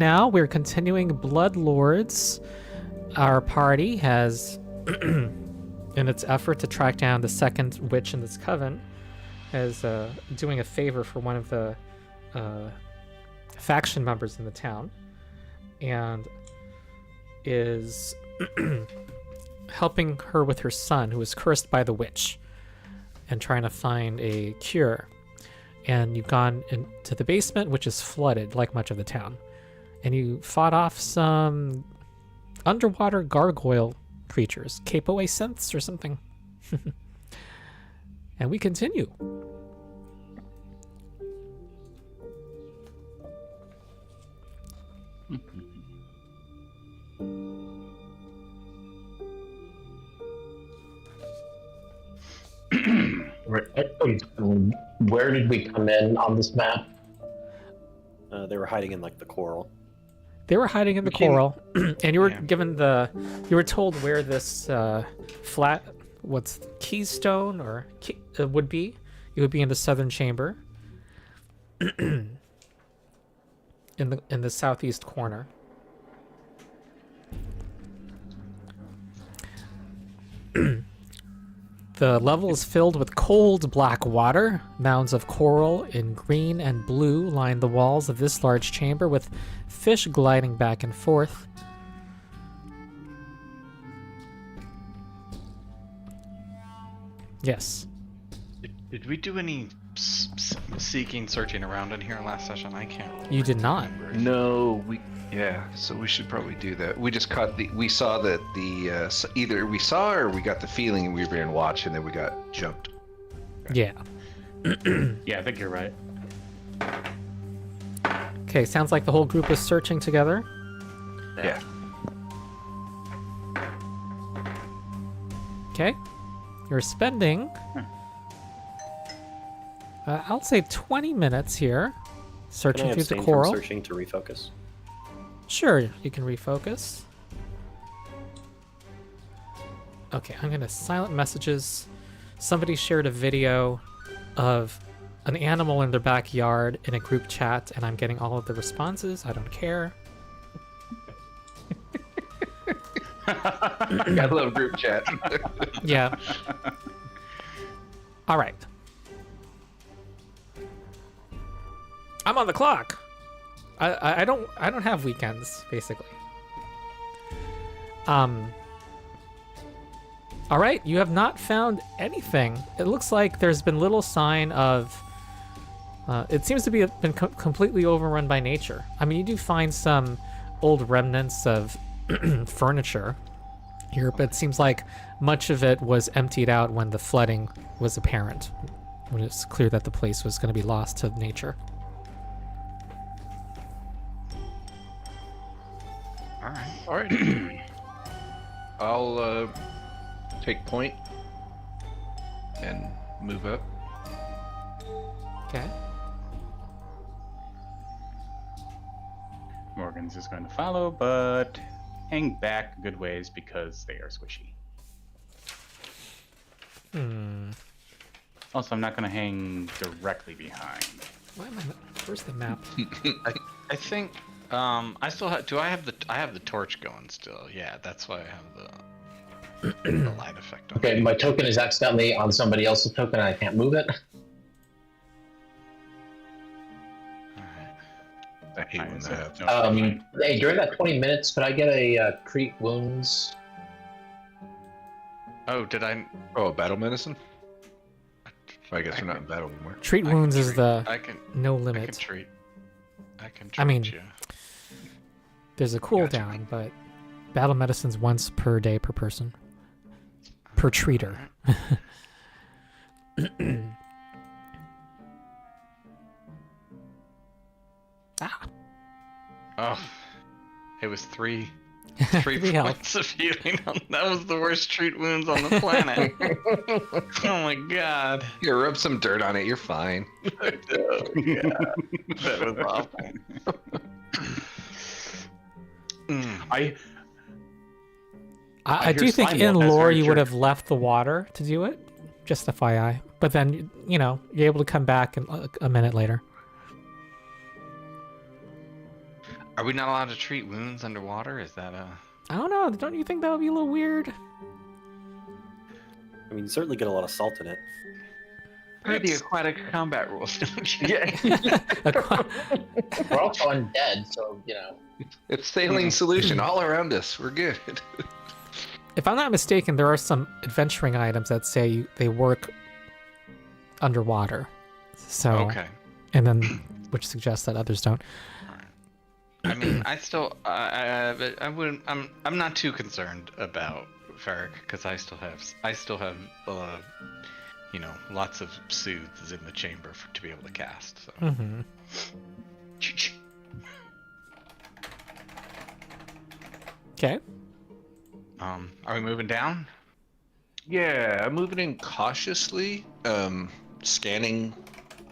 now we're continuing Blood Lords. Our party has, in its effort to track down the second witch in this coven, is doing a favor for one of the faction members in the town, and is helping her with her son, who was cursed by the witch, and trying to find a cure. And you've gone into the basement, which is flooded, like much of the town. And you fought off some underwater gargoyle creatures, capoe synths or something. And we continue. Where did we come in on this map? They were hiding in like the coral. They were hiding in the coral, and you were given you were told where this keystone or would be. It would be in the southern chamber, in the southeast corner. The level is filled with cold black water. Mounds of coral in green and blue line the walls of this large chamber, with fish gliding back and forth. Yes. Did we do any searching around in here last session? I can't remember. You did not. No, so we should probably do that. We just caught we saw that either we saw or we got the feeling we were in watch and then we got jumped. Yeah. Yeah, I think you're right. Okay, sounds like the whole group is searching together. Yeah. Okay. You're spending, I'll say 20 minutes here, searching Can I through the abstain coral. from searching to refocus? Sure, you can refocus. Okay, I'm gonna silent messages. Somebody shared a video of an animal in their backyard in a group chat, and I'm getting all of the responses. I don't care. I love group chat. Yeah. All right. I'm on the clock. I don't have weekends, basically. All right, you have not found anything. It looks like there's been little sign of. It seems to be been completely overrun by nature. I mean, you do find some old remnants of furniture here, but it seems like much of it was emptied out when the flooding was apparent, when it's clear that the place was going to be lost to nature. All right. I'll take point and move up. Okay. Morgan's just going to follow, but hang back a good ways because they are squishy. Also, I'm not going to hang directly behind. Why am I not? Where's the map? I think I still have. I have the torch going still. Yeah, that's why I have the light effect on. Okay, my token is accidentally on somebody else's token and I can't move it. I hate when that happens. Hey, during that 20 minutes, could I get a treat wounds? Oh, did I? Oh, battle medicine? I guess we're not in battle anymore. Treat wounds is the no I can limit. treat. I mean, you. There's a cooldown, but battle medicine's once per day per person. Per treater. Ah. Oh, it was three Three points of healing. That was the worst treat wounds on the planet. Oh my god. You rub some dirt on it, you're fine. Oh god. That was awful. I do think in lore you would have left the water to do it, just FYI. But then, you know, you're able to come back a minute later. Are we not allowed to treat wounds underwater? Is that a? I don't know. Don't you think that would be a little weird? I mean, you certainly get a lot of salt in it. Per the aquatic combat rules. Yeah. We're also undead, so you know. It's saline solution all around us. We're good. If I'm not mistaken, there are some adventuring items that say they work underwater. So, Okay. and then which suggests that others don't. I mean, I still, I wouldn't. I'm not too concerned about Feric because I still have, you know, lots of soothes in the chamber to be able to cast. So. Mm-hmm. Okay. Are we moving down? Yeah, I'm moving in cautiously, scanning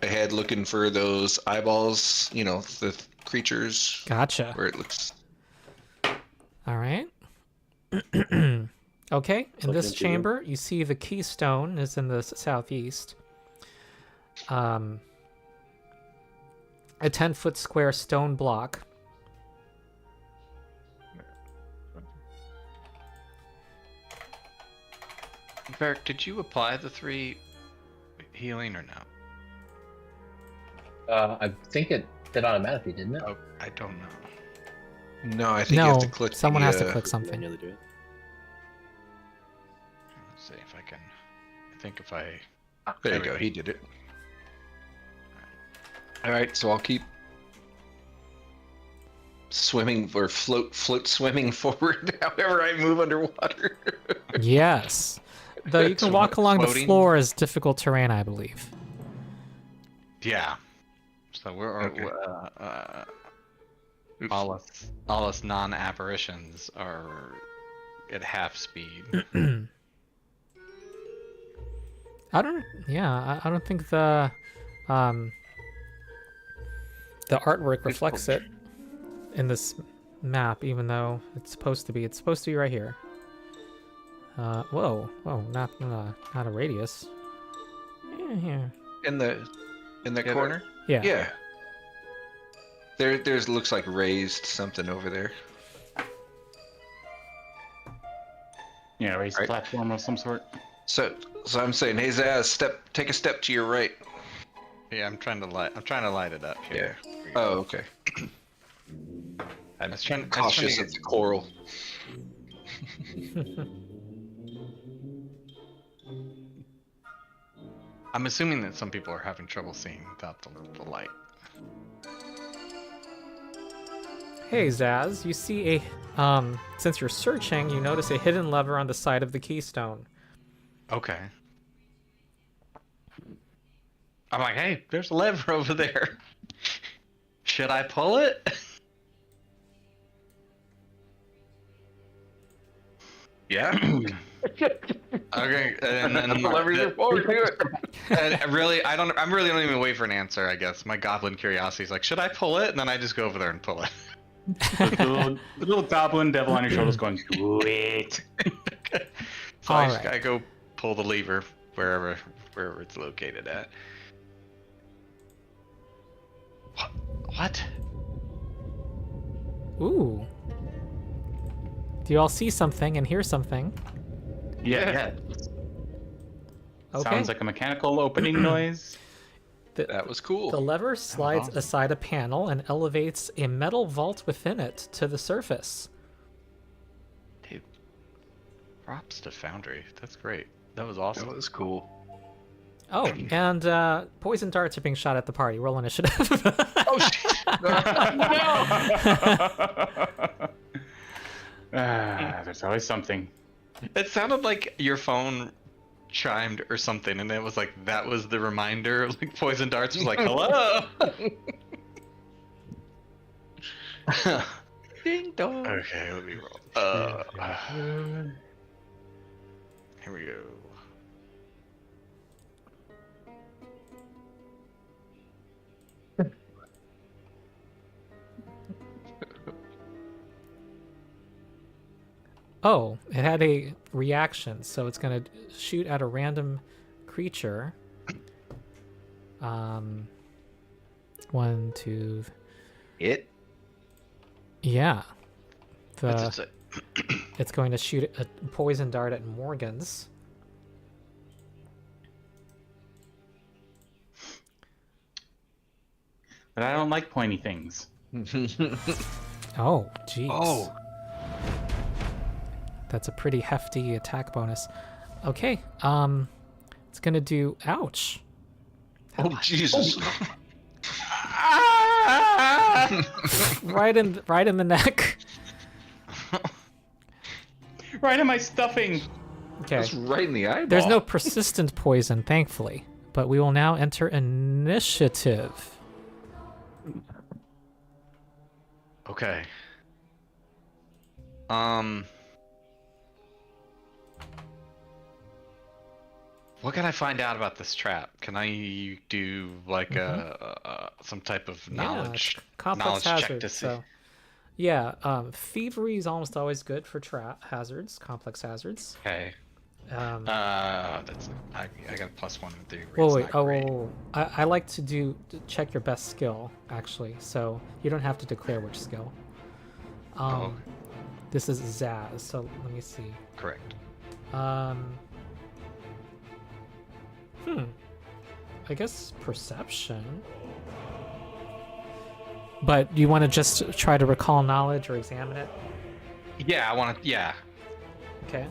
ahead, looking for those eyeballs, you know, the creatures Gotcha. where it looks. All right. Okay. In this chamber, you see the keystone is in the southeast. A 10-foot square stone block. Feric, did you apply the 3 healing or no? I think it did automatically, didn't it? Oh, I don't know. No, I think you No, have to click. someone the, has to click I something. nearly do it. Let's see if I can. I think if I. There you go. He did it. All right, so I'll keep swimming or float swimming forward however I move underwater. Yes. Though you can walk along the Floating? floor is difficult terrain, I believe. Yeah. So we're Okay. Oops. all us non-apparitions are at half speed. I don't think the artwork reflects it in this map, even though it's supposed to be. It's supposed to be right here. Whoa, not a radius. Yeah, here. In the Yeah, corner. Yeah. Yeah. There's looks like raised something over there. Yeah, raised Right. platform of some sort. So I'm saying, hey Zaz, take a step to your right. Yeah, I'm trying to light it up here. Yeah. Oh, okay. I was trying to Cautious get- of the coral. I'm assuming that some people are having trouble seeing without the light. Hey Zaz, you see a since you're searching, you notice a hidden lever on the side of the keystone. Okay. I'm like, hey, there's a lever over there. Should I pull it? Yeah. Okay, and then The levers are forward. Do it. and really, I'm really don't even wait for an answer. I guess my goblin curiosity is like, should I pull it? And then I just go over there and pull it. The little goblin devil on your shoulders going, do it. So All right. I go pull the lever wherever it's located at. What? Ooh. Do you all see something and hear something? Yeah. Okay. Sounds like a mechanical opening noise. That was cool. The lever slides awesome. aside a panel and elevates a metal vault within it to the surface. Dude, props to Foundry. That's great. That was awesome. That was cool. Oh, and poison darts are being shot at the party. Roll initiative. Oh shit! There's always something. It sounded like your phone chimed or something, and it was like that was the reminder. Like poison darts was like, "Hello." Ding dong. Okay, let me roll. Here we go. Oh, it had a reaction, so it's gonna shoot at a random creature. 1, 2. It. Yeah. What's it say? It's going to shoot a poison dart at Morgan's. But I don't like pointy things. Oh, jeez. Oh. That's a pretty hefty attack bonus. Okay, it's gonna do ouch. Oh Jesus! Right in the neck. Right in my stuffing. Okay. That's right in the eyeball. There's no persistent poison, thankfully, but we will now enter initiative. Okay. What can I find out about this trap? Can I do like some type of knowledge Yeah, it's complex knowledge check hazard, to see? so yeah, thievery is almost always good for trap hazards, complex hazards. Okay. That's I got a +1 in theory. Whoa, It's wait, not oh, great. whoa. I like to check your best skill actually, so you don't have to declare which skill. Oh. This is Zazz, so let me see. Correct. I guess perception. But you want to just try to recall knowledge or examine it? Yeah, I want to. Yeah. Okay.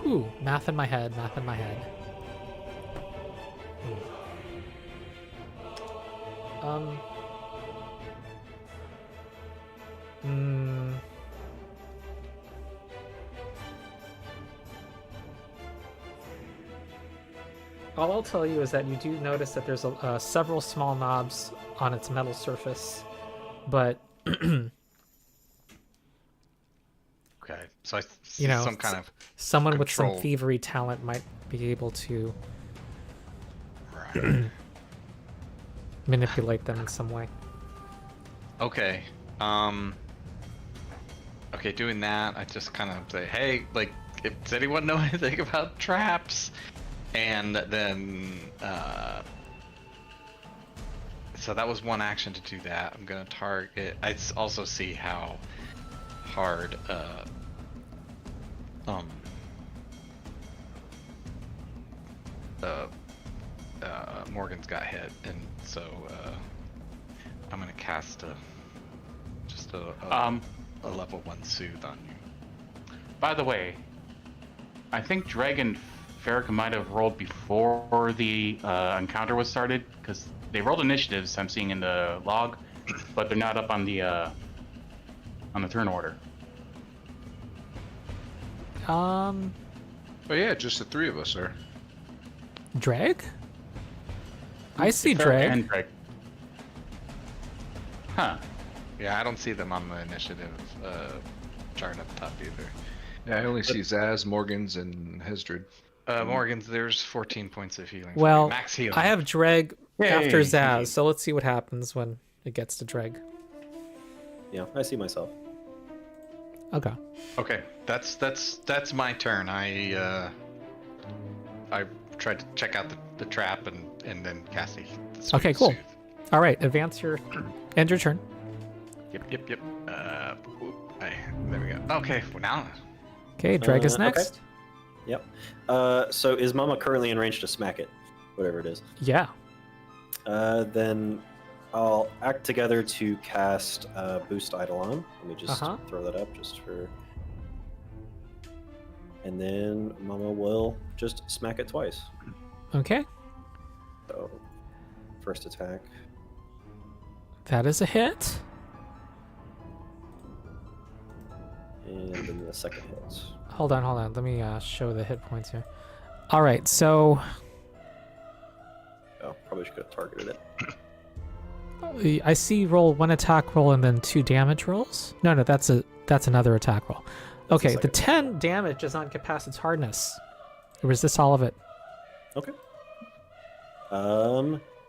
Whew, math in my head, math in my head. All I'll tell you is that you do notice that there's several small knobs on its metal surface, but Okay. So I see you know, some kind of someone with some control. thievery talent might be able to Right. manipulate them in some way. Okay. Okay, doing that, I just kind of say, hey, like, does anyone know anything about traps? And then, so that was one action to do that. I'm gonna target. Also see how hard, Morgan's got hit, and so I'm gonna cast a level 1 soothe on you. By the way, I think Dreg and Feric might have rolled before the encounter was started, because they rolled initiatives I'm seeing in the log, but they're not up on the turn order. Oh yeah, just the three of us, sir. Dreg? I see Feric Dreg. and Dreg. Huh. Yeah, I don't see them on the initiative chart up top either. Yeah, I only see Zazz, Morgans, and Hesdrid. Morgan's, there's 14 points of healing. For Well, you. Max healing. I have Dreg Yay. after Zazz, so let's see what happens when it gets to Dreg. Yeah, I see myself. Okay. Okay, that's my turn. I tried to check out the trap and then cast a Okay, cool. soothe. All right, advance your end your turn. Yep. There we go. Okay, well now. Okay, Dreg is Okay. next. Yep. So is Mama currently in range to smack it? Whatever it is. Yeah. Then I'll act together to cast Boost Eidolon. Let me just Uh-huh. throw that up just for... And then Mama will just smack it twice. Okay. So, first attack. That is a hit. And then the second hit. Hold on. Let me show the hit points here. All right, so Oh, probably should have targeted it. I see roll 1 attack roll and then 2 damage rolls. No, that's another attack roll. That's the Okay, the second 10 damage does not get past its hardness. It resists all of it. Okay.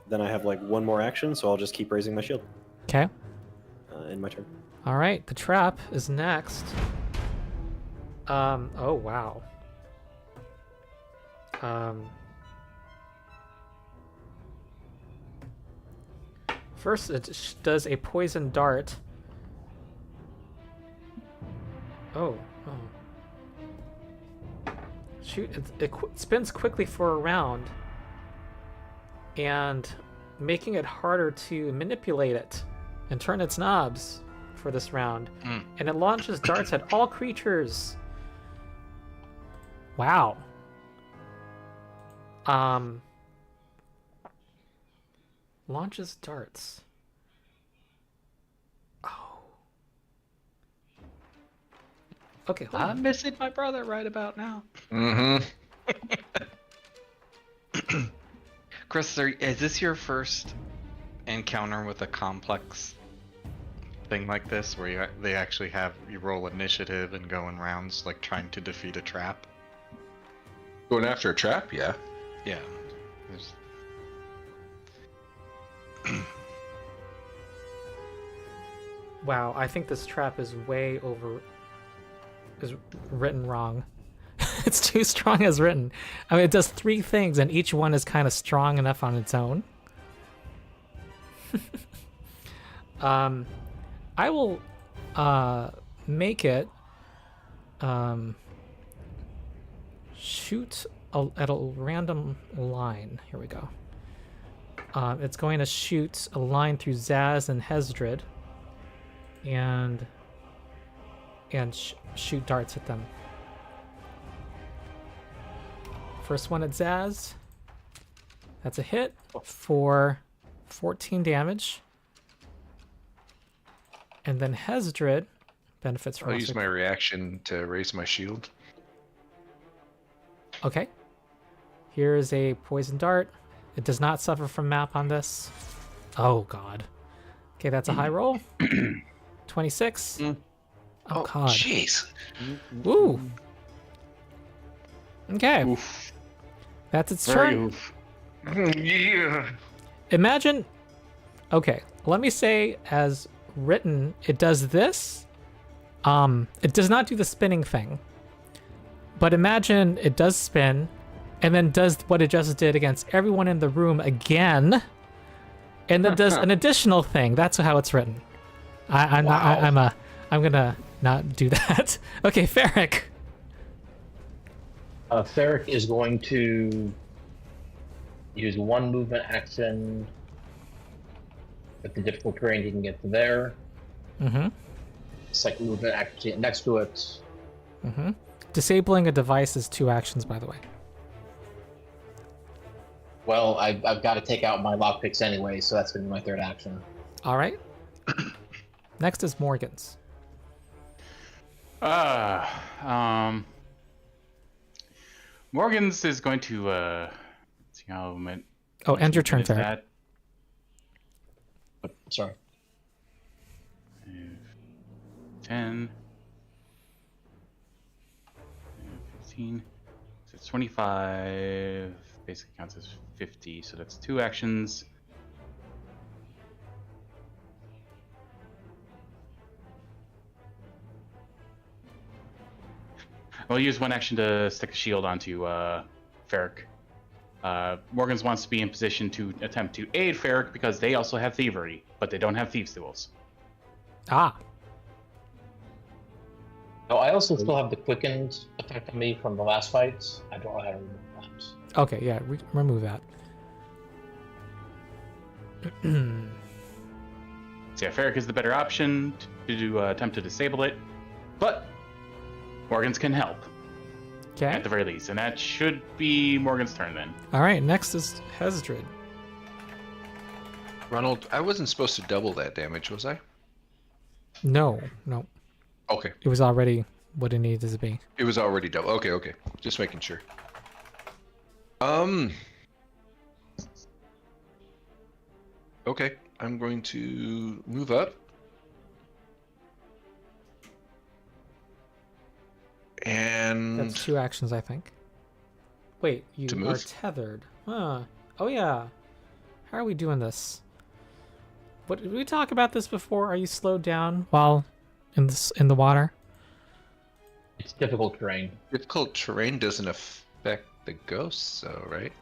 Then I have like one more action, so I'll just keep raising my shield. Okay. In my turn. All right, the trap is next. Oh wow. First, it does a poison dart. Oh. Shoot, it spins quickly for a round, and making it harder to manipulate it and turn its knobs for this round. And it launches darts at all creatures. Wow. Launches darts. Oh. Okay, hold on. I'm missing my brother right about now. Mm-hmm. Chris, is this your first encounter with a complex thing like this, where they actually have you roll initiative and go in rounds, like trying to defeat a trap? Going after a trap, yeah. Yeah. There's... Wow, I think this trap is is written wrong. It's too strong as written. I mean, it does 3 things, and each one is kind of strong enough on its own. I will make it shoot at a random line. Here we go. It's going to shoot a line through Zaz and Hesdrid, and shoot darts at them. First one at Zaz. That's a hit for 14 damage. And then Hesdrid benefits from I'll use my reaction to raise my shield. Okay. Here is a poison dart. It does not suffer from map on this. Oh, God. Okay, that's a high roll. 26. Oh, God. Jeez. Woo. Okay. Oof. That's its Very turn. oof. Yeah. Imagine. Okay, let me say as written, it does this. It does not do the spinning thing. But imagine it does spin, and then does what it just did against everyone in the room again, and then does an additional thing. That's how it's written. I'm gonna not do that. Okay, Feric. Feric is going to use 1 movement action with the difficult terrain he can get to there. Mm-hmm. Second movement action next to it. Mm-hmm. Disabling a device is 2 actions, by the way. Well, I've got to take out my lockpicks anyway, so that's going to be my 3rd action. All right. Next is Morgan's. Morgan's is going to let's see how it. Oh, end your turn, is Feric. that? Sorry. 10, 15, so it's 25, basically counts as 50, so that's 2 actions. I'll use 1 action to stick a shield onto Feric. Morgan's wants to be in position to attempt to aid Feric because they also have thievery, but they don't have thieves' tools. Ah. Oh, I also still have the quickened effect on me from the last fight. I don't know how to remove that. Okay, yeah, remove that. So yeah, Feric is the better option to attempt to disable it, but Morgan's can help Okay. at the very least, and that should be Morgan's turn then. All right, next is Hesdrid. Ronald, I wasn't supposed to double that damage, was I? No. Okay. It was already what it needed to be. It was already double. Okay. Just making sure. Okay, I'm going to move up. And That's 2 actions, I think. Wait, you To are move? tethered. Huh. Oh, yeah. How are we doing this? What, did we talk about this before? Are you slowed down while in the water? It's difficult terrain. difficult terrain doesn't affect the ghosts, though, right?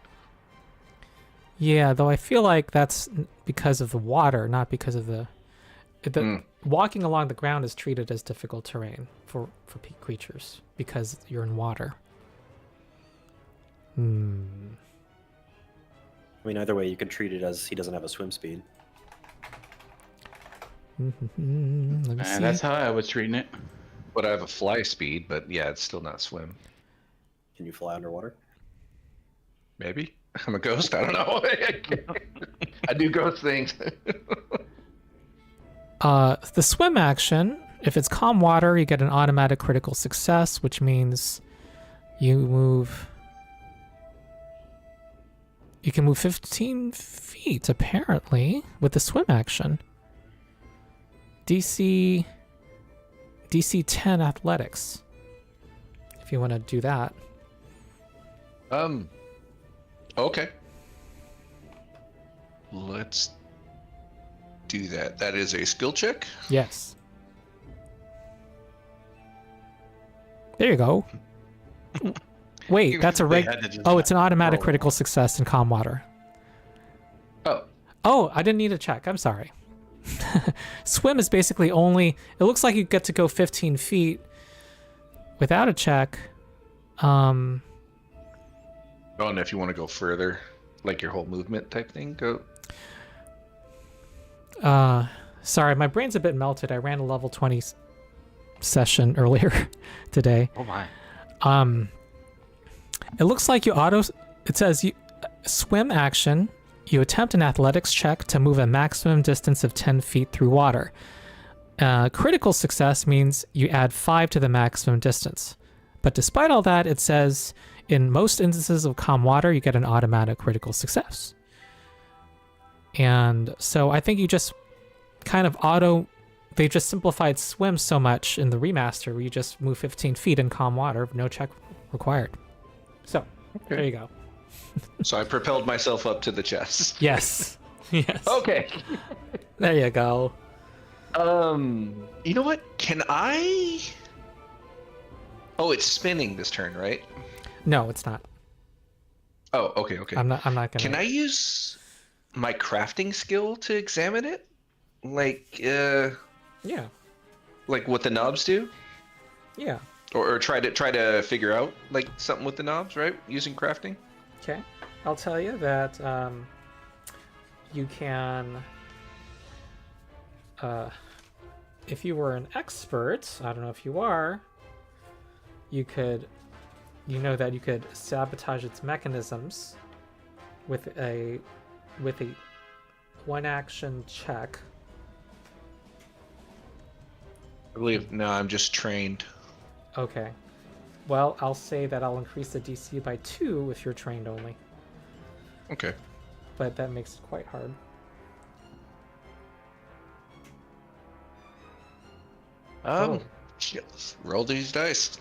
Yeah, though I feel like that's because of the water, not because of the walking along the ground is treated as difficult terrain for creatures because you're in water. I mean, either way, you can treat it as he doesn't have a swim speed. Let me see. That's how I was treating it. But I have a fly speed, but yeah, it's still not swim. Can you fly underwater? Maybe. I'm a ghost. I don't know. I do ghost things. The swim action, if it's calm water, you get an automatic critical success, which means you can move 15 feet, apparently, with the swim action. DC 10 athletics, if you want to do that. Okay. Let's do that. That is a skill check. Yes. There you go. Wait, that's a it's an automatic critical success in calm water. Oh, I didn't need a check. I'm sorry. Swim is basically only... It looks like you get to go 15 feet without a check. Oh, and if you want to go further, like your whole movement type thing, go. Sorry, my brain's a bit melted. I ran a level 20 session earlier today. Oh my. It looks like it says you swim action. You attempt an athletics check to move a maximum distance of 10 feet through water. Critical success means you add 5 to the maximum distance. But despite all that, it says in most instances of calm water, you get an automatic critical success. And so I think you just kind of they just simplified swim so much in the remaster where you just move 15 feet in calm water, no check required. So, There you go. So I propelled myself up to the chest. Yes. Yes. Okay. There you go. You know what? Can I... Oh, it's spinning this turn, right? No, it's not. Oh, okay. I'm not gonna... Can I use my crafting skill to examine it? Like, Yeah. like what the knobs do? Yeah. Or try to figure out like something with the knobs, right? Using crafting. Okay. I'll tell you that you can... if you were an expert, I don't know if you are, you know that you could sabotage its mechanisms with a one action check. I believe no, I'm just trained. Okay. Well, I'll say that I'll increase the DC by 2 if you're trained only. Okay. But that makes it quite hard. Roll these dice.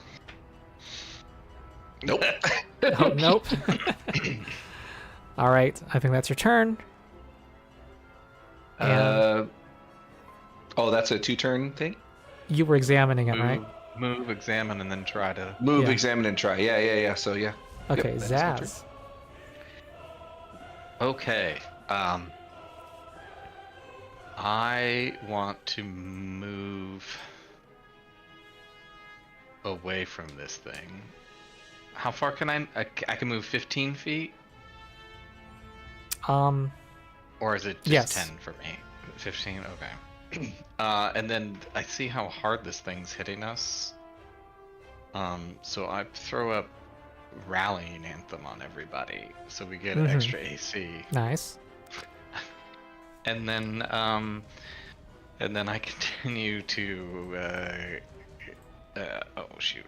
Nope. Oh, nope. All right, I think that's your turn. And oh, that's a 2-turn thing? you were examining it, right? Move, examine, and then try to... Move, Yeah. examine, and try. Yeah. So, yeah. Okay, Yep, that's my Zazz. Okay. I want to move away from this thing. How far can I can move 15 feet? Or is it just Yes. 10 for me? 15? Okay. And then I see how hard this thing's hitting us. So I throw up Rallying Anthem on everybody, so we get extra AC. Nice. And then I continue to oh shoot.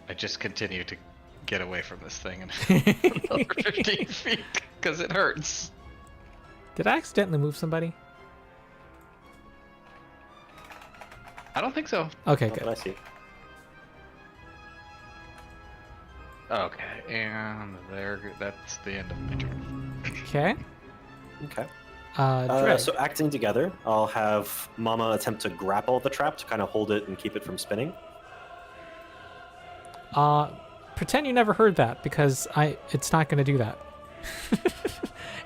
I just continue to get away from this thing and 15 feet because it hurts. Did I accidentally move somebody? I don't think so. Okay, What good. I see. Okay, and that's the end of my turn. Okay. Okay. Dreg. So acting together, I'll have Mama attempt to grapple the trap to kind of hold it and keep it from spinning. Pretend you never heard that because it's not going to do that.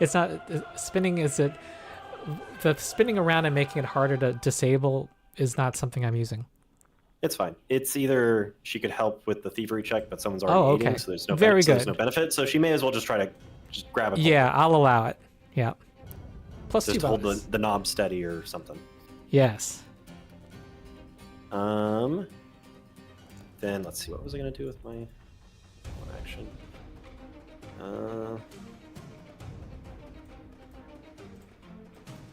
It's not spinning. Is it the spinning around and making it harder to disable? Is not something I'm using. It's fine. It's either she could help with the thievery check, but someone's already Oh, aiding, okay. so there's no Very so there's good. no benefit. So she may as well just try to just grab it. Yeah, I'll allow it. Yeah. Plus Just 2 hold bonus. the knob steady or something. Yes. Then let's see. What was I gonna do with my one action?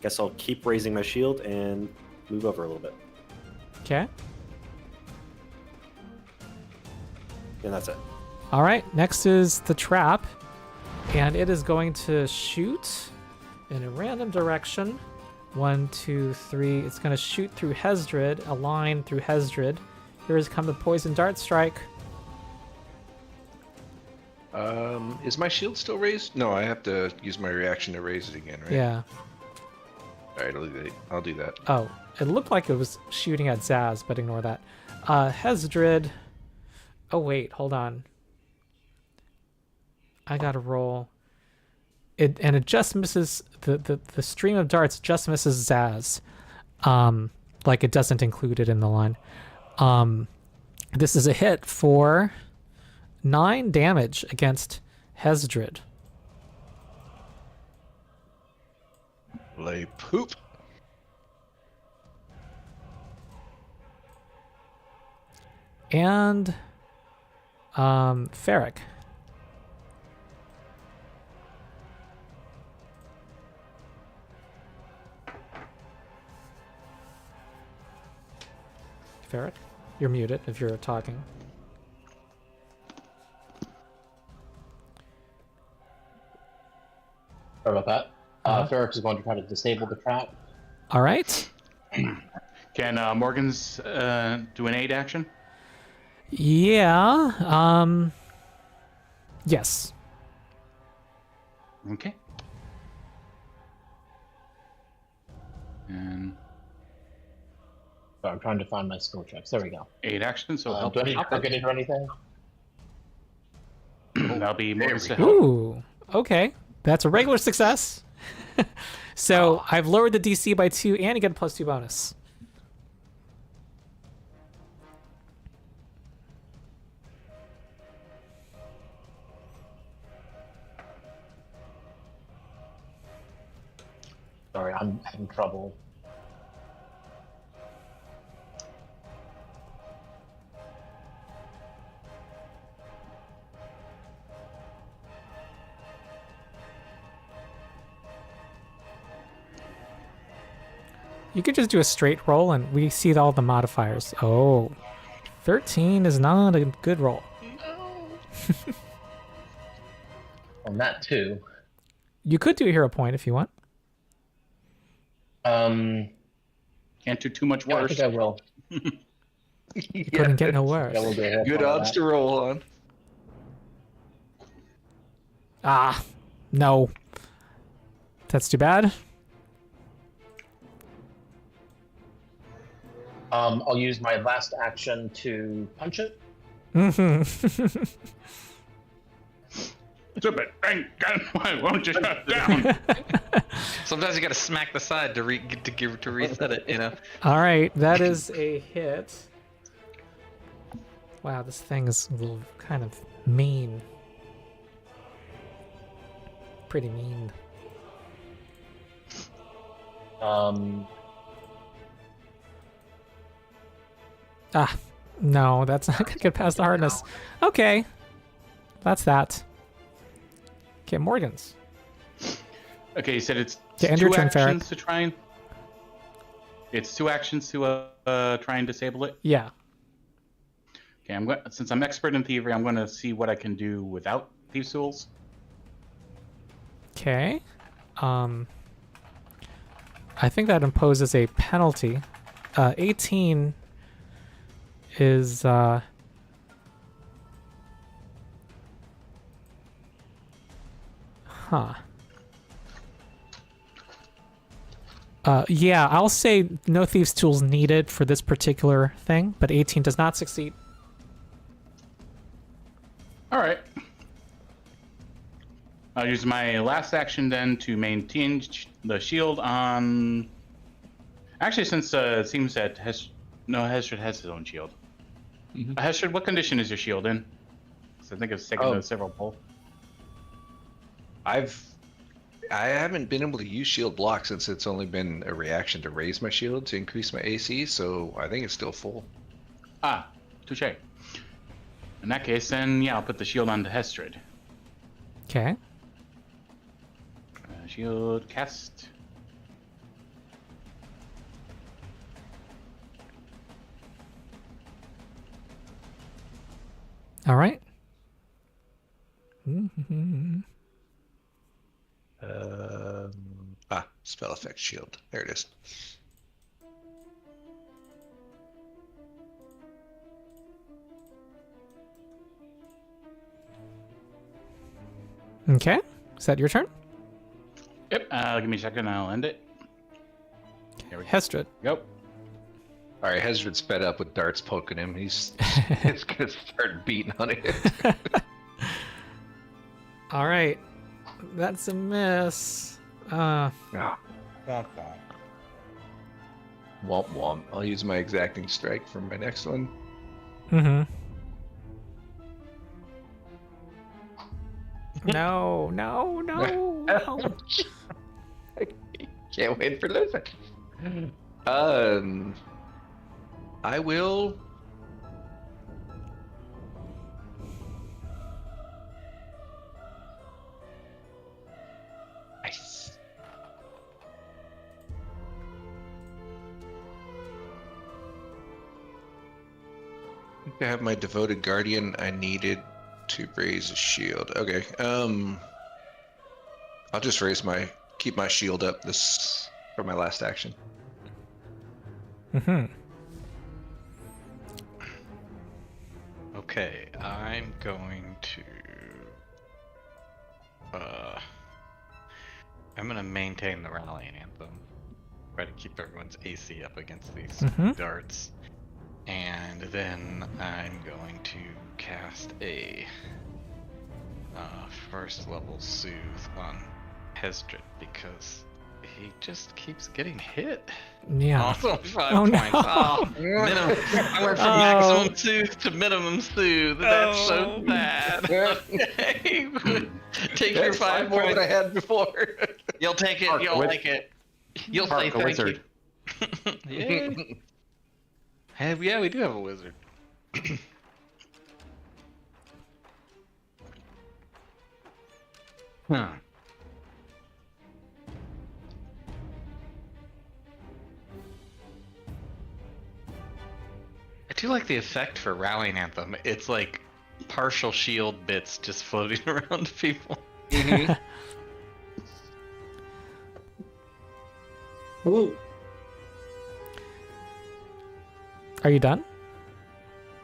Guess I'll keep raising my shield and move over a little bit, Okay. and that's it. All right. Next is the trap, and it is going to shoot in a random direction. 1, 2, 3. It's going to shoot through Hesdrid, a line through Hesdrid. Here has come the poison dart strike. Is my shield still raised? No, I have to use my reaction to raise it again, right? Yeah. All right, I'll do that. Oh, it looked like it was shooting at Zaz, but ignore that. Hesdrid. Oh wait, hold on. I gotta roll. It just misses the stream of darts just misses Zaz. Like it doesn't include it in the line. This is a hit for 9 damage against Hesdrid. Lay poop. And Feric. Feric, you're muted if you're talking. Sorry about that. Uh-huh. Feric is going to try to disable the trap. All right. Can Morgan's do an aid action? Yeah. Yes. Okay. And So I'm trying to find my skill checks. There we go. aid action, so help. Do I need to click it or anything? That'll be Morgan's to There help. Ooh. Okay. That's a regular success. So I've lowered the DC by 2, and you get a +2 bonus. Sorry, I'm having trouble. You could just do a straight roll, and we see all the modifiers. Oh, 13 is not a good roll. On that too. You could do a hero point if you want. Can't do too much Yeah, I worse. think I will. You couldn't get no worse. I will do a hero Good point on odds that. to roll on. Ah, no. That's too bad. I'll use my last action to punch it. Mm-hmm. Stupid. Why won't you shut down? Sometimes you gotta smack the side to reset it, you know. All right, that is a hit. Wow, this thing is a little kind of mean. Pretty mean. Ah, no, that's not gonna get past the hardness. Okay, that's that. Okay, Morgan's. Okay, you said it's To end two your turn, actions Feric. to try and. It's 2 actions to try and disable it. Yeah. Okay, I'm going. Since I'm expert in thievery, I'm going to see what I can do without thieves' tools. Okay. I think that imposes a penalty. 18 is yeah, I'll say no thieves' tools needed for this particular thing, but 18 does not succeed. All right. I'll use my last action then to maintain the shield on. Actually, since it seems that Hesdrid has his own shield. Hesdrid, what condition is your shield in? So I think it's taken a several pull. I haven't been able to use shield block since it's only been a reaction to raise my shield to increase my AC, so I think it's still full. Ah, touche. In that case, then yeah, I'll put the shield on the Hesdrid. Okay. Shield cast. All right. Spell effect shield. There it is. Okay. Is that your turn? Yep. Give me a second. I'll end it. Here we Hesdrid. go. All right, Hesdrid sped up with darts poking him. He's gonna start beating on it. All right. That's a miss. Womp womp. I'll use my exacting strike for my next one. Mm-hmm. No. Can't wait for losing. I will. Nice. I think I have my devoted guardian. I needed to raise a shield. Okay. I'll just keep my shield up this for my last action. Mm-hmm. Okay, I'm going to I'm gonna maintain the rallying anthem. Try to keep everyone's AC up against these darts. And then I'm going to cast a first level soothe on Hesdrid because he just keeps getting hit. Yeah. Also 5 Oh, no. points. Oh, minimum. I went from maximum soothe to minimum soothe. That's so sad. Okay. Take your 5 more points. than I had before. You'll take it. You'll like it. You'll say Park, a thank wizard. you. Yeah. Yeah, we do have a wizard. Huh. I do like the effect for Rallying Anthem. It's like partial shield bits just floating around people. Hello. Are you done?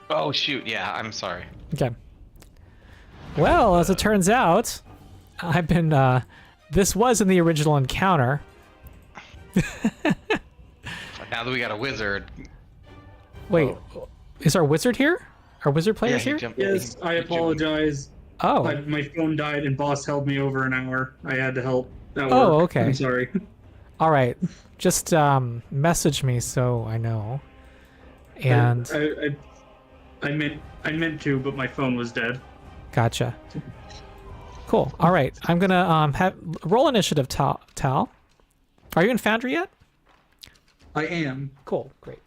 Oh shoot, yeah, I'm sorry. Okay. Well, as it turns out, I've been, this was in the original encounter. Now that we got a wizard. Wait, is our wizard here? Our wizard players he here? jumped- Yes, I apologize. Oh. My phone died and boss held me over an hour. I had to help at Oh, work. okay. I'm sorry. All right. Just message me so I know. And I meant to, but my phone was dead. gotcha. Cool. All right. I'm gonna roll initiative. Tal, are you in Foundry yet? I am. Cool. Great.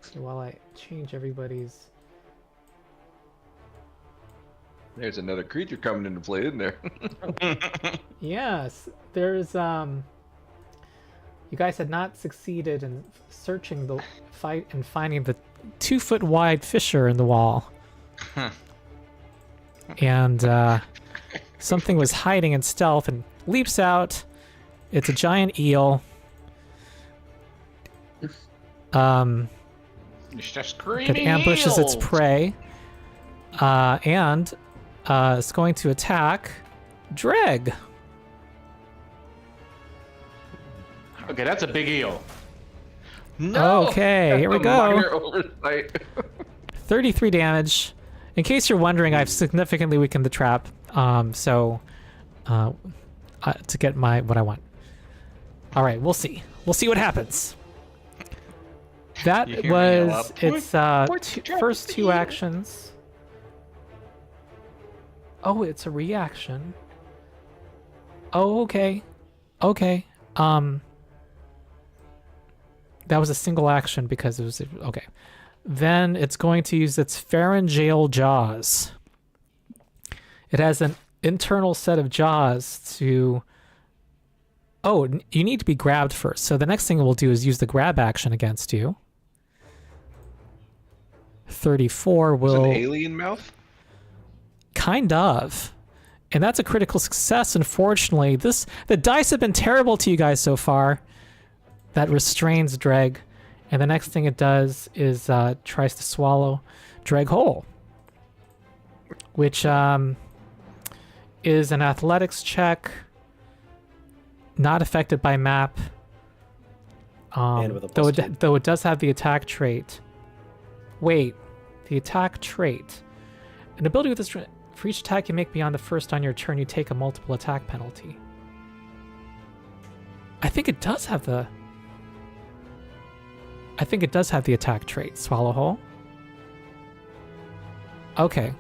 So while I change everybody's. There's another creature coming into play, isn't there? Yes, there's you guys had not succeeded in searching the fight and finding the 2-foot wide fissure in the wall. And something was hiding in stealth and leaps out. It's a giant eel. It's just screaming That ambushes its eels. prey. And it's going to attack Dreg. Okay, that's a big eel. No. Okay, here we A go. minor oversight. 33 damage. In case you're wondering, I've significantly weakened the trap, to get what I want. All right, we'll see. We'll see what happens. That You hear me yell was out, its first 2 actions. Oh, it's a reaction. Oh, okay. Okay. That was a single action because it was okay. Then it's going to use its pharyngeal jaws. It has an internal set of jaws to... Oh, you need to be grabbed first. So the next thing it will do is use the grab action against you. 34 will... Is it an alien mouth? Kind of. And that's a critical success. Unfortunately, the dice have been terrible to you guys so far. That restrains Dreg. And the next thing it does is tries to swallow Dreg whole. Which is an athletics check. Not affected by map. And with a +2. Though it does have the attack trait. Wait. The attack trait. An ability with this... For each attack you make beyond the first on your turn, you take a multiple attack penalty. I think it does have the attack trait, Swallow Whole. Okay.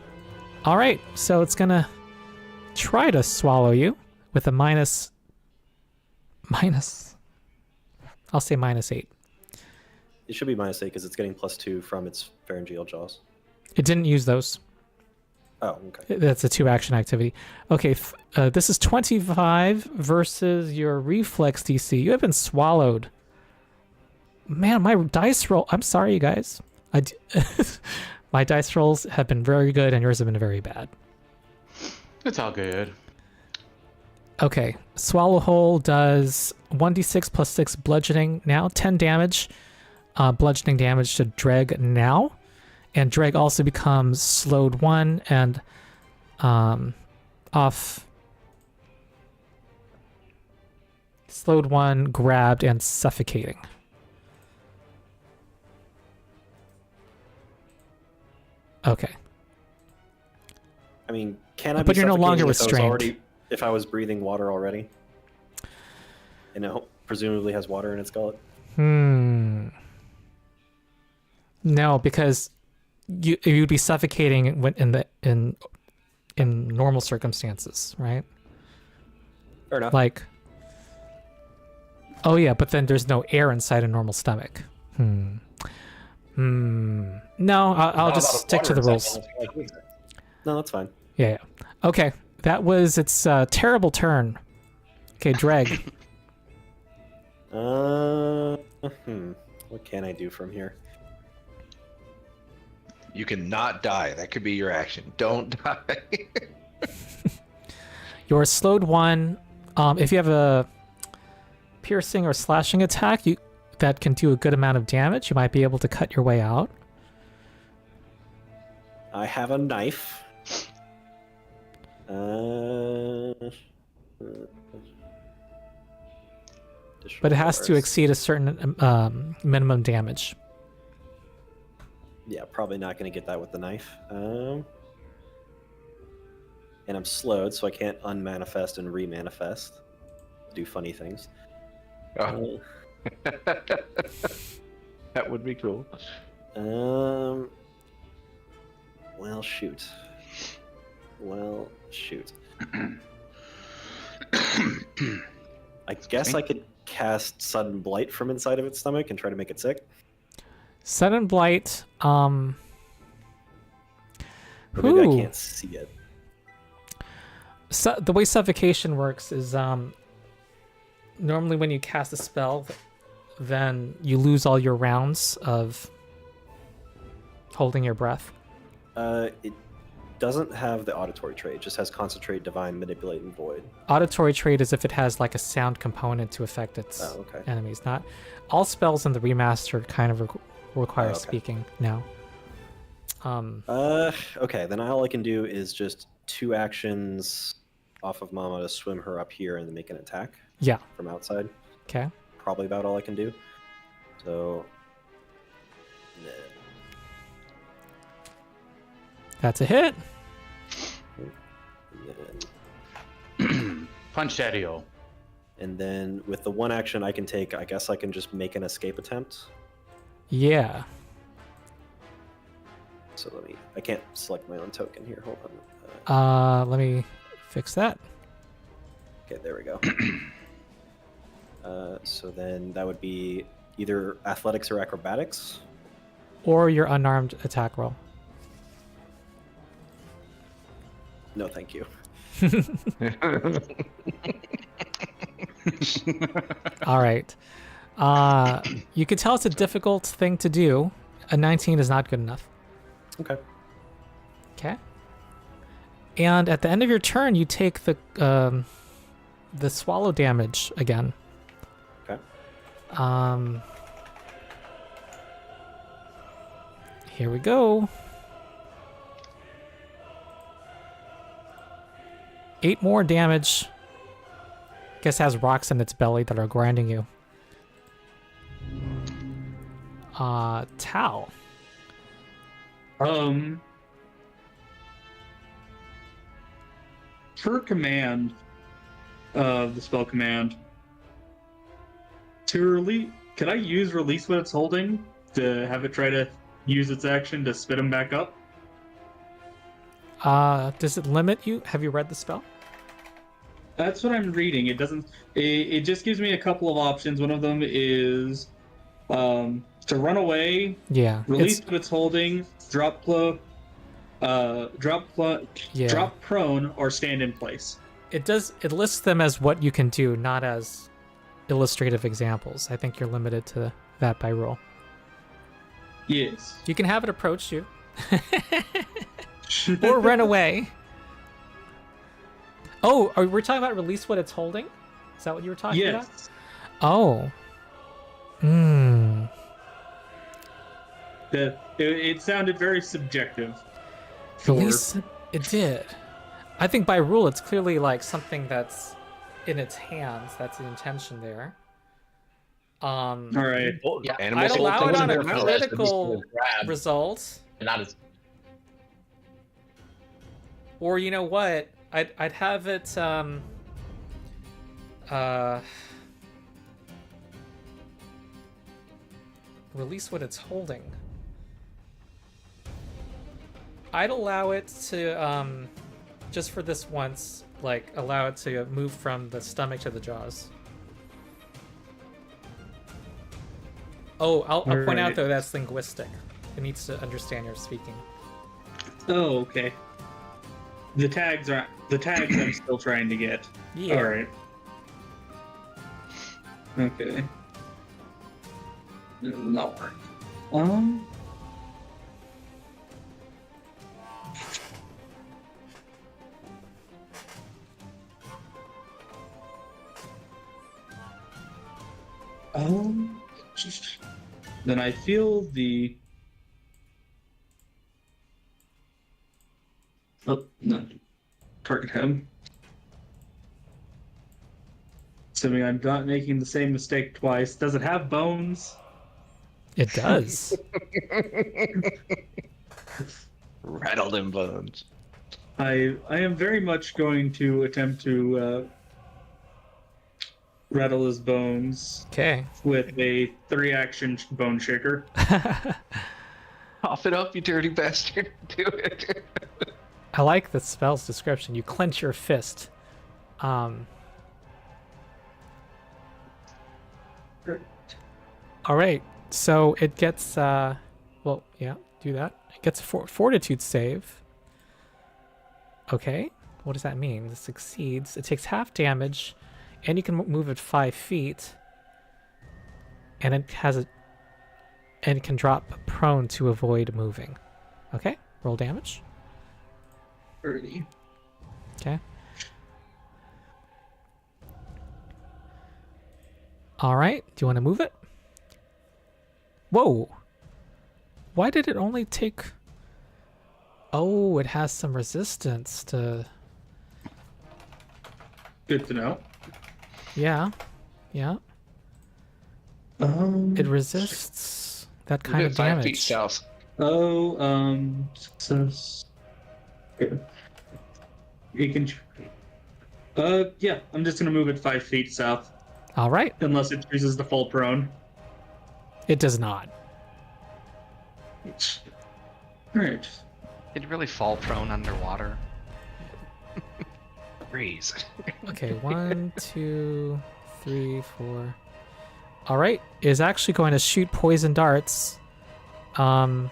Alright, so it's gonna try to swallow you with a minus... I'll say -8. It should be -8 because it's getting +2 from its pharyngeal jaws. It didn't use those. Oh, okay. That's a 2-action activity. Okay, this is 25 versus your reflex DC. You have been swallowed. Man, my dice roll... I'm sorry, you guys. My dice rolls have been very good, and yours have been very bad. It's all good. Okay, Swallow Whole does 1d6 plus 6 bludgeoning now, 10 damage. Bludgeoning damage to Dreg now. And Dreg also becomes slowed 1 and off. Slowed 1, grabbed, and suffocating. Okay. I mean, can I be But you're no longer suffocating restrained. if I was breathing water already? And it presumably has water in its gullet? No, because you'd be suffocating in normal circumstances, right? Fair enough. Like, oh yeah, but then there's no air inside a normal stomach. No, I'll just stick to the rules. No, that's fine. Yeah. Okay, that was its terrible turn. Okay, Dreg. What can I do from here? You cannot die. That could be your action. Don't die. You're slowed 1. If you have a piercing or slashing attack, that can do a good amount of damage. You might be able to cut your way out. I have a knife. But it has to exceed a certain minimum damage. Yeah, probably not going to get that with the knife. And I'm slowed, so I can't unmanifest and remanifest. Do funny things. Oh. That would be cool. Well, shoot. I guess I could cast Sudden Blight from inside of its stomach and try to make it sick. Sudden Blight. Or maybe I can't see it. So, the way suffocation works is normally when you cast a spell, then you lose all your rounds of holding your breath. It doesn't have the auditory trait. It just has Concentrate, Divine, Manipulate, and Void. Auditory trait is if it has like a sound component to affect its enemies. Not all spells in the remaster kind of require speaking now. Okay, then all I can do is just 2 actions off of Mama to swim her up here and make an attack. Yeah. From outside. Okay. Probably about all I can do. So. That's a hit. Punch Daddy-o. And then with the one action I can take, I guess I can just make an escape attempt. Yeah. So I can't select my own token here. Hold on. Let me fix that. Okay, there we go. So then that would be either athletics or acrobatics. Or your unarmed attack roll. No, thank you. All right. You can tell it's a difficult thing to do. A 19 is not good enough. Okay. Okay. And at the end of your turn, you take the swallow damage again. Okay. Here we go. 8 more damage. Guess has rocks in its belly that are grinding you. Tal. Per command of the spell command, to release, can I use release what it's holding to have it try to use its action to spit him back up? Does it limit you? Have you read the spell? That's what I'm reading. It doesn't. It just gives me a couple of options. One of them is to run away, Yeah. release what it's holding, drop prone, or stand in place. It lists them as what you can do, not as illustrative examples. I think you're limited to that by rule. Yes. You can have it approach you. Or run away. Oh, are we talking about release what it's holding? Is that what you were talking about? Yes. Oh. It sounded very subjective. Release it did. I think by rule it's clearly like something that's in its hands. That's the intention there. All right. Yeah, Animals I'd hold allow it things on in a their mouth. critical grab, result. and not as Or you know what? I'd have it release what it's holding. I'd allow it to just for this once, like allow it to move from the stomach to the jaws. Oh, I'll point out Alright. though that's linguistic. It needs to understand you're speaking. Oh, okay. The tags I'm still trying to get. Yeah. All right. Okay. It'll not work. Then I feel the. Oh, no. Target him. Assuming I'm not making the same mistake twice. Does it have bones? It does. Rattle them bones. I am very much going to attempt to rattle his bones Okay. with a 3-action bone shaker. Cough it up, you dirty bastard. Do it. I like the spell's description. You clench your fist. All right. So it gets well, yeah, do that. It gets a fortitude save. Okay. What does that mean? It succeeds. It takes half damage, and you can move it 5 feet. And it can drop prone to avoid moving. Okay. Roll damage. 30. Okay. All right. Do you want to move it? Whoa. Why did it only take... Oh, it has some resistance to... Good to know. Yeah. Yeah. It resists that kind of 5 feet damage. south. Oh, success. You can. Yeah, I'm just gonna move it 5 feet south, All right. unless it chooses to fall prone. It does not. Alright. It'd really fall prone underwater. Freeze. Okay, 1, 2, 3, 4. All right, is actually going to shoot poison darts. In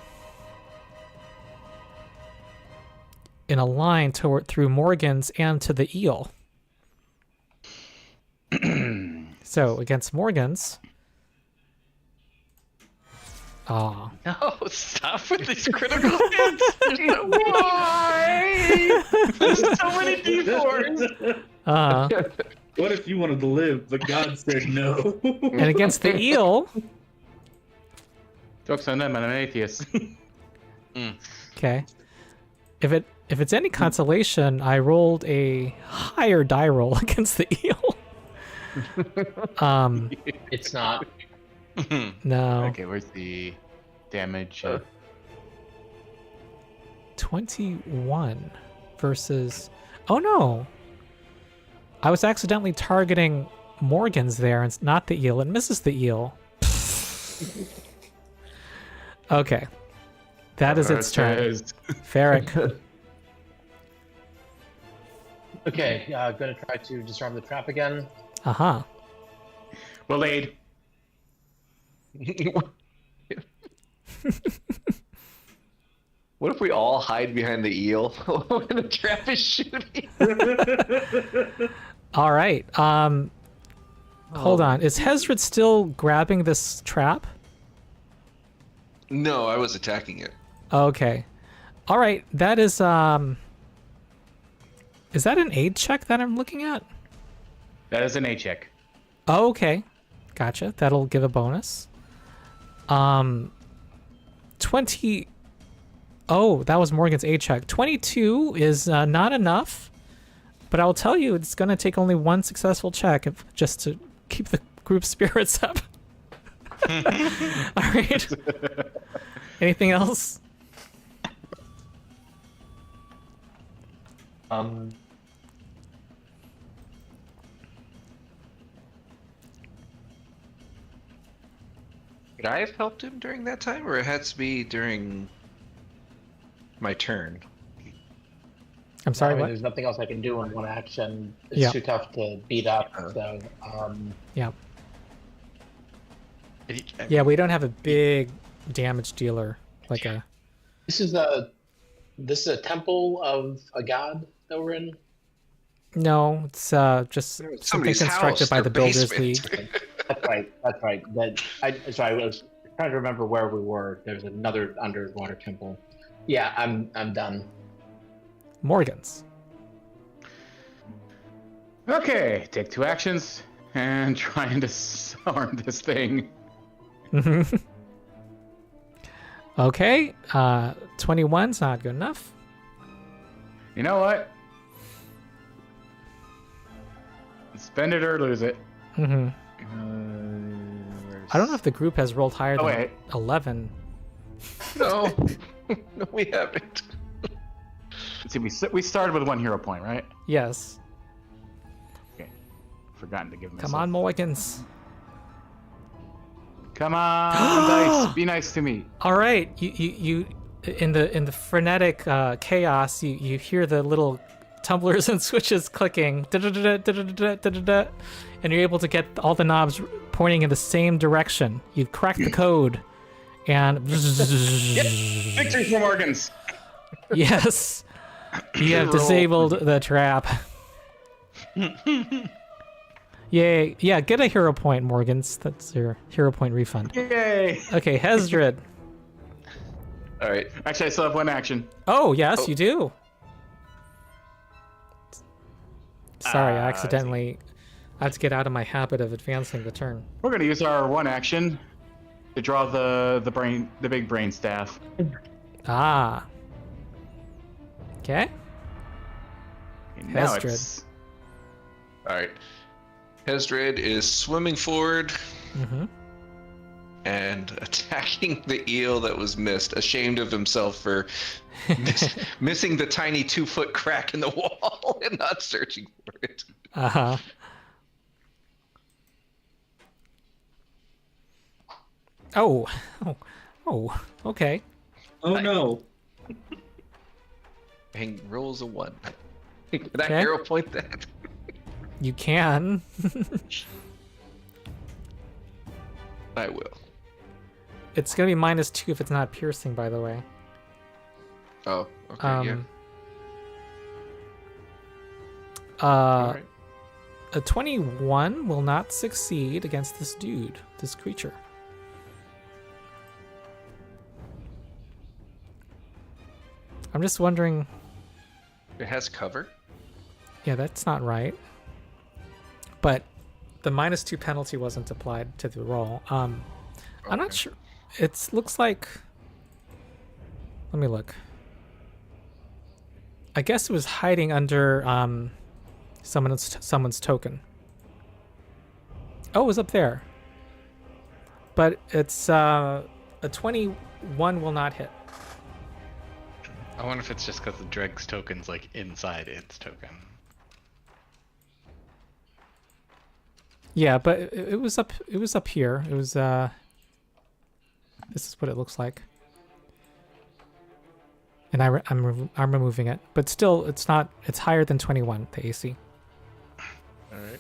a line through Morgan's and to the eel. So against Morgan's. Ah. No, stop with these critical hits. There's no why. There's so many D4s. What if you wanted to live, but God said no? And against the eel. Joke's on them, I'm an atheist. Okay. If it's any consolation, I rolled a higher die roll against the eel. It's not. No. Okay, where's the damage? 21 versus. Oh no! I was accidentally targeting Morgan's there and not the eel. It misses the eel. Okay. That is its turn. Feric. Okay, gonna try to disarm the trap again. Uh-huh. Well aid. What if we all hide behind the eel when the trap is shooting? All right. Hold on. Is Hesdrid still grabbing this trap? No, I was attacking it. Okay. All right. That is that an aid check that I'm looking at? That is an A check. Oh, okay. Gotcha. That'll give a bonus. 20. Oh, that was Morgan's A check. 22 is not enough, but I'll tell you it's going to take only one successful check just to keep the group spirits up. All right. Anything else? Could I have helped him during that time, or it had to be during my turn? I'm sorry, I mean, what? there's nothing else I can do in one action. It's Yeah. too tough to beat up. So, Yeah. Yeah, we don't have a big damage dealer like a. this is a temple of a god that we're in. No, it's just something Somebody's constructed house, by the their Builders basement. League. That's right. That's right. Sorry, I was trying to remember where we were. There's another underwater temple. Yeah, I'm done. Morgan's. Okay, take 2 actions and try and disarm this thing. Okay, 21's not good enough. You know what? Spend it or lose it. I don't know if the group has rolled higher Oh, than wait. 11. No, no, we haven't. Let's see, we started with 1 hero point, right? Yes. Okay. Forgotten to give myself. Come on, Morgans. Come on, dice. Be nice to me. All right, you in the frenetic chaos, you hear the little tumblers and switches clicking, da-da-da-da-da-da-da-da-da, and you're able to get all the knobs pointing in the same direction. You've cracked the code, and Victory for Morgans. yes, you have Roll. disabled the trap. Yay! Yeah, get a hero point, Morgans. That's your hero point refund. Yay. Okay, Hesdrid. All right. Actually, I still have 1 action. Oh yes, you do. Sorry, I I accidentally. I have to get out of my habit of advancing the turn. We're gonna use our 1 action to draw the big brain staff. Ah. Okay. And now Hesdrid. it's All right. Hesdrid is swimming forward, Mm-hmm. and attacking the eel that was missed, ashamed of himself for missing the tiny 2-foot crack in the wall and not searching for it. Uh-huh. Oh. Oh, okay. Oh no. And rolls a 1. Can I Okay. hero point that? You can. I will. It's gonna be -2 if it's not piercing, by the way. Oh, okay, yeah. Alright. A 21 will not succeed against this dude, this creature. I'm just wondering. It has cover. Yeah, that's not right. But the -2 penalty wasn't applied to the roll. I'm not Okay. sure. It looks like. Let me look. I guess it was hiding under someone's token. Oh, it was up there. But it's a 21 will not hit. I wonder if it's just because the Dreg's token's like inside its token. Yeah, but it was up. It was up here. It was. This is what it looks like. And I'm removing it, but still, it's not. It's higher than 21. The AC. All right.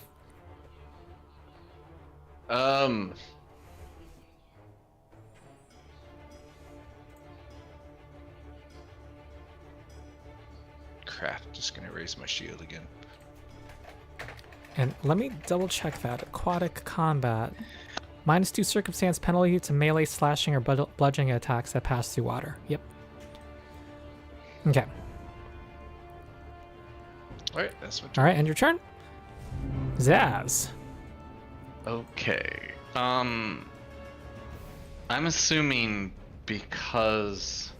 Crap! Just gonna raise my shield again. And let me double check that. Aquatic combat. -2 circumstance penalty to melee, slashing, or bludgeoning attacks that pass through water. Yep. Okay. All right, that's what. All right, end your turn. Zaz. Okay. I'm assuming because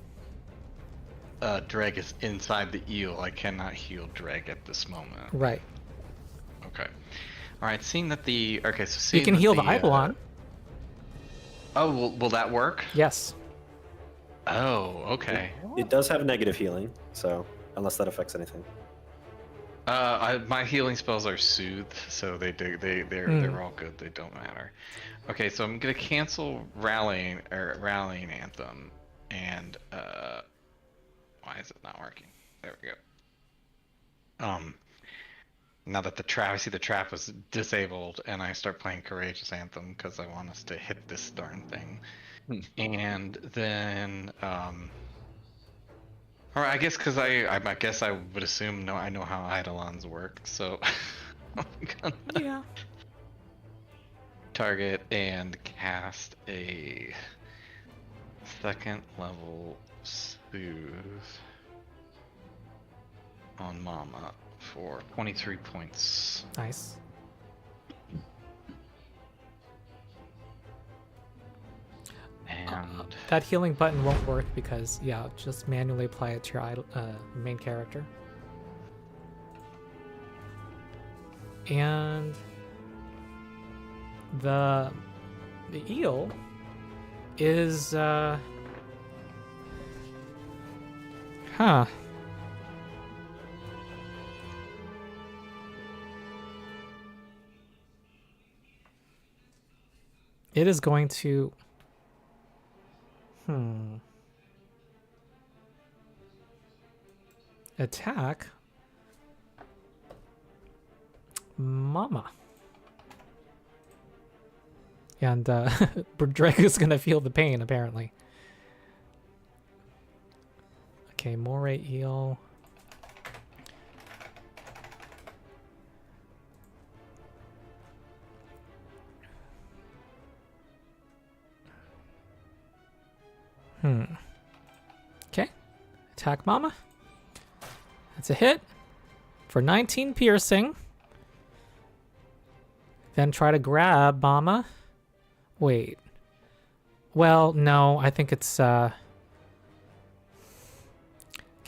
Dreg is inside the eel, I cannot heal Dreg at this moment. Right. Okay. All right. Seeing that the so You seeing can that heal the eidolon. Oh, will that work? Yes. Oh, okay. It does have negative healing, so unless that affects anything. My healing spells are soothe, so they're all good. They don't matter. Okay, so I'm gonna cancel rallying anthem, and why is it not working? There we go. Now that I see the trap was disabled, and I start playing Courageous Anthem because I want us to hit this darn thing. And then, or I guess because I guess I would assume I know how eidolons work, so I'm gonna Yeah. target and cast a 2nd level soothe on Mama for 23 points. Nice. And That healing button won't work because, yeah, just manually apply it to your main character. And the eel is it is going to attack Mama. And Dreg is gonna feel the pain apparently. Okay, moray eel. Okay. Attack Mama. That's a hit for 19 piercing. Then try to grab Mama. Wait. Well, no, I think it's okay,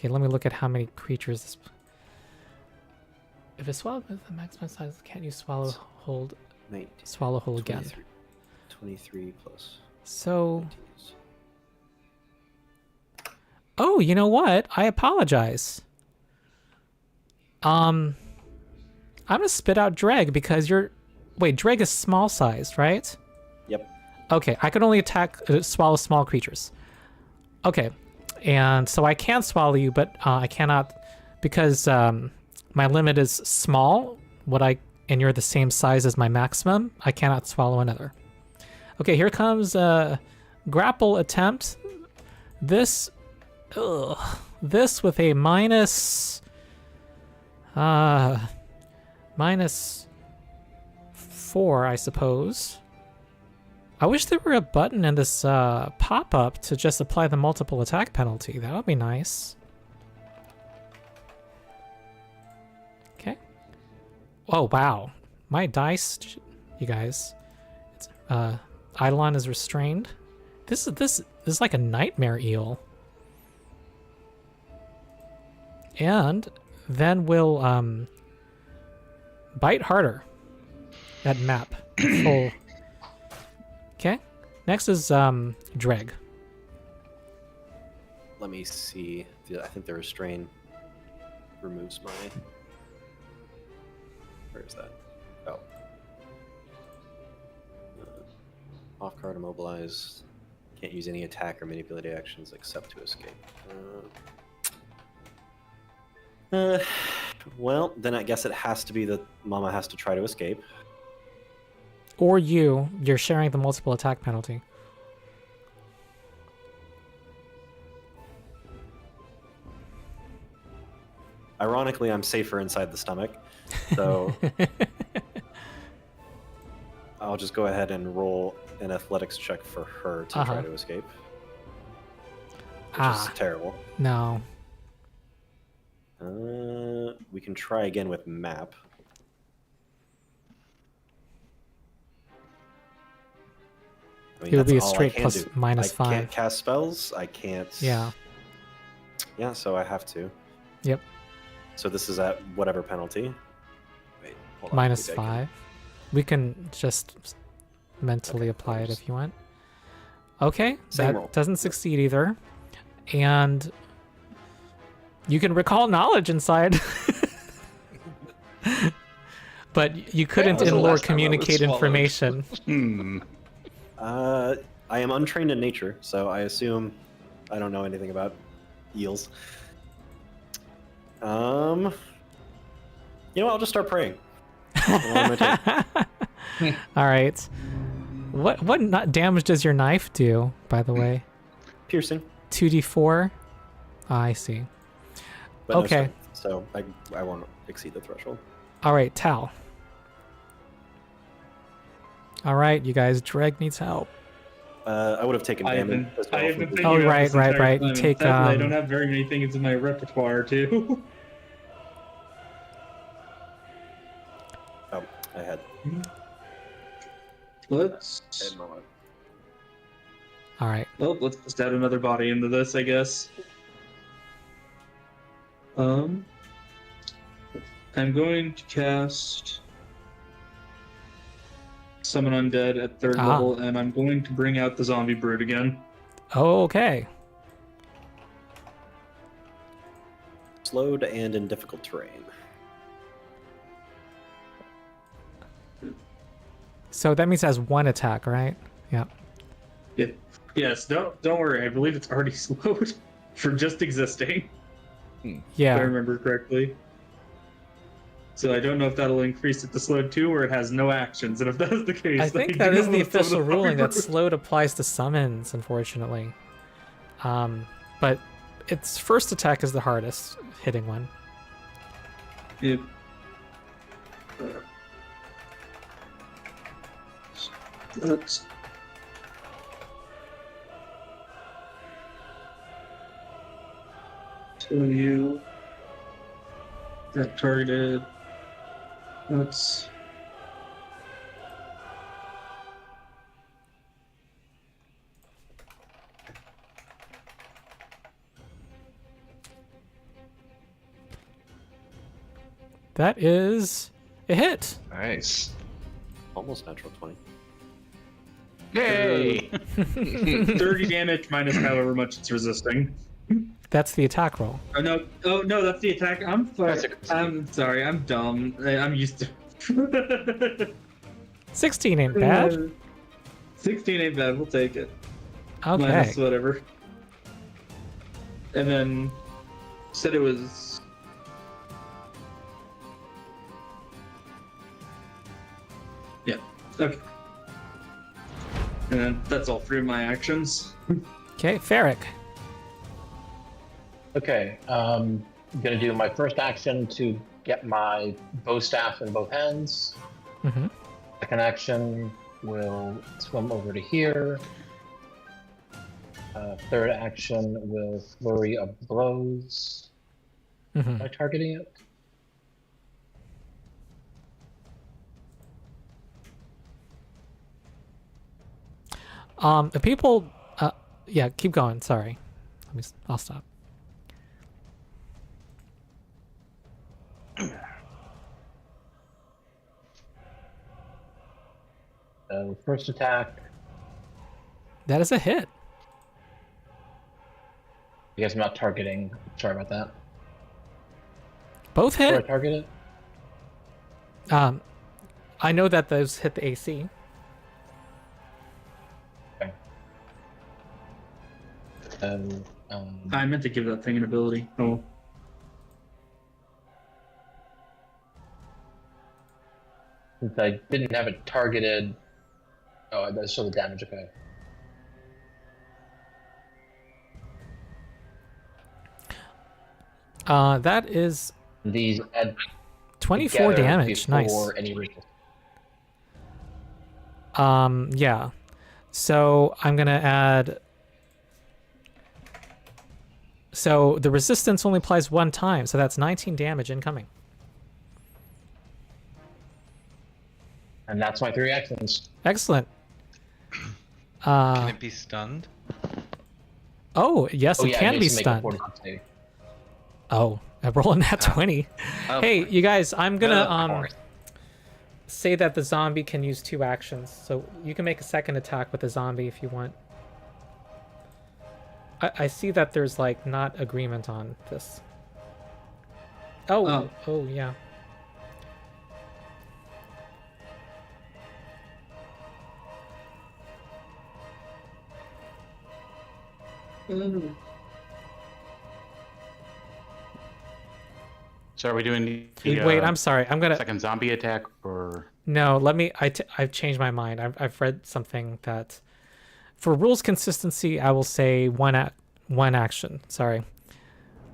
let me look at how many creatures this. If it's swallowed with the maximum size, can't you swallow hold 19, swallow whole again? 23 plus So. Oh, you know what? I apologize. I'm gonna spit out Dreg because you're. Wait, Dreg is small sized, right? Yep. Okay, I can only swallow small creatures. Okay, and so I can swallow you, but I cannot because my limit is small. And you're the same size as my maximum. I cannot swallow another. Okay, here comes a grapple attempt. This with a minus 4, I suppose. I wish there were a button in this pop-up to just apply the multiple attack penalty. That would be nice. Okay. Oh, wow. My dice, you guys. It's, eidolon is restrained. This is like a nightmare eel. And then we'll bite harder. That map. Full. Okay. Next is Dreg. Let me see. I think the restrain removes my. Where is that? Oh. Off card immobilized. Can't use any attack or manipulative actions except to escape. Well, then I guess it has to be that Mama has to try to escape. Or you're sharing the multiple attack penalty. Ironically, I'm safer inside the stomach, so I'll just go ahead and roll an athletics check for her to try to escape. Which is terrible. No. We can try again with map. I mean, It would be a that's all I straight can plus do. minus I 5. can't cast spells. I can't. Yeah. Yeah, so I have to. Yep. So this is at whatever penalty. Wait, hold on. Minus Maybe I 5. We can just mentally apply it if you want. Okay, Same that roll. doesn't succeed either. And you can recall knowledge inside. But you couldn't was the in lore last time I was communicate swallowed. information. I am untrained in nature, so I assume I don't know anything about eels. You know what, I'll just start praying. All right. What damage does your knife do, by the way? Piercing. 2d4? I see. But Okay. No strength, so I won't exceed the threshold. All right, Tal. All right, you guys, Dreg needs help. I would have taken I have damage been, as I well. have been from thinking Oh, about right, this right, entire right. time, and Take, sadly, I um, don't have very many things in my repertoire, too. Oh, I had. Let's All right. let's just add another body into this, I guess. I'm going to cast Summon Undead at 3rd level, and I'm going to bring out the Zombie Brood again. Okay. Slowed and in difficult terrain. So that means it has 1 attack, right? Yeah. Yes, don't worry. I believe it's already slowed for just existing, if I Yeah. remember correctly. So I don't know if that'll increase it to slowed 2, or it has no actions. And if that is the case, I then think do that is not the want to summon official the ruling that Zombie slowed applies to summons, unfortunately. But its first attack is the hardest hitting one. Brood. Let's tell you that targeted. Let's. That is a hit. Nice. Almost natural 20. Yay! 30 damage minus however much it's resisting. That's the attack roll. Oh no, that's the attack. That's I'm sorry, I'm dumb. I'm used to. 16 ain't bad. 16 ain't bad. We'll take it. Okay. Minus whatever. And then said it was. Yeah. Okay. And then that's all 3 of my actions. Okay, Feric. Okay, I'm gonna do my first action to get my bow staff in both hands. Mm-hmm. Second action will swim over to here. Third action will flurry of blows. Mm-hmm. Am I targeting it? The people, yeah, keep going. Sorry, I'll stop. First attack. That is a hit. I guess I'm not targeting. Sorry about that. Both Where I hit. target it? I know that those hit the AC. Okay. I meant to give that thing an ability. Oh. Since I didn't have it targeted. Oh, that's still the damage. Okay. That is These add 24 together damage. Nice. before any resistance. Yeah. So I'm gonna add. So the resistance only applies one time, so that's 19 damage incoming. And that's my 3 actions. Excellent. Can it be stunned? Oh, yes, Oh it yeah, can it be needs to make a stunned. fortitude save. Oh, I rolling that 20. Oh, Hey, boy. you guys, I'm gonna Of course. say that the zombie can use 2 actions, so you can make a second attack with the zombie if you want. I see that there's like not agreement on this. Oh yeah. So are we doing the Wait, I'm sorry. I'm gonna second zombie attack or? no. Let me. I've changed my mind. I've read something that, for rules consistency, I will say one action. Sorry.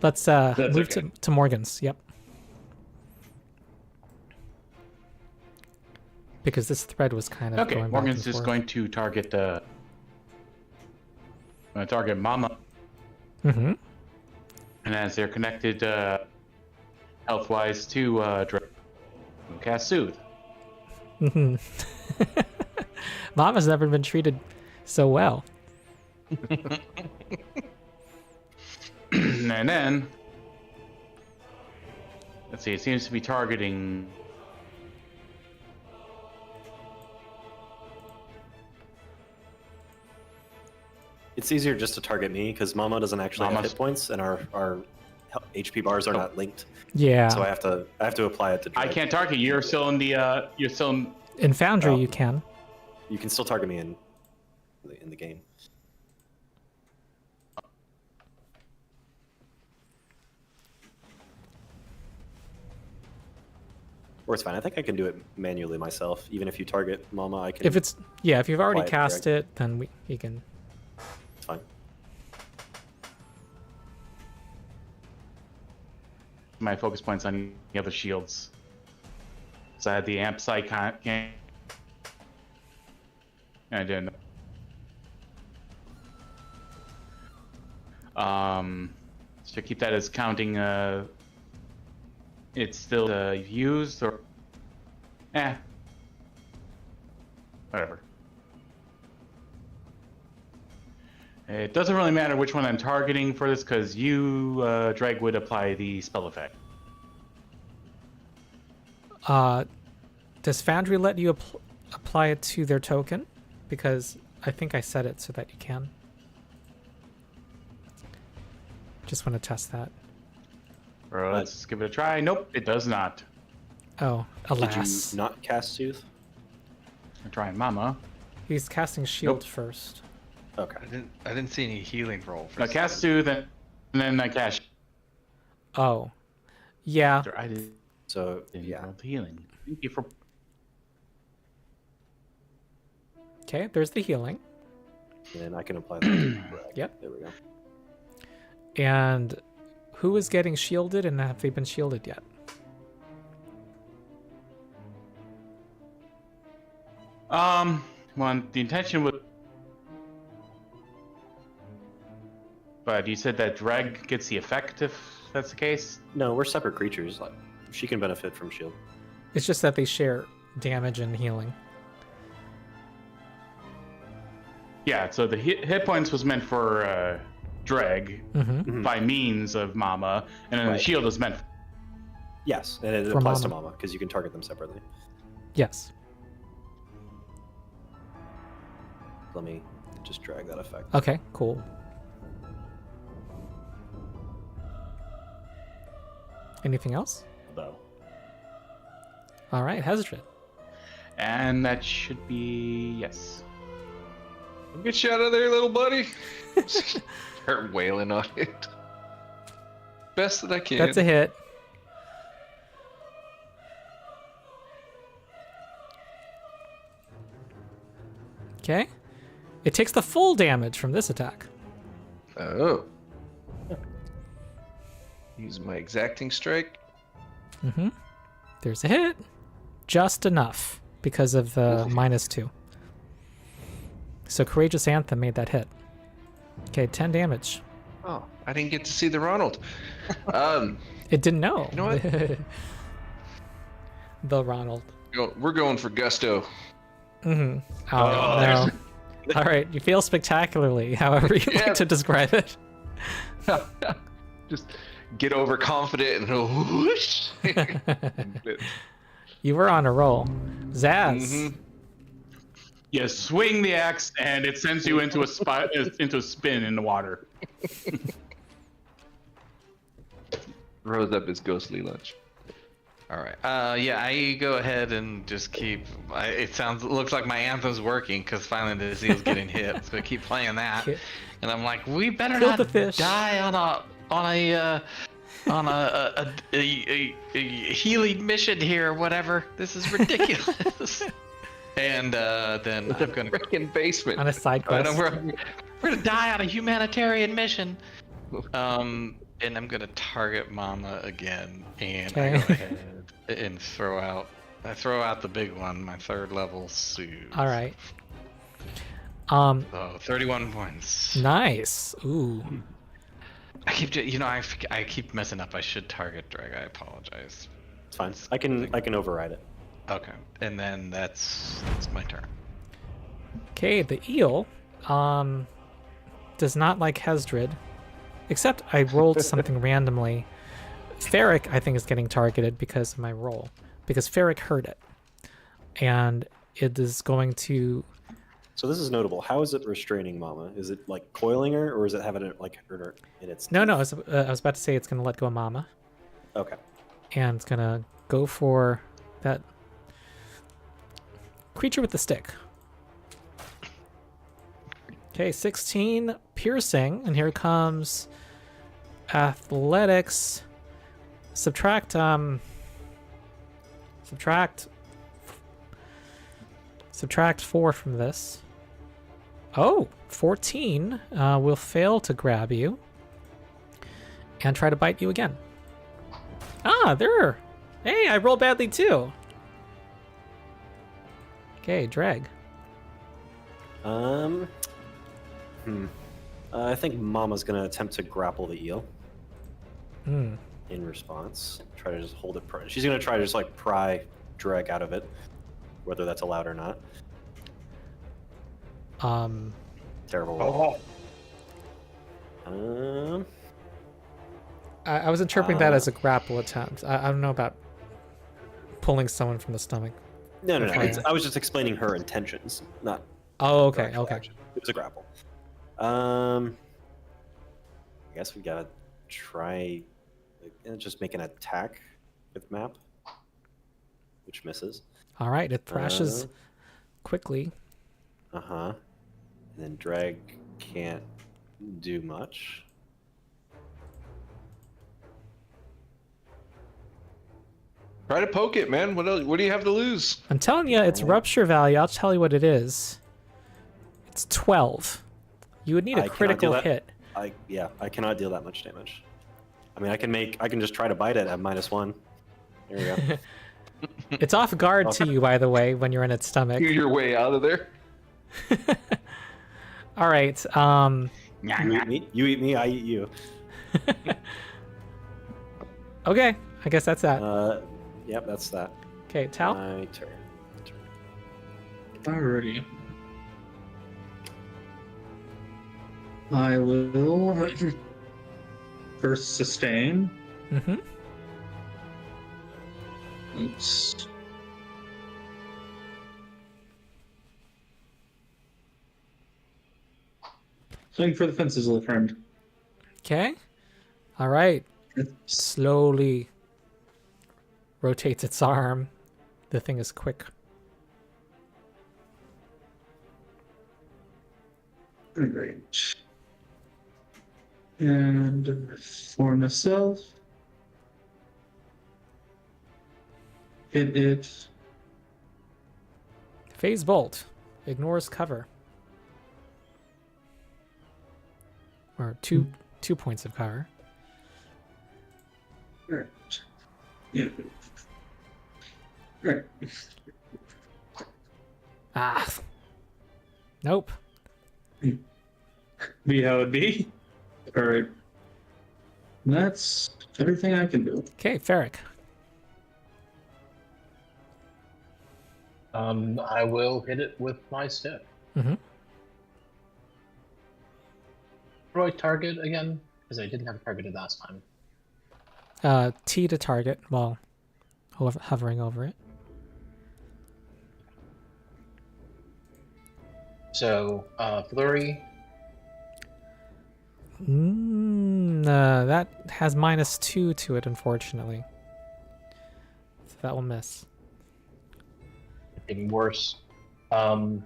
Let's move okay. to Morgan's. Yep. Because this thread was kind of Okay, going back Morgan's and just forth. going to target target Mama, Mm-hmm. and as they're connected health-wise to Dreg, cast Soothe. Mm-hmm. Mama's never been treated so well. And then, let's see, it seems to be targeting. It's easier just to target me because Mama doesn't actually have Mama's- hit points, and our HP bars are not linked. Yeah. So I have to apply it to. I Dreg. can't target you. You're still in the. You're still in. In Foundry, Oh. you can. You can still target me in the game. Or it's fine. I think I can do it manually myself. Even if you target Mama, I can. If it's if you've already Apply it, cast Dreg. it, then you can. It's fine. My focus points on the other shields. So I had the amp psych. And I didn't. Should I keep that as counting? It's still used or? Whatever. It doesn't really matter which one I'm targeting for this, because you, Dreg, would apply the spell effect. Does Foundry let you apply it to their token? Because I think I set it so that you can. Just want to test that. Let's give it a try. Nope, it does not. Oh, Did alas. you not cast Soothe? I'm trying Mama. He's casting shield Nope. first. Okay. I didn't see any healing roll for I cast Soothe and then I cast. Oh. Yeah. I did. So, Yeah. Healing. Thank you for. Okay, there's the healing. and I can apply that to Dreg. Yep. There we go. And who is getting shielded, and have they been shielded yet? Well, the intention was. But you said that Dreg gets the effect if that's the case? No, we're separate creatures. Like, she can benefit from shield. It's just that they share damage and healing. Yeah, so the hit points was meant for Dreg Mm-hmm. by means of Mama, and then the Right. shield is meant. Yes, and it For applies to Mama. Mama because you can target them separately. Yes. Let me just drag that effect. Okay, cool. Anything else? Though. All right, Hesdrid. And that should be yes. Get you out of there, little buddy. Start wailing on it. Best that I can. That's a hit. Okay. It takes the full damage from this attack. Oh. Use my exacting strike. Mm-hmm. There's a hit. Just enough because of the -2. So Courageous Anthem made that hit. Okay, 10 damage. Oh, I didn't get to see the Ronald. It didn't know. You know what? The Ronald. We're going for gusto. Mm-hmm. Oh, no. All right, you fail spectacularly, however you Yeah. like to describe it. Just get overconfident and whoosh. You were on a roll. Zaz. Mhm. You swing the axe, and it sends you into a into a spin in the water. Rose up his ghostly lunch. All right. Yeah, I go ahead and just keep. It looks like my anthem's working because finally the zeal's getting hit. So I keep playing that, Hit. and I'm like, we better Kill not the fish. die on a healing mission here or whatever. This is ridiculous. And then I'm gonna. Freaking basement. On a side I quest. know we're gonna die on a humanitarian mission. And I'm gonna target Mama again, and I go ahead and throw out the big one, my 3rd level soothe. All right. So 31 points. Nice. Ooh. I keep messing up. I should target Dreg. I apologize. It's fine. I can override it. Okay, and then that's my turn. Okay, the eel does not like Hesdrid, except I rolled something randomly. Feric, I think, is getting targeted because of my roll, because Feric heard it, and it is going to. So this is notable. How is it restraining Mama? Is it like coiling her, or is it having it like her in its? No, teeth? I was about to say it's going to let go of Mama, Okay. and it's going to go for that creature with the stick. Okay, 16 piercing, and here comes athletics. Subtract 4 from this. Oh, 14 will fail to grab you and try to bite you again. Ah, there. Hey, I rolled badly too. Okay, Dreg. I think Mama's gonna attempt to grapple the eel Hmm. in response. Try to just hold it. She's gonna try to just like pry Dreg out of it, whether that's allowed or not. Terrible roll. I was interpreting that as a grapple attempt. I don't know about pulling someone from the stomach. No. Okay. I was just explaining her intentions, not Oh, for okay, actual okay. action. It was a grapple. I guess we gotta try just make an attack with map, which misses. All right, it thrashes quickly. And then Dreg can't do much. Try to poke it, man. What else? What do you have to lose? I'm telling you, it's rupture value. I'll tell you what it is. It's 12. You would need a I cannot critical do that. hit. I cannot deal that much damage. I mean, I can just try to bite it at -1. There you go. It's off guard to you, by the way, when you're in its stomach. You're your way out of there. All right. You eat me, I eat you. Okay, I guess that's that. Yep, that's that. Okay, Tal. My turn. Alrighty. I will first sustain. Mm-hmm. Oops. Swing for the fences, little friend. Okay. All right. Slowly rotates its arm. The thing is quick. Great. And for myself, it Phase bolt. Ignores cover. Or two points of cover. right. Yeah. Right. Ah. Nope. Be how it be. All right. That's everything I can do. Okay, Feric. I will hit it with my stick. Mm-hmm. How do I target again? Because I didn't have it targeted last time. T to target while hovering over it. So, flurry. That has -2 to it, unfortunately. So that will miss. Getting worse. Okay.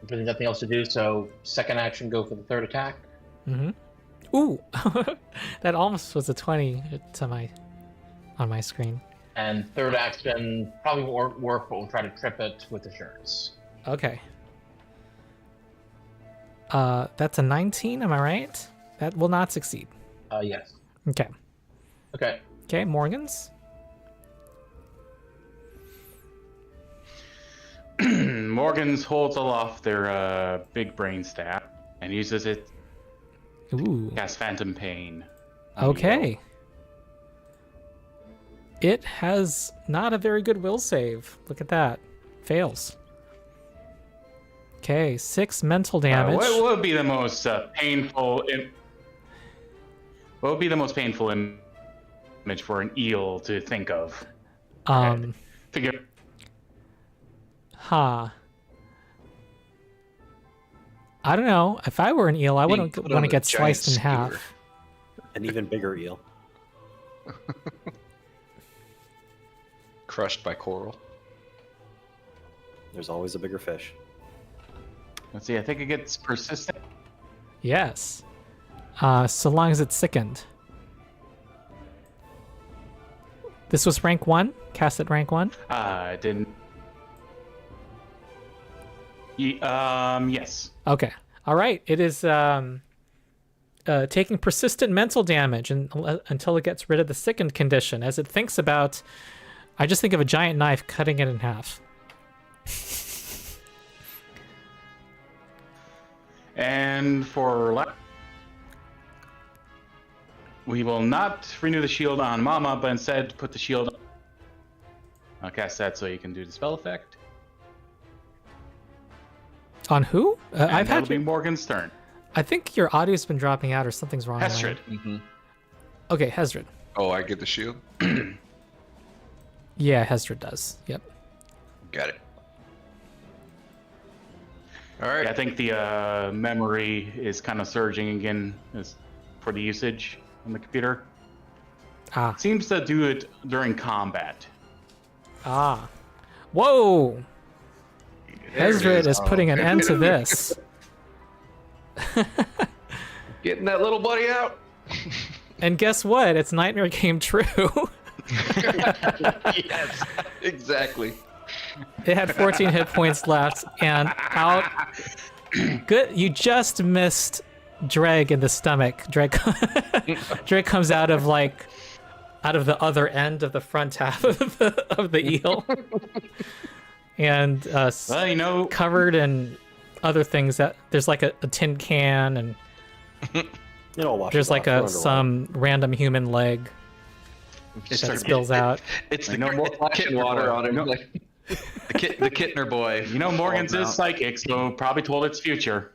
There's nothing else to do, so second action, go for the third attack. Mm-hmm. Ooh! That almost was a 20 on my screen. And third action probably won't work, but we'll try to trip it with assurance. Okay. That's a 19, am I right? That will not succeed. Yes. Okay. Okay. Okay, Morgan's. Morgans holds aloft their big brain staff and uses it Ooh. to cast Phantom Pain. Okay. It has not a very good will save. Look at that. Fails. Okay, 6 mental damage. What would be the most painful? What would be the most painful image for an eel to think of? Figure. I don't know. If I were an eel, I wouldn't Put want on to a get giant sliced in skewer. half. An even bigger eel. Crushed by coral. There's always a bigger fish. Let's see. I think it gets persistent. Yes. So long as it's sickened. This was rank 1? Cast at rank 1? I didn't. Yes. Okay. All right. It is taking persistent mental damage until it gets rid of the sickened condition. As it thinks about, I just think of a giant knife cutting it in half. And for we will not renew the shield on Mama, but instead put the shield. I'll cast that so you can do the spell effect. On who? And I've that'll had. be Morgan's turn. I think your audio's been dropping out, or something's wrong. Hesdrid. Mm-hmm. Okay, Hesdrid. Oh, I get the shield. Yeah, Hesdrid does. Yep. Got it. All right. Yeah, I think the memory is kind of surging again for the usage on the computer. Ah. Seems to do it during combat. Ah. Whoa! There it Hesdrid is Oh, putting an okay. end to this. Getting that little buddy out. And guess what? It's nightmare came true. Yes, exactly. It had 14 hit points left, and out. Good. You just missed Dreg in the stomach. Dreg comes out of the other end of the front half of the eel, and Well, you know, covered in other things. That there's like a tin can, and It'll wash there's it like off. some random human leg that spills out. It's I the know more kitten water on him. Like, the Kittner boy. You know, Morgan's falling is out. psychic, so probably told its future.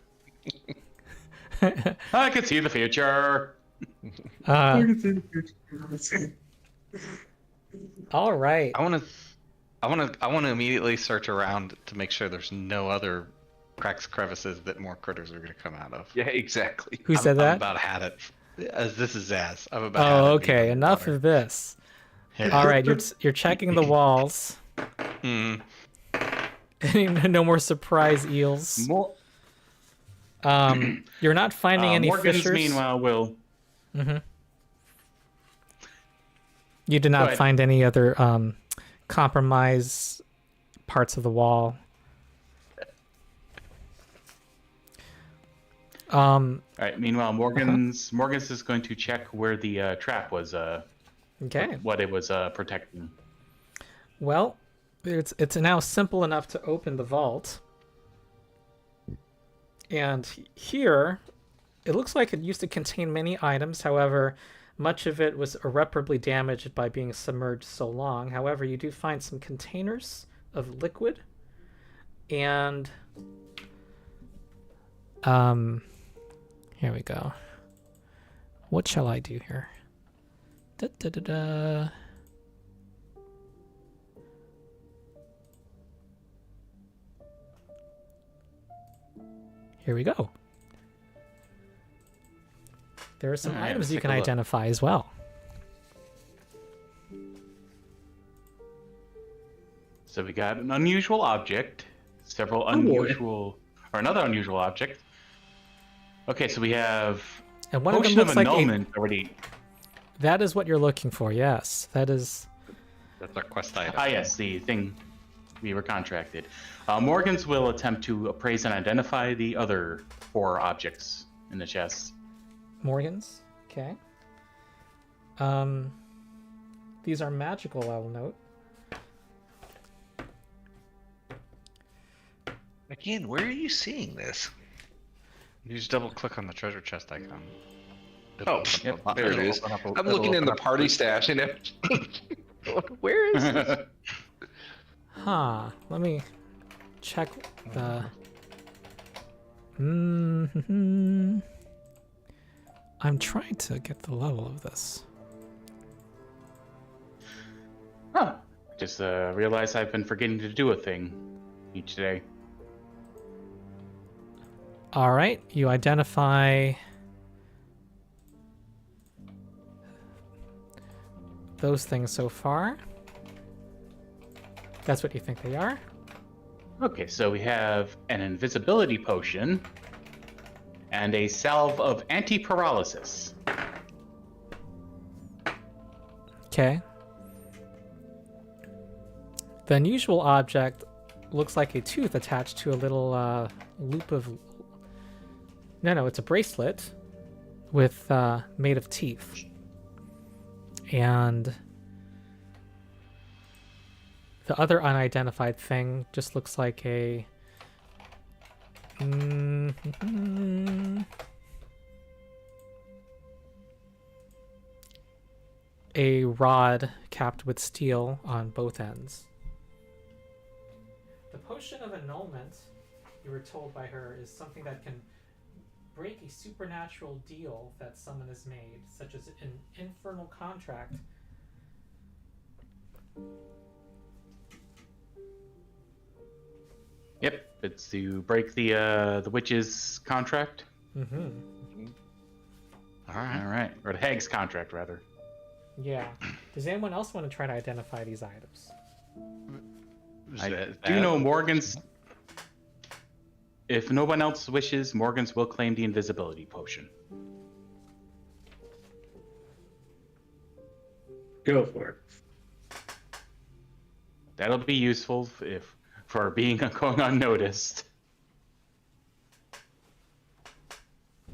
I can see the future. All right. I want to immediately search around to make sure there's no other cracks, crevices that more critters are going to come out of. Yeah, exactly. Who said I'm that? about had it. As this is Zaz. I'm about. Oh, had it okay. being Enough underwater. of this. Yeah. All right, you're checking the walls. Mm. No more surprise eels. You're not finding any Morgan's, fissures. meanwhile, will. You did Go not ahead. find any other compromise parts of the wall. All right. Meanwhile, Morgan's is going to check where the trap was. Okay. What it was protecting. Well, it's now simple enough to open the vault. And here, it looks like it used to contain many items. However, much of it was irreparably damaged by being submerged so long. However, you do find some containers of liquid. And here we go. What shall I do here? Da, da, da, da. Here we go. There are some All right, items let's you take can a look. identify as well. So we got an unusual object, several boy. unusual, or another unusual object. Okay, so we have And one of them potion of looks like annulment already. that is what you're looking for. Yes, that is. That's our quest item. Ah, yes, the thing we were contracted. Morgan's will attempt to appraise and identify the other 4 objects in the chest. Morgan's. Okay. These are magical, I will note. Again, where are you seeing this? You just double click on the treasure chest icon. Oh, Yep, there it is. I'm looking in the party stash and everything. Where is this? Huh. Let me check the. I'm trying to get the level of this. Huh. Just realized I've been forgetting to do a thing each day. All right, you identify those things so far. That's what you think they are. Okay, so we have an invisibility potion and a salve of anti-paralysis. Okay. The unusual object looks like a tooth attached to a little loop of. No, it's a bracelet with made of teeth. And the other unidentified thing just looks like a a rod capped with steel on both ends. The potion of annulment, you were told by her, is something that can break a supernatural deal that someone has made, such as an infernal contract. It's to break the witch's contract. Mm-hmm. All right, or the hag's contract rather. Yeah. Does anyone else want to try to identify these items? I do know Morgan's. If no one else wishes, Morgan's will claim the invisibility potion. Go for it. That'll be useful for being going unnoticed.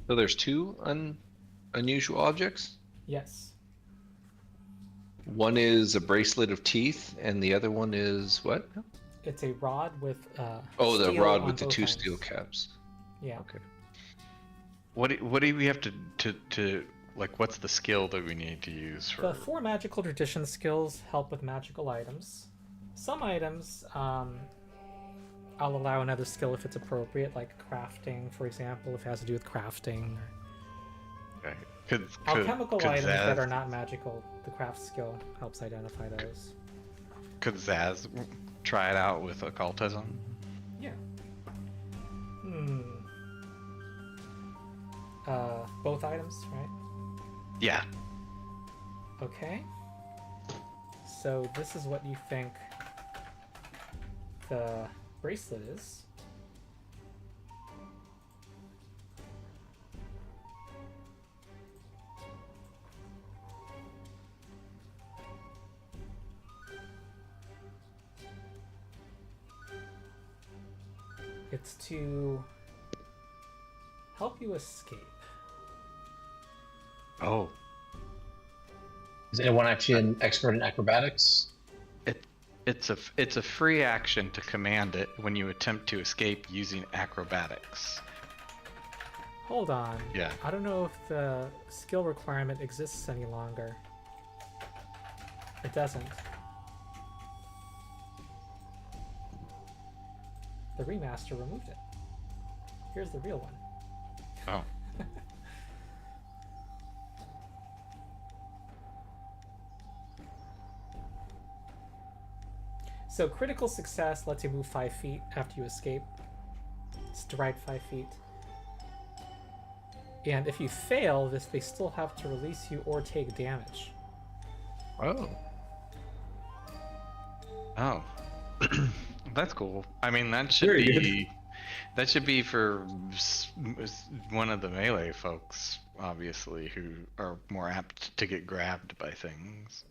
So there's two unusual objects. Yes. One is a bracelet of teeth, and the other one is what? It's a rod with Oh, the steel rod on with the both two ends. steel caps. Yeah. Okay. What do we have to like? What's the skill that we need to use for? The 4 magical tradition skills help with magical items. Some items, I'll allow another skill if it's appropriate, like crafting, for example, if it has to do with crafting. Okay. Could Alchemical items Zaz, that are not magical, the craft skill helps identify those. Could Zaz try it out with occultism? Yeah. Both items, right? Yeah. Okay. So this is what you think the bracelet is. It's to help you escape. Oh. Is anyone actually an expert in acrobatics? It's a free action to command it when you attempt to escape using acrobatics. Hold on. Yeah. I don't know if the skill requirement exists any longer. It doesn't. The remaster removed it. Here's the real one. Oh. So critical success lets you move 5 feet after you escape. Stride 5 feet. And if you fail this, they still have to release you or take damage. Oh. Oh. That's cool. I mean, that should Very be that should be for one of the melee folks, obviously, who are more apt to get grabbed by things.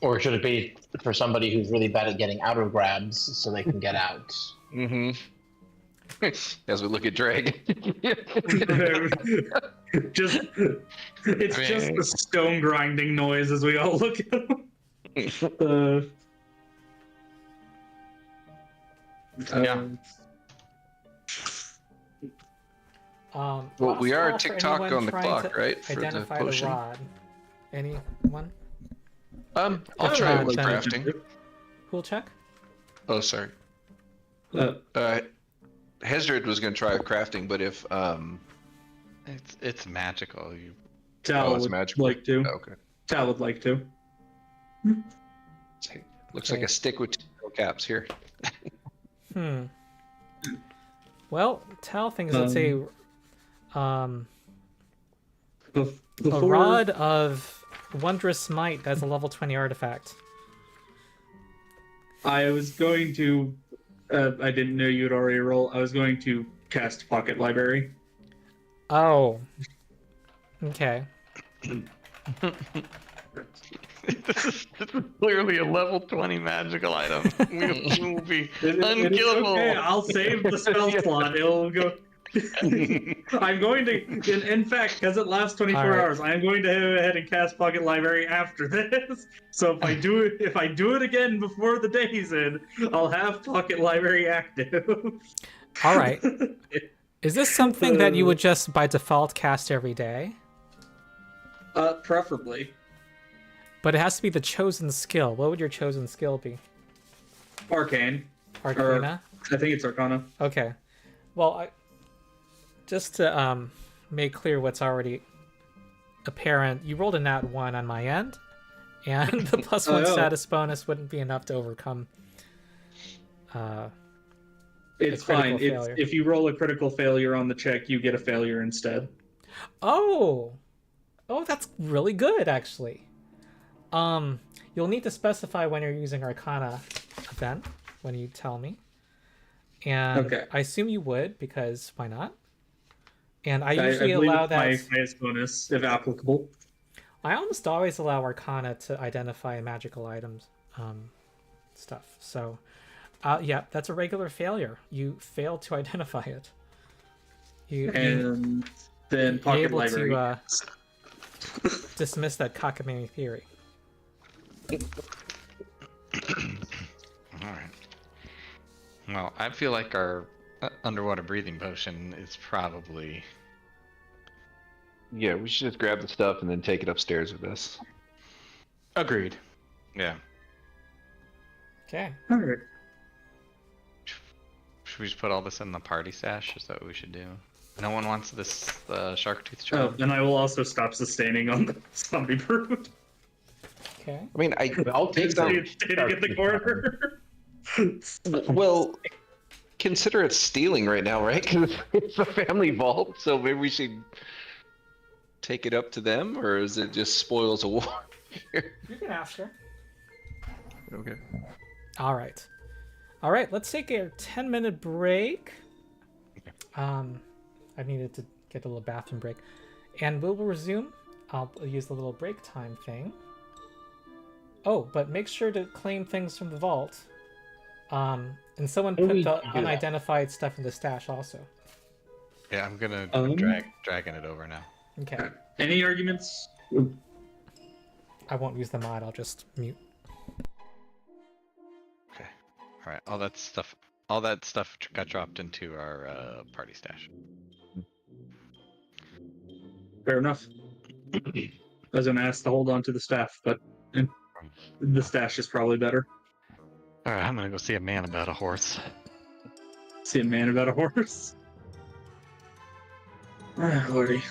Or should it be for somebody who's really bad at getting out of grabs so they can get out? Mm-hmm. As we look at Dreg. Just it's just the stone grinding noise as we all look at him. Yeah. Well, we last are call for tick-tock anyone on the trying clock, to right, for the identify potion? rod. Anyone? I'll I'll try try with and crafting. Who'll check? Oh, sorry. Uh, Hesdrid was going to try crafting, but if It's magical. Tal it's would magical. like to. okay, Tal would like to. looks Okay. like a stick with two caps here. Well, Tal thinks it's a Before, rod of wondrous might. That's a level 20 artifact. I was going to. I didn't know you'd already roll. I was going to cast Pocket Library. Oh. Okay. This is clearly a level 20 magical item. We will be It is unkillable. okay, I'll save the spell slot. It'll go. I'm going to, in fact, because it lasts 24 All right. hours, I'm going to go ahead and cast Pocket Library after this. So if I do it again before the day's in, I'll have Pocket Library active. All right. Is this something that you would just by default cast every day? Preferably But it has to be the chosen skill. What would your chosen skill be? Arcane. Arcana? I think it's Arcana. Okay. Well, just to make clear what's already apparent, you rolled a nat 1 on my end, and the +1 Oh. status bonus wouldn't be enough to overcome It's critical fine. failure. If you roll a critical failure on the check, you get a failure instead. Oh, that's really good actually. You'll need to specify when you're using Arcana then, when you tell me. And Okay. I assume you would, because why not? And I I usually believe allow it's that. my highest bonus, if applicable. I almost always allow Arcana to identify magical items, stuff. So, yeah, that's a regular failure. You failed to identify it. And then you're pocket able library. to dismiss that cockamamie theory. All right. Well, I feel like our underwater breathing potion is probably. Yeah, we should just grab the stuff and then take it upstairs with us. Agreed. Yeah. Okay. All right. Should we just put all this in the party stash? Is that what we should do? No one wants this shark tooth Oh, charm. then I will also stop sustaining on the zombie brood. Okay. I mean, I'll take Stay them. standing in the corner. well, consider it stealing right now, right? Because it's a family vault, so maybe we should take it up to them, or is it just spoils of war? You can ask her. Okay. All right. Let's take a 10-minute break. I needed to get a little bathroom break, and we'll resume. I'll use the little break time thing. Oh, but make sure to claim things from the vault. And someone put we the do that? unidentified stuff in the stash also. Yeah, I'm gonna dragging it over now. Okay. Any arguments? I won't use the mod. I'll just mute. Okay. All right. All that stuff got dropped into our party stash. Fair enough. I was gonna ask to hold on to the staff, but the stash is probably better. All right. I'm gonna go see a man about a horse. See a man about a horse. Ah, lordy.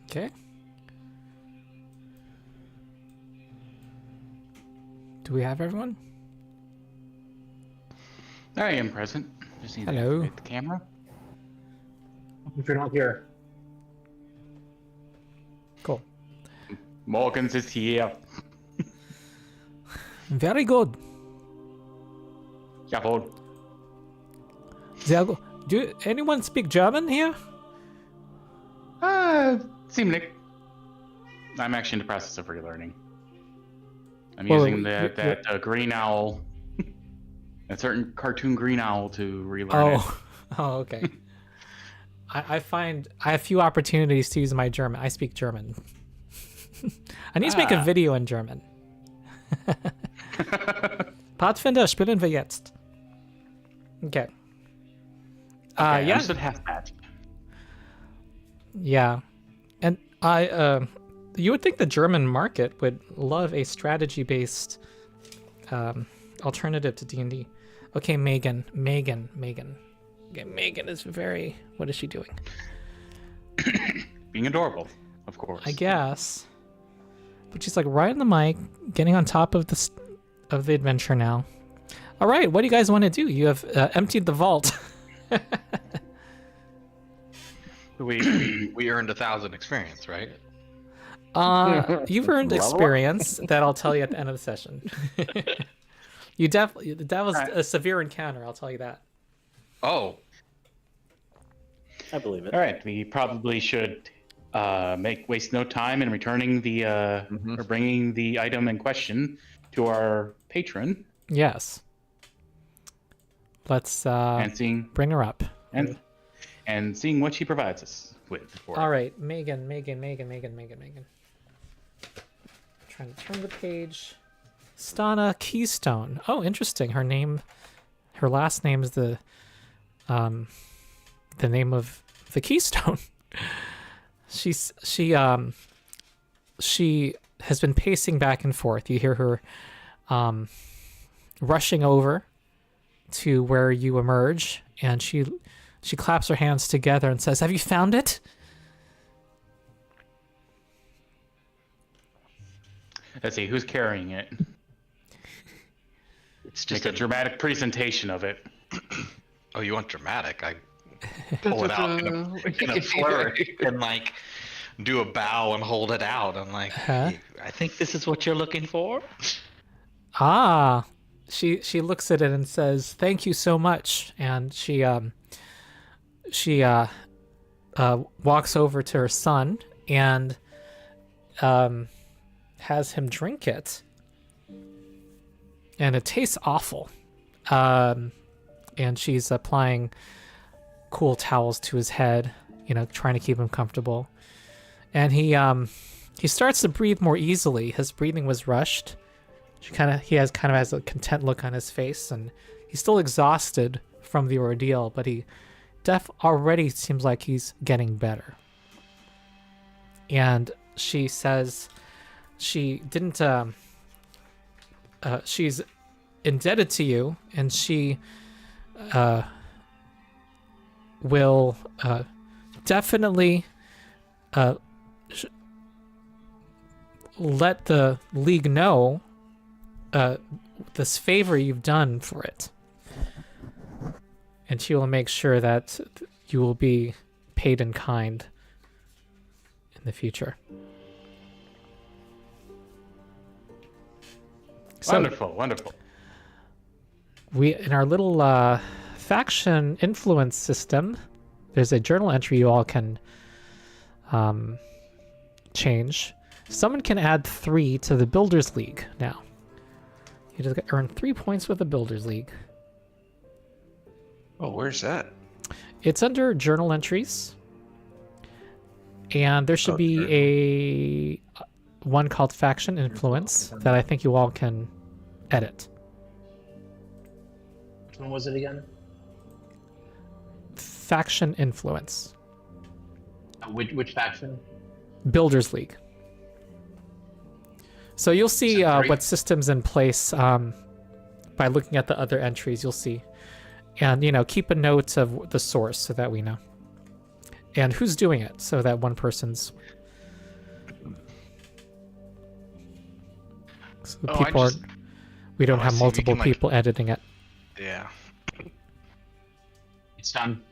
Okay. Do we have everyone? I am present. Just need to Hello. activate the camera. If you're not here. Cool. Morgans is here. Very good. Jawohl. Sehr gut. Do anyone speak German here? Ziemlich. I'm actually in the process of relearning. I'm Well, using that green owl, a certain cartoon green owl to relearn it. Oh, okay. I find I have few opportunities to use my German. I speak German. I need to make a video in German. Pathfinder spielen wir jetzt. Okay. I Yeah. understood half that. Yeah. And you would think the German market would love a strategy-based alternative to D&D. Okay, Megan. Okay, Megan is very... What is she doing? Being adorable, of course. I guess. But she's like right on the mic, getting on top of the adventure now. All right, what do you guys want to do? You have emptied the vault. We earned 1,000 experience, right? You've earned experience that I'll tell you at the end of the session. That was a severe encounter, I'll tell you that. Oh, I believe it. All right, we probably should waste no time in returning the or bringing the item in question to our patron Yes. Let's and seeing bring her up. and seeing what she provides us with. For All right, Megan. Trying to turn the page. Stana Keystone. Oh, interesting. Her last name is the name of the Keystone. She has been pacing back and forth. You hear her rushing over to where you emerge, and she claps her hands together and says, "Have you found it?" Let's see who's carrying it. it's Make just a dramatic presentation of it. Oh, you want dramatic? I pull it out in a flurry and like do a bow and hold it out. I'm like, Huh? I think this is what you're looking for. Ah, she looks at it and says, "Thank you so much." And she walks over to her son and has him drink it. And it tastes awful. And she's applying cool towels to his head, trying to keep him comfortable. And he starts to breathe more easily. His breathing was rushed. He has a content look on his face, and he's still exhausted from the ordeal, but he already seems like he's getting better. And she says she didn't she's indebted to you, and she will definitely let the League know this favor you've done for it. And she will make sure that you will be paid in kind in the future. So Wonderful. we, in our little faction influence system, there's a journal entry you all can change. Someone can add 3 to the Builders League now. You just earn 3 points with the Builders League. Oh, where's that? It's under journal entries, and there should be one called faction influence that I think you all can edit. Which one was it again? Faction influence. Which faction? Builders League. So you'll see what system's in place by looking at the other entries. You'll see, and keep a note of the source so that we know, and who's doing it, so that one person's So Oh, I people just- we don't I have see, we multiple can, like- people editing it. Yeah. It's done.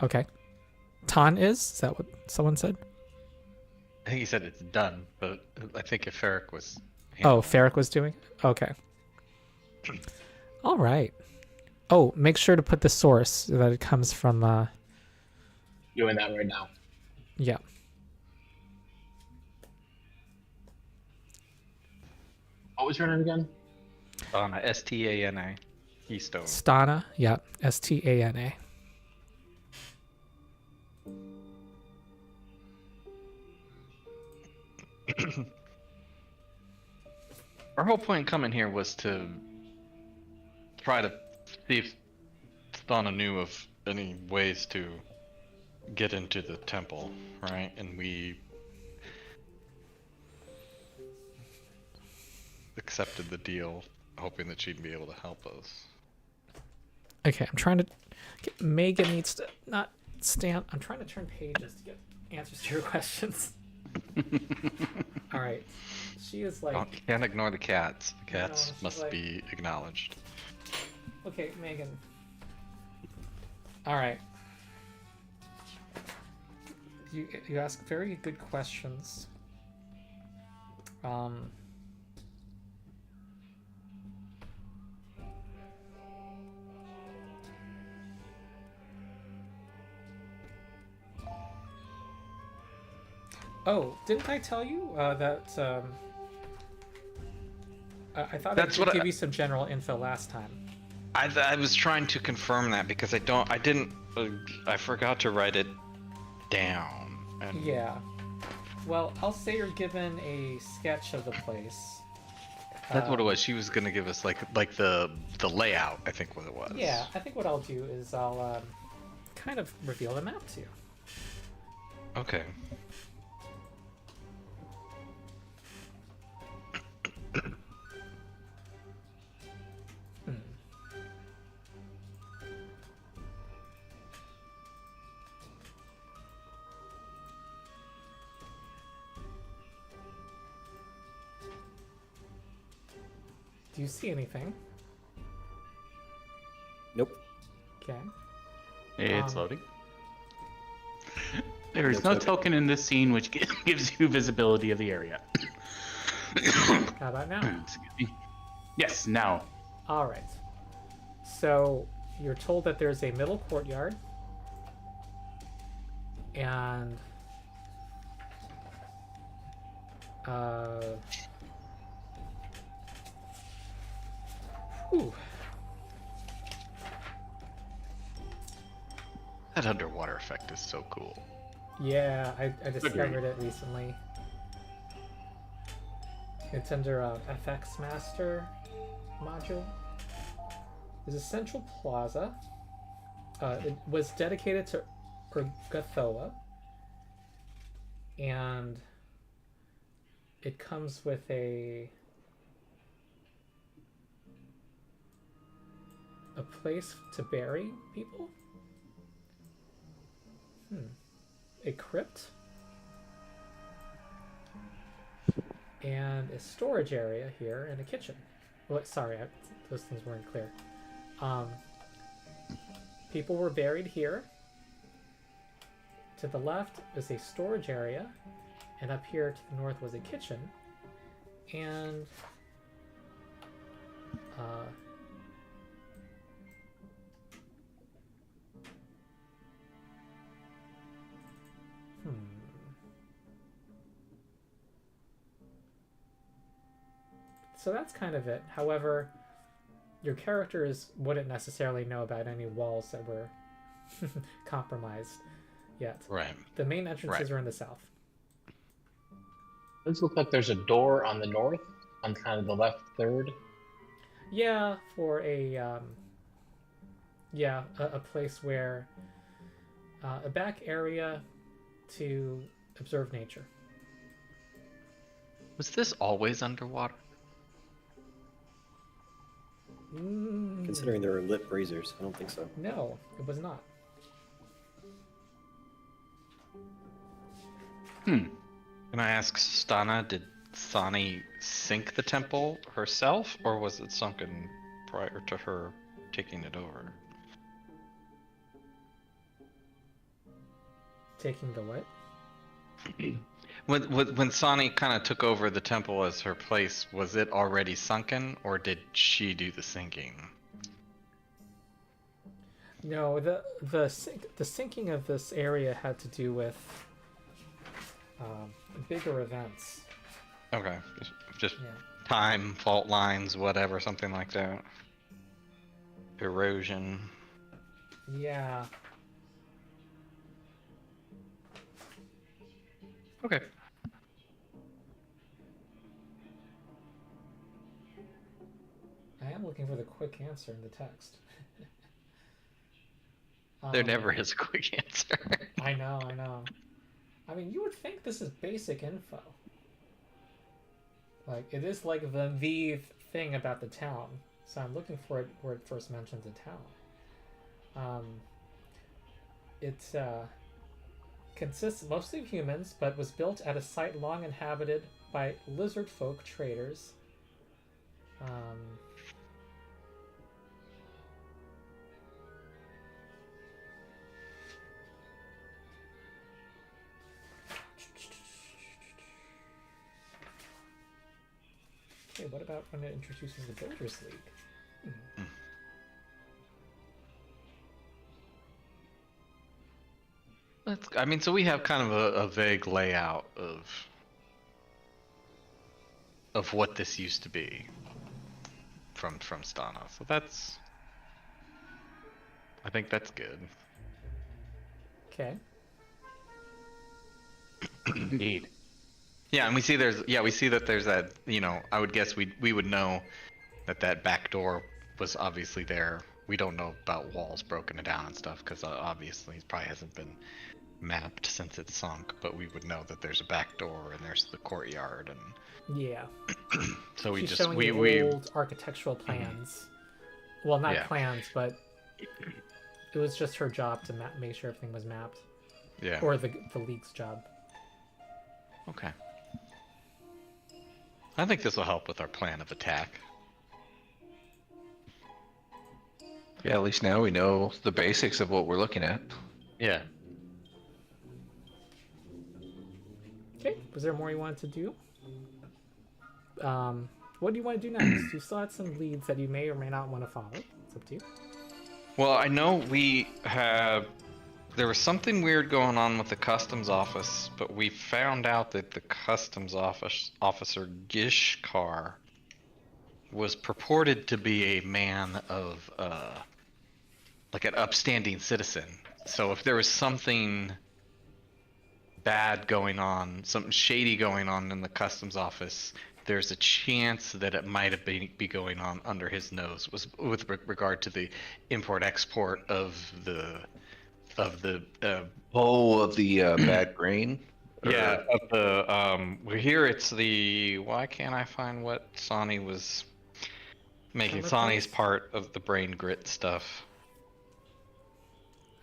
Okay. Tan is that what someone said? I think he said it's done, but I think if Feric was. Oh, Feric was doing it? Okay. All right. Oh, make sure to put the source so that it comes from, Doing that right now. yeah. What was your name again? On a Stana. Keystone. Stana, yeah. Stana. Our whole point coming here was to try to see if Stana knew of any ways to get into the temple, right? And we accepted the deal, hoping that she'd be able to help us. Okay, I'm trying to Megan needs to not stand. I'm trying to turn pages to get answers to your questions. All right. She is like, Can't ignore the cats. The cats she's must like- be acknowledged. okay, Megan. All right. You ask very good questions. Oh, didn't I tell you that I thought That's I what did I- give you some general info last time. I was trying to confirm that because I forgot to write it down. And Yeah. Well, I'll say you're given a sketch of the place. That's what it was. She was gonna give us like the layout. I think what it was. Yeah, I think what I'll do is I'll kind of reveal the map to you. Okay. Do you see anything? Nope. Okay. It's Um, loading. There is Looks no like it. token in this scene which gives you visibility of the area. How about now? Excuse me. Yes, now. All right. So you're told that there's a middle courtyard, and whew. That underwater effect is so cool. Yeah, I discovered it recently. It's under FX Master module. There's a central plaza. It was dedicated to Urgathoa, and it comes with a place to bury people. A crypt and a storage area here and a kitchen. Well, sorry, those things weren't clear. People were buried here. To the left is a storage area, and up here to the north was a kitchen. And so that's kind of it. However, your characters wouldn't necessarily know about any walls that were compromised yet. Right. The main entrances Right. are in the south. Does look like there's a door on the north, on kind of the left third. Yeah, for a place where a back area to observe nature. Was this always underwater? Considering there are lit braziers, I don't think so. No, it was not. Can I ask Stana, Sani sink the temple herself, or was it sunken prior to her taking it over? Taking the what? When Sani kind of took over the temple as her place, was it already sunken, or did she do the sinking? No, the sinking of this area had to do with bigger events. Okay, just Yeah. time, fault lines, whatever, something like that. Erosion. Yeah. Okay. I am looking for the quick answer in the text. There never is a quick answer. I know. I mean, you would think this is basic info. Like, it is like the thing about the town. So I'm looking for it where it first mentions a town. It consists mostly of humans, but was built at a site long inhabited by lizard folk traders. Okay, what about when it introduces the Builders League? I mean, so we have kind of a vague layout of what this used to be from Stana. So that's, I think that's good. Okay. Indeed. Yeah, and we see that there's that, you know, I would guess we would know that back door was obviously there. We don't know about walls broken down and stuff because obviously it probably hasn't been mapped since it's sunk, but we would know that there's a back door and there's the courtyard, and Yeah. so She's showing you old architectural plans. Well, not Yeah. plans, but it was just her job to make sure everything was mapped. yeah. Or the League's job. Okay. I think this will help with our plan of attack. Yeah, at least now we know the basics of what we're looking at. Yeah. Okay, was there more you wanted to do? What do you want to do next? You still had some leads that you may or may not want to follow. It's up to you. Well, I know there was something weird going on with the customs office, but we found out that the customs officer Gishkar was purported to be a man of like an upstanding citizen. So if there was something bad going on, something shady going on in the customs office, there's a chance that it might have be going on under his nose, was with regard to the import-export of the Bad grain. yeah, of the well, here it's the, why can't I find what Sani was making? Tremor Sani's paste? part of the brain grit stuff.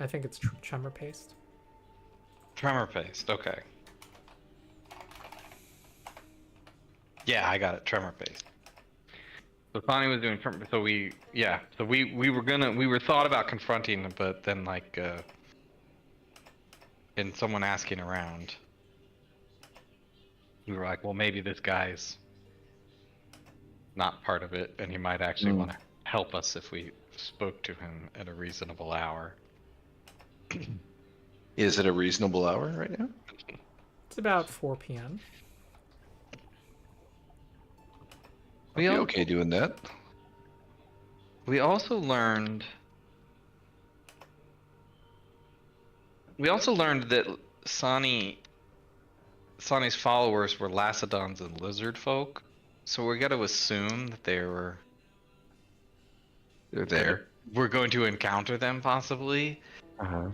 I think it's tremor paste. Tremor paste, okay. Yeah, I got it, tremor paste. So Sani was doing tremor, so we were thought about confronting him, but then like and someone asking around, we were like, well, maybe this guy's not part of it, and he might actually want to help us if we spoke to him at a reasonable hour. Is it a reasonable hour right now? It's about 4 p.m. I'll be okay doing that. We also learned that Sani's followers were Lacedons and lizard folk, so we got to assume that They're there. we're going to encounter them possibly. Uh-huh.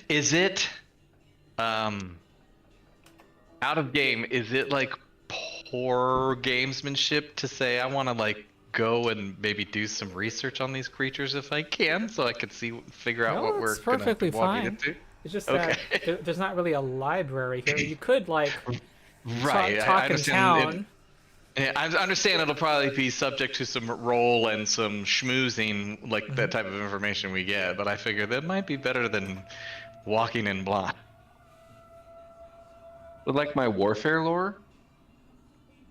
Is it out of game? Is it like poor gamesmanship to say I want to like go and maybe do some research on these creatures if I can, so I could figure out No, what we're it's perfectly gonna walk fine. into? It's just Okay. that there's not really a library here. You could like Right. I talk in understand. town. Yeah, I understand it'll probably be subject to some roll and some schmoozing, like that type of information we get. But I figure that might be better than walking in blind. Would like my warfare lore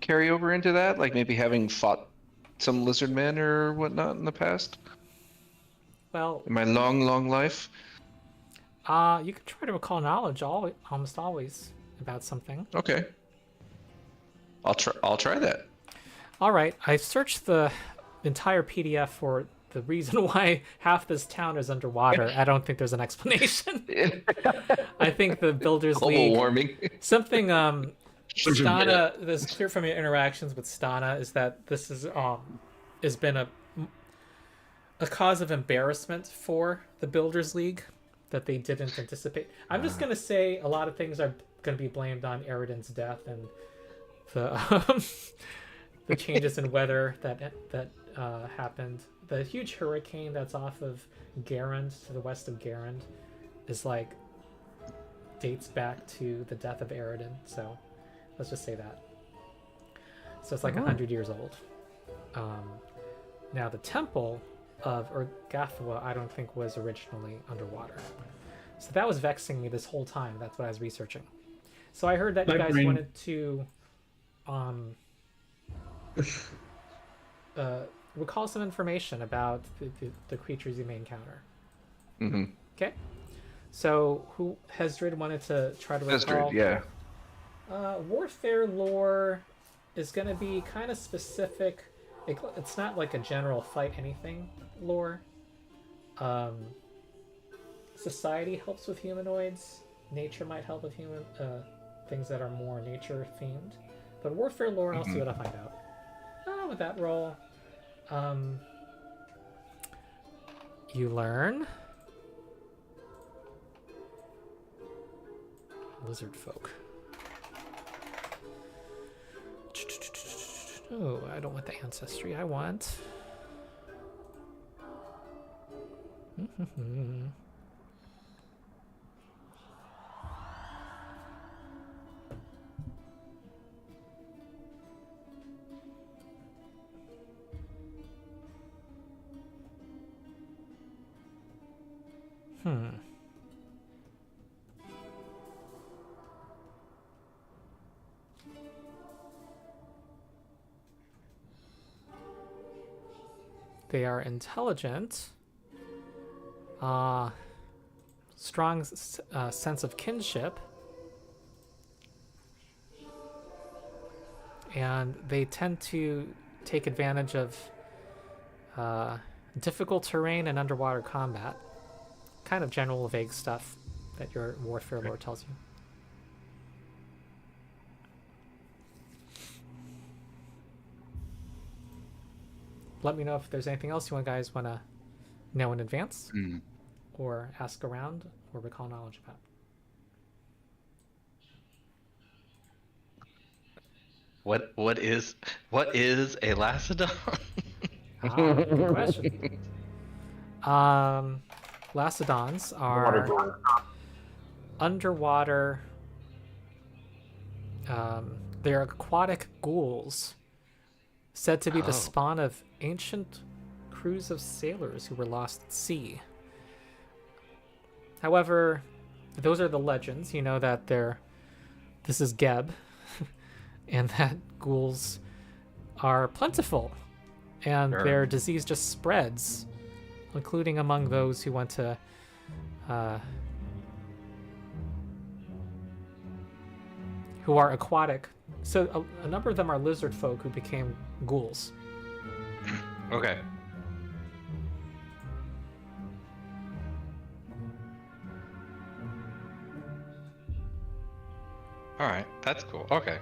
carry over into that? Like maybe having fought some lizard men or whatnot in the past? Well, In my long, long life? you can try to recall knowledge almost always about something. Okay. I'll try that. All right, I searched the entire PDF for the reason why half this town is underwater. I don't think there's an explanation. I think the Builders Global League warming. something Stana, this is clear from your interactions with Stana, is that this is has been a cause of embarrassment for the Builders League that they didn't anticipate. I'm just gonna say a lot of things are gonna be blamed on Eridan's death and the the changes in weather that happened. The huge hurricane that's off of Garand, to the west of Garand, is like dates back to the death of Eridan. So let's just say that. So it's like 100 years old. Now the temple of Urgathwa, I don't think was originally underwater. So that was vexing me this whole time. That's what I was researching. So I heard that you guys wanted to recall some information about the creatures you may encounter. Mm-hmm. Okay. So who Hesdrid wanted to try to recall? Hesdrid, yeah. Warfare lore is going to be kind of specific. It's not like a general fight anything lore. Society helps with humanoids. Nature might help with things that are more nature themed. But warfare lore, I'll see what I find out. With that roll, you learn lizard folk. Oh, I don't want the ancestry. I want. They are intelligent, strong sense of kinship, and they tend to take advantage of difficult terrain and underwater combat. Kind of general vague stuff that your warfare lore tells you. Let me know if there's anything else you guys want to know in advance, or ask around, or recall knowledge about. What is a Lacedon? Good question. Lacedons are underwater. They're aquatic ghouls, said to be the spawn of ancient crews of sailors who were lost at sea. However, those are the legends. You know that this is Geb, and that ghouls are plentiful, and their disease just spreads, including among those who want to who are aquatic. So a number of them are lizard folk who became ghouls. Okay. All right, that's cool. Okay.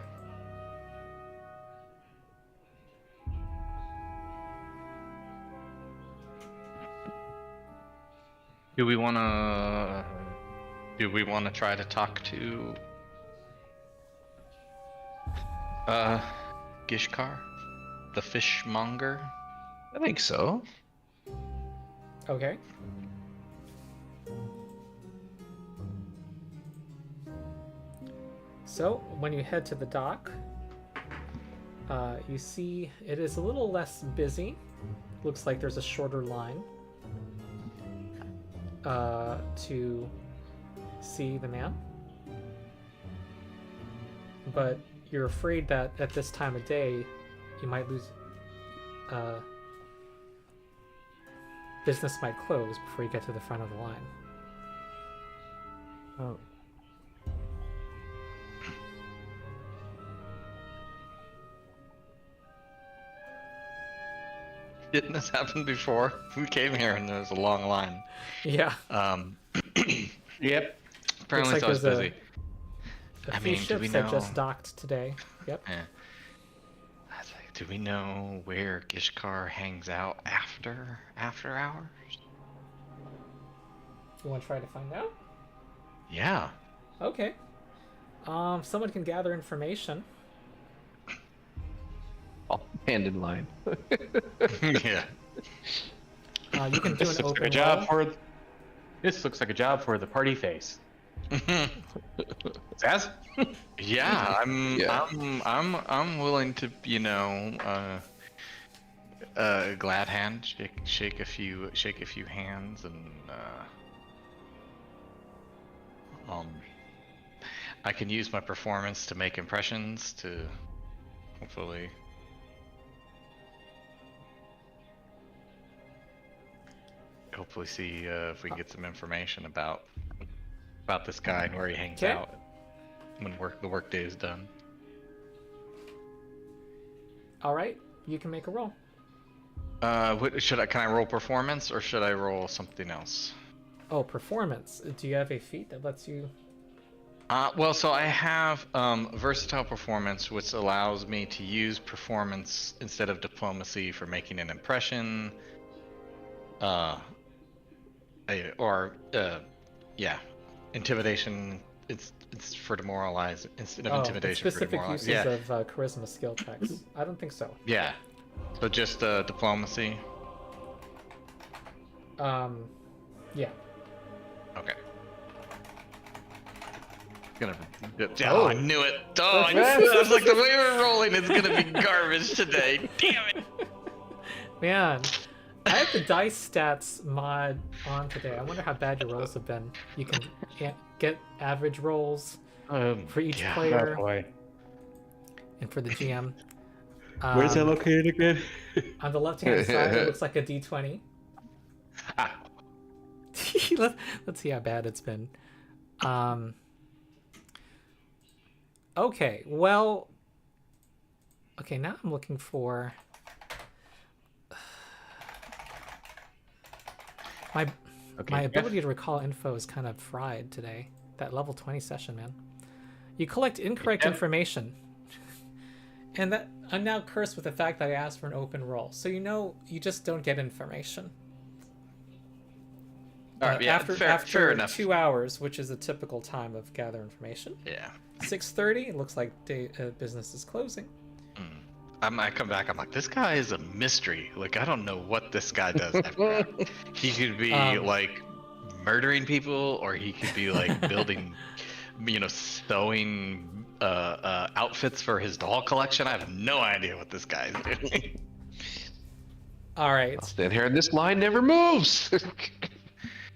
Do we want to try to talk to Gishkar, the fishmonger? I think so. Okay. So when you head to the dock, you see it is a little less busy. Looks like there's a shorter line to see the man. But you're afraid that at this time of day, you might lose. Business might close before you get to the front of the line. Oh. Didn't this happen before? We came here and there was a long line. Yeah. Yep. Apparently Looks like so it's there's busy. A I few mean, do we ships that know- just docked today. Yep. Yeah. I was like, do we know where Gishkar hangs out after hours? You want to try to find out? Yeah. Okay. Someone can gather information. All hand in line. Yeah. You can do This an looks like open a job roll. for. This looks like a job for the party face. Zaz? Yeah, Yeah. I'm willing to, glad hand, shake a few hands, and I can use my performance to make impressions to hopefully. Hopefully see if we can get some information about this guy and where he hangs Okay. out when the work day is done. All right, you can make a roll. Can I roll performance or should I roll something else? Oh, performance. Do you have a feat that lets you? Well, so I have versatile performance, which allows me to use performance instead of diplomacy for making an impression. Intimidation. It's for demoralize instead of intimidation for specific demoralize. uses Yeah, of charisma skill checks. I don't think so. yeah. So just diplomacy. Yeah. Okay. Oh, I knew it. Oh, I was like, the way we're rolling is gonna be garbage today. Damn it. Man, I have the dice stats mod on today. I wonder how bad your rolls have been. You can get average rolls for each yeah. player Oh boy. and for the GM. Where's that located again? On the left-hand side, it looks like a D20. Let's see how bad it's been. Okay, well... Okay, now I'm looking for... My ability to recall info is kind of fried today. That level 20 session, man. You collect incorrect information. And that I'm now cursed with the fact that I asked for an open roll. So you just don't get information. All right, yeah, after fair enough. 2 hours, which is a typical time of gather information. Yeah. 6:30, it looks like business is closing. I come back. I'm like, this guy is a mystery. Like, I don't know what this guy does. After he could be like murdering people, or he could be like building, sewing outfits for his doll collection. I have no idea what this guy is doing. All right. I'll stand here and this line never moves.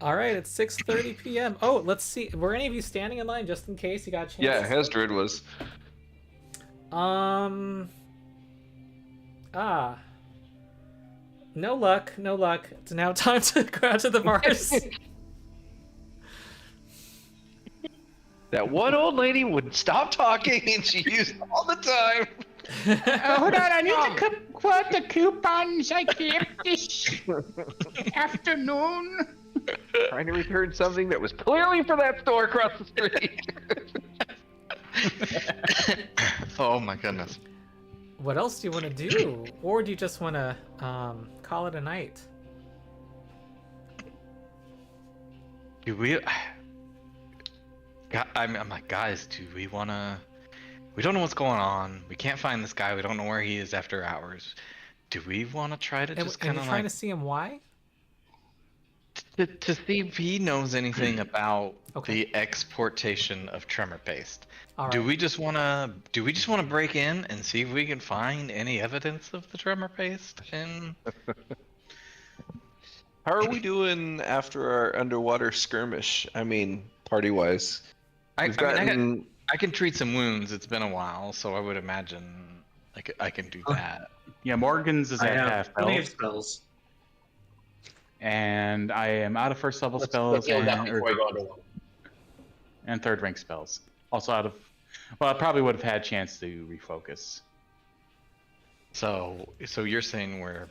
All right, it's 6:30 p.m. Oh, let's see. Were any of you standing in line just in case you got a chance? Yeah, Hesdrid was. No luck, no luck. It's now time to go out to the bars. That one old lady would stop talking and she used all the time. Hold on, I need to quote the coupons I kept this afternoon. Trying to return something that was clearly for that store across the street. Oh my goodness. What else do you want to do? Or do you just want to call it a night? Do we? I'm like, guys, do we want to? We don't know what's going on. We can't find this guy. We don't know where he is after hours. Do we want to try to just kind you're of trying like to see him why? To see if he knows anything about Okay. the exportation of tremor paste. All Do right. we just wanna break in and see if we can find any evidence of the tremor paste? And How are we doing after our underwater skirmish? I mean, party-wise. I We've mean, gotten... I can treat some wounds. It's been a while, so I would imagine I can do that. Yeah, Morgan's is I at have half plenty of health, spells. and I am out of first level Let's spells heal down and, before we go into one. and third rank spells. Also out of. Well, I probably would have had a chance to refocus. So you're saying we're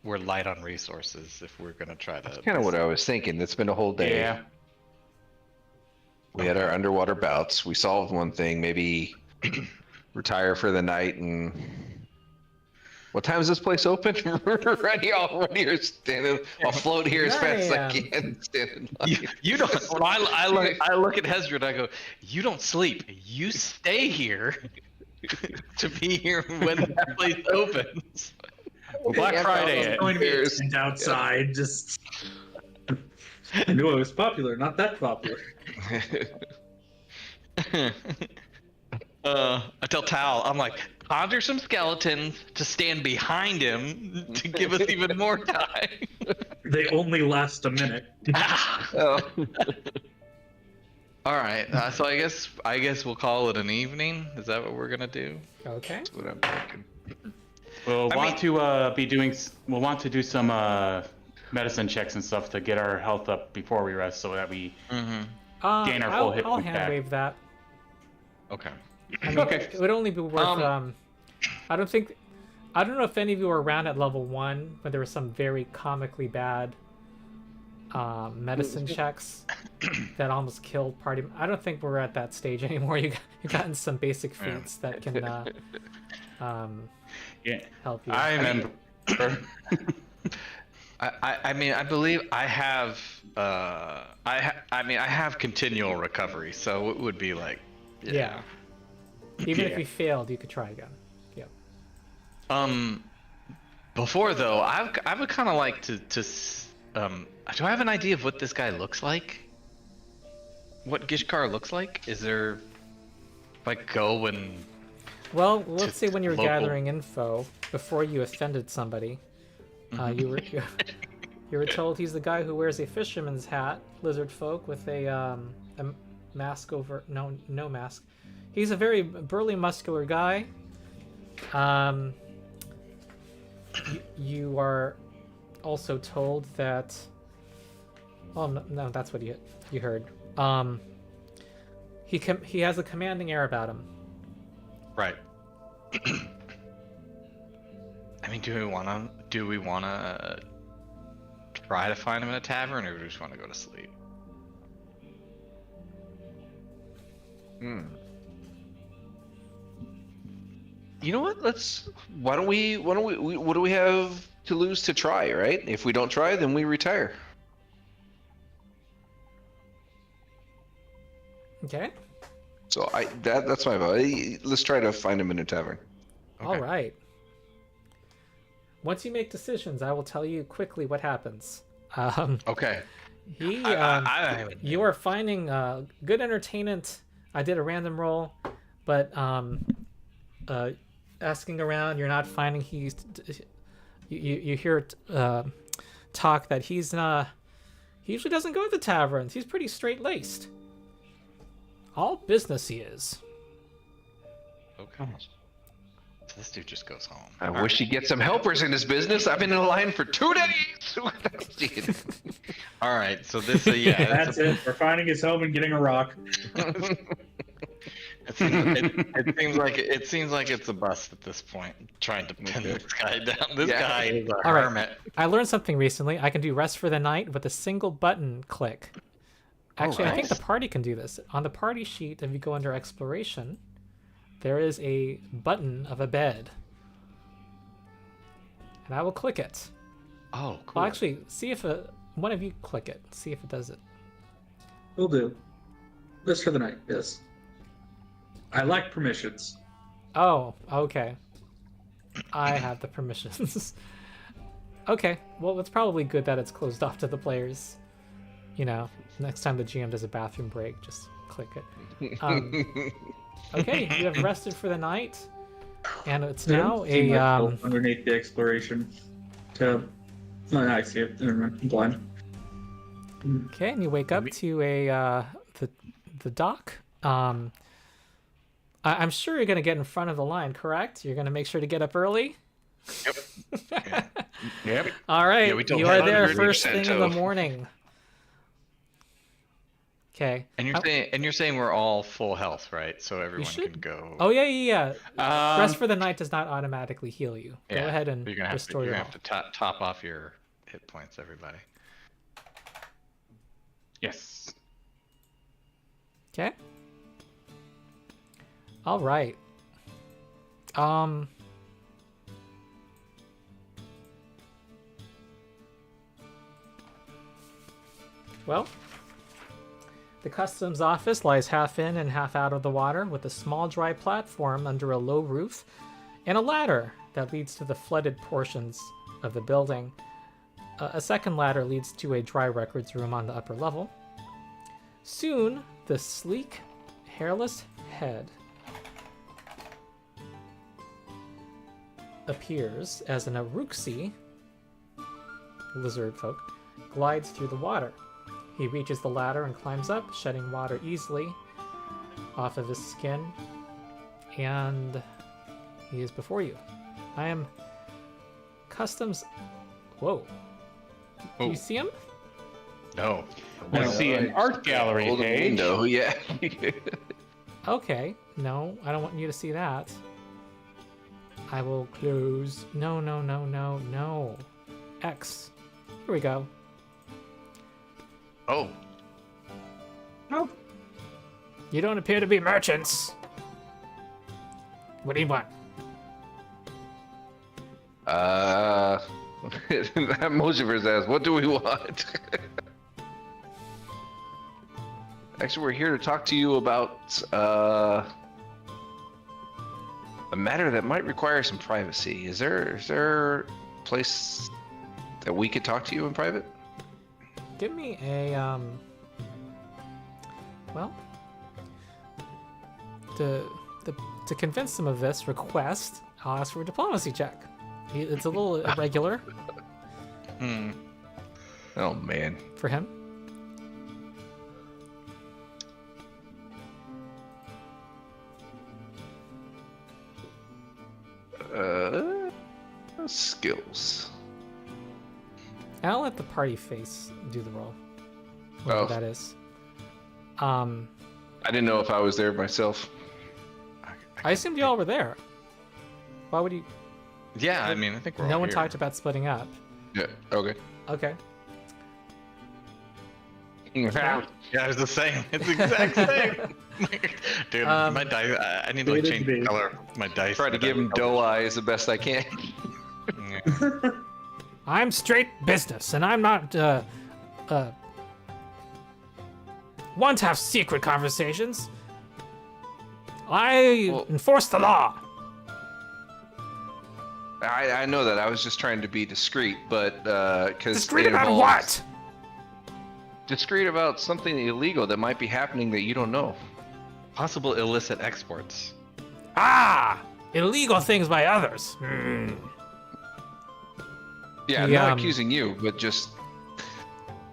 light on resources if we're gonna try to. That's kind of what I was thinking. It's been a whole day. Yeah. We had our underwater bouts. We solved one thing. Maybe retire for the night and. What time is this place open? Ready, I'll run here, standing. I'll float here as fast as I 9 can. Stand in line. You don't. When I look at Hesdrid, I go, you don't sleep. You stay here to be here when that place opens. Well, Black Yeah, Friday. that was Going to be a Bears. tent outside, just. I knew I was popular, not that popular. I tell Tal, I'm like, conjure some skeletons to stand behind him to give us even more time. They only last a minute. Oh. All right, so I guess we'll call it an evening. Is that what we're gonna do? Okay. That's what I'm thinking. We'll I want to do some medicine checks and stuff to get our health up before we rest, so that we gain our full hit I'll point hand back. wave that. Okay. I mean, Okay. it would only be worth. I don't know if any of you were around at level 1 when there were some very comically bad medicine checks that almost killed party. I don't think we're at that stage anymore. You've gotten some basic feats that can Yeah. help you. I remember. I mean, I believe I have. I mean, I have continual recovery, so it would be like. Yeah. Even Yeah. if you failed, you could try again. Yep. Before though, I would kind of like to do I have an idea of what this guy looks like? What Gishkar looks like? Is there like go and Well, let's say when you were local- gathering info before you offended somebody, you were told he's the guy who wears a fisherman's hat, lizard folk, with a mask over no mask. He's a very burly, muscular guy. You are also told that. Well, no, that's what you heard. He has a commanding air about him. right? I mean, do we wanna try to find him in a tavern, or do we just want to go to sleep? You know what? Why don't we? What do we have to lose to try? Right? If we don't try, then we retire. Okay. So that's my vote. Let's try to find him in a tavern. All right. Once you make decisions, I will tell you quickly what happens. Okay. You are finding good entertainment. I did a random roll, but asking around, you're not finding you hear talk that he usually doesn't go to the taverns. He's pretty straight-laced. All business he is. Okay. So this dude just goes home. I wish he'd get some helpers in his business. I've been in line for 2 days. All right. So this, yeah. That's it. We're finding his home and getting a rock. It seems like it's a bust at this point, trying to pin this guy down. This guy is a All right. hermit. I learned something recently. I can do rest for the night with a single button click. Actually, I think the party can do this. On the party sheet, if you go under exploration, there is a button of a bed. And I will click it. Oh, cool. Well, actually, see if one of you click it. See if it does it. Will do. Rest for the night, yes. I like permissions. Oh, okay. I have the permissions. Okay, well, it's probably good that it's closed off to the players. You know, next time the GM does a bathroom break, just click it. Okay, you have rested for the night, and it's now See a myself underneath the exploration tab. Oh, I see it. Never mind. I'm blind. Okay, and you wake up to a the dock. I'm sure you're gonna get in front of the line, correct? You're gonna make sure to get up early. Yep. All right, Yeah, we told you are Hesdrid there to first send thing in the Toph. morning. Okay. And you're saying we're all full health, right? So everyone should- can go. Oh yeah. Um, Rest for the night does not automatically heal you. Go Yeah, ahead and you're gonna have to, restore you're your gonna have health. to top off your hit points, everybody. Yes. Okay. All right. Well, the customs office lies half in and half out of the water, with a small dry platform under a low roof and a ladder that leads to the flooded portions of the building. A second ladder leads to a dry records room on the upper level. Soon, the sleek, hairless head appears as an Aruxi, lizard folk, glides through the water. He reaches the ladder and climbs up, shedding water easily off of his skin, and he is before you. I am customs. Whoa. Do Oh. you see him? No. I see an art gallery Hold the page. window, yeah. Okay. No, I don't want you to see that. I will close. No. X. Here we go. Oh. You don't appear to be merchants. What do you want? Mojivers asks, what do we want? Actually, we're here to talk to you about a matter that might require some privacy. Is there a place that we could talk to you in private? Give me a well, to convince him of this request, I'll ask for a diplomacy check. It's a little irregular Oh man. for him. Skills. And I'll let the party face do the roll. Whatever Oh. that is. I didn't know if I was there myself. I assumed you all were there. Why would you? Yeah, I mean, I think we're all No one here. talked about splitting up. Yeah. Okay. Okay. Yeah, it's the same. It's the exact same. Dude, my dice. I need to like change the color of my dice. Try to give him doe eyes the best I can. Yeah. I'm straight business, and I'm not one to have secret conversations. I Well- enforce the law. I know that. I was just trying to be discreet, but because Discreet about what? Discreet about something illegal that might be happening that you don't know. Possible illicit exports. Ah, illegal things by others. Yeah, I'm The, not accusing you, but just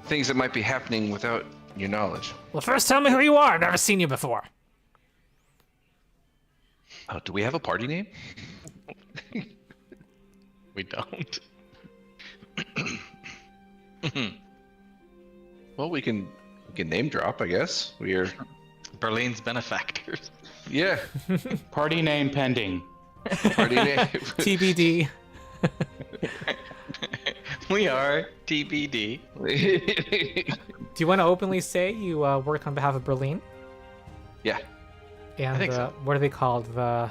things that might be happening without your knowledge. Well, first tell me who you are. I've never seen you before. Oh, do we have a party name? We don't. Well, we can name drop, I guess. We're Berlin's benefactors. yeah, Party name pending. party name. TBD. We are TBD. Do you want to openly say you work on behalf of Berlin? Yeah. And think so. what are they called? That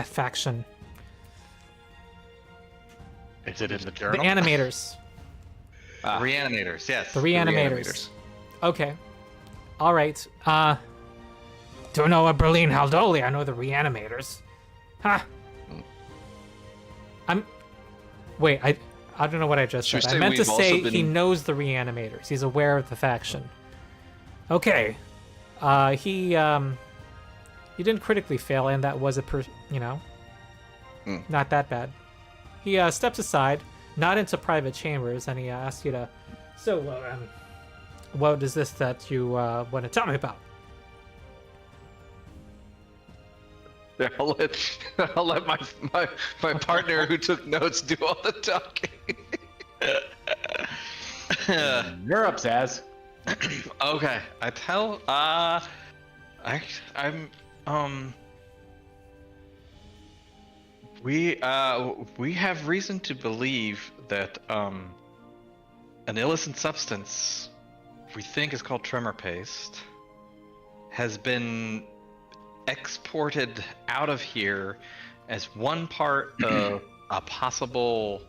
faction. Is it in the The journal? animators. Reanimators, yes. The reanimators. Okay. All right. Don't know a Berlin Haldoli. I know the reanimators. Ha. I'm. Wait. I don't know what I just Should we said. I say meant to we've also say he been- knows the reanimators. He's aware of the faction. Okay. He didn't critically fail, and that was not that bad. He steps aside, not into private chambers, and he asks you to. So, what is this that you want to tell me about? Yeah, I'll let my partner who took notes do all the talking. You're up, Zaz. Okay, we have reason to believe that an illicit substance we think is called tremor paste has been exported out of here as one part of a possible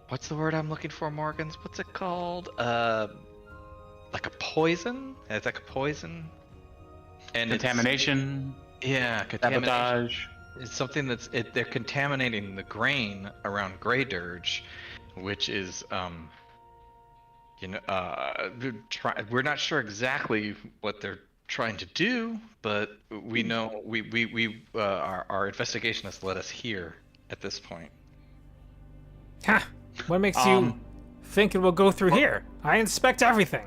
what's the word I'm looking for, Morgans? What's it called? Like a poison? It's like a poison. And Contamination. Contamination. Sabotage. It's something they're contaminating the grain around Grey Dirge, which is we're not sure exactly what they're trying to do, but we know our investigation has led us here at this point. Ha! What makes you think it will go through here? I inspect everything.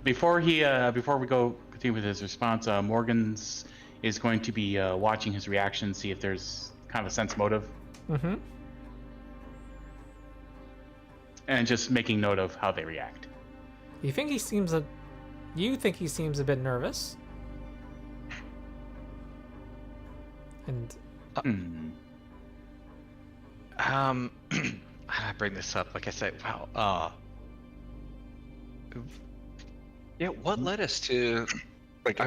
Before we go continue with his response, Morgan's is going to be watching his reaction, see if there's kind of a sense motive. Mm-hmm. And just making note of how they react. You think he seems a bit nervous? And how do I bring this up? Like I said, wow. Yeah, what led us to like